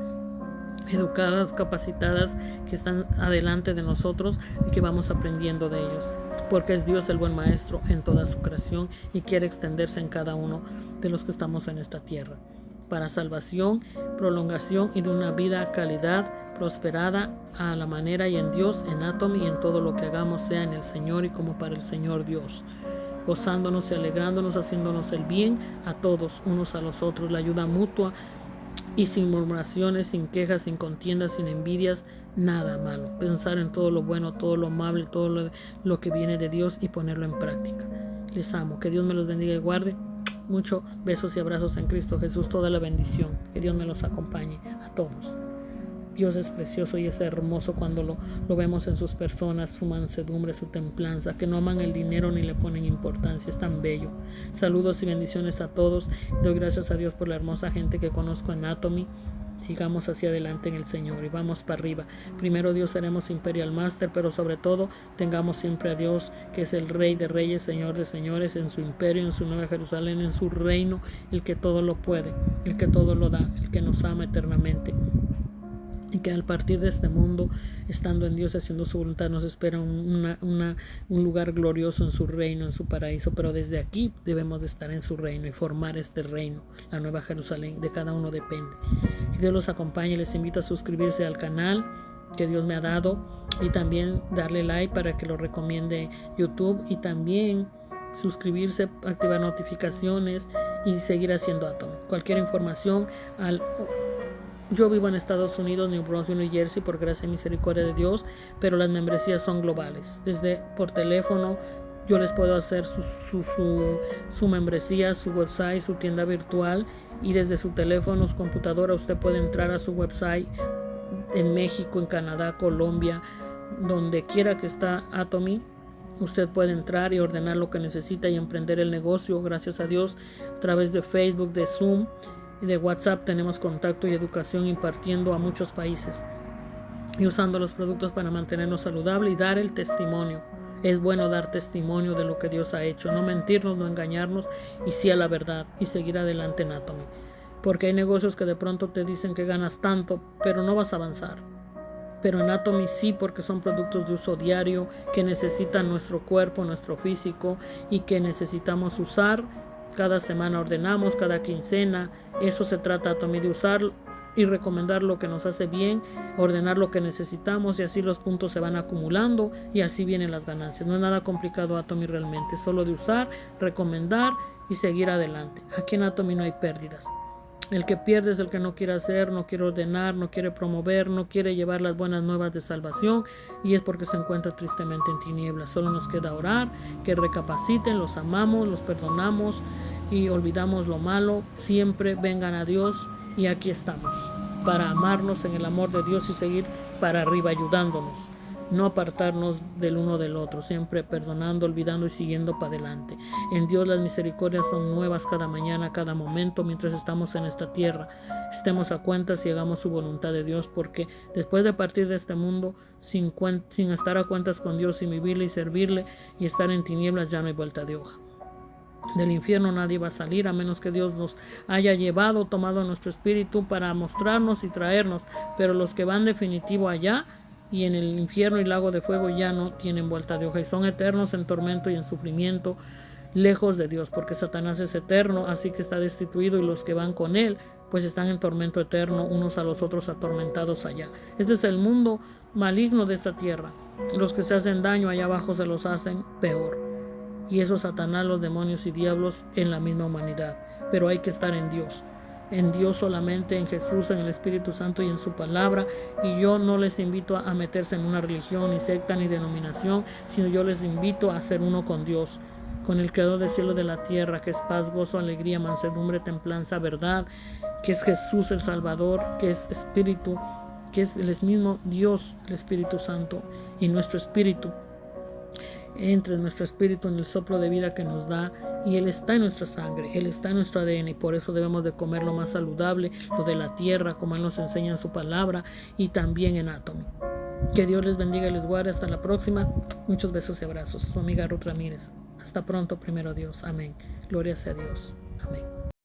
educadas, capacitadas, que están adelante de nosotros y que vamos aprendiendo de ellos, porque es Dios el buen maestro en toda su creación y quiere extenderse en cada uno de los que estamos en esta tierra, para salvación, prolongación y de una vida calidad, prosperada a la manera y en Dios, en Atomy, y en todo lo que hagamos sea en el Señor y como para el Señor Dios, gozándonos y alegrándonos, haciéndonos el bien a todos, unos a los otros, la ayuda mutua, y sin murmuraciones, sin quejas, sin contiendas, sin envidias, nada malo. Pensar en todo lo bueno, todo lo amable, todo lo que viene de Dios y ponerlo en práctica. Les amo. Que Dios me los bendiga y guarde. Muchos besos y abrazos en Cristo Jesús. Toda la bendición. Que Dios me los acompañe a todos. Dios es precioso y es hermoso cuando lo vemos en sus personas, su mansedumbre, su templanza, que no aman el dinero ni le ponen importancia. Es tan bello. Saludos y bendiciones a todos. Doy gracias a Dios por la hermosa gente que conozco en Atomy. Sigamos hacia adelante en el Señor y vamos para arriba. Primero Dios seremos Imperial Master, pero sobre todo tengamos siempre a Dios, que es el Rey de Reyes, Señor de Señores, en su imperio, en su Nueva Jerusalén, en su reino, el que todo lo puede, el que todo lo da, el que nos ama eternamente. Y que al partir de este mundo, estando en Dios, haciendo su voluntad, nos espera un lugar glorioso en su reino, en su paraíso. Pero desde aquí debemos de estar en su reino y formar este reino, la Nueva Jerusalén. De cada uno depende. Que Dios los acompañe. Les invito a suscribirse al canal que Dios me ha dado, y también darle like para que lo recomiende YouTube, y también suscribirse, activar notificaciones y seguir haciendo Atomy. Cualquier información al Yo vivo en Estados Unidos, New Brunswick, New Jersey, por gracia y misericordia de Dios, pero las membresías son globales. Desde por teléfono yo les puedo hacer su membresía, su website, su tienda virtual, y desde su teléfono, su computadora, usted puede entrar a su website en México, en Canadá, Colombia, donde quiera que está Atomy. Usted puede entrar y ordenar lo que necesita y emprender el negocio. Gracias a Dios, a través de Facebook, de Zoom y de WhatsApp tenemos contacto y educación impartiendo a muchos países y usando los productos para mantenernos saludables y dar el testimonio. Es bueno dar testimonio de lo que Dios ha hecho, no mentirnos, no engañarnos, y sí a la verdad, y seguir adelante en Atomy. Porque hay negocios que de pronto te dicen que ganas tanto, pero no vas a avanzar. Pero en Atomy sí, porque son productos de uso diario que necesitan nuestro cuerpo, nuestro físico, y que necesitamos usar. Cada semana ordenamos, cada quincena. Eso se trata Atomy, de usar y recomendar lo que nos hace bien, ordenar lo que necesitamos, y así los puntos se van acumulando y así vienen las ganancias. No es nada complicado Atomy realmente, solo de usar, recomendar y seguir adelante. Aquí en Atomy no hay pérdidas. El que pierde es el que no quiere hacer, no quiere ordenar, no quiere promover, no quiere llevar las buenas nuevas de salvación, y es porque se encuentra tristemente en tinieblas. Solo nos queda orar, que recapaciten, los amamos, los perdonamos y olvidamos lo malo. Siempre vengan a Dios, y aquí estamos para amarnos en el amor de Dios y seguir para arriba ayudándonos, no apartarnos del uno del otro, siempre perdonando, olvidando y siguiendo para adelante. En Dios las misericordias son nuevas cada mañana, cada momento mientras estamos en esta tierra. Estemos a cuentas y hagamos su voluntad de Dios, porque después de partir de este mundo sin estar a cuentas con Dios, sin vivirle y servirle y estar en tinieblas, ya no hay vuelta de hoja. Del infierno nadie va a salir a menos que Dios nos haya llevado, tomado nuestro espíritu para mostrarnos y traernos, pero los que van definitivo allá y en el infierno y lago de fuego ya no tienen vuelta de hoja y son eternos en tormento y en sufrimiento, lejos de Dios, porque Satanás es eterno, así que está destituido, y los que van con él pues están en tormento eterno, unos a los otros atormentados allá. Este es el mundo maligno de esta tierra. Los que se hacen daño allá abajo se los hacen peor. Y eso Satanás, los demonios y diablos en la misma humanidad. Pero hay que estar en Dios solamente, en Jesús, en el Espíritu Santo y en su palabra. Y yo no les invito a meterse en una religión, ni secta, ni denominación, sino yo les invito a ser uno con Dios, con el Creador del cielo y de la tierra, que es paz, gozo, alegría, mansedumbre, templanza, verdad, que es Jesús el Salvador, que es Espíritu, que es el mismo Dios, el Espíritu Santo, y nuestro espíritu. Entre nuestro espíritu en el soplo de vida que nos da, y Él está en nuestra sangre, Él está en nuestro ADN, y por eso debemos de comer lo más saludable, lo de la tierra, como Él nos enseña en su palabra, y también en Atomy. Que Dios les bendiga y les guarde. Hasta la próxima. Muchos besos y abrazos. Su amiga Ruth Ramírez. Hasta pronto, primero Dios. Amén. Gloria sea a Dios. Amén.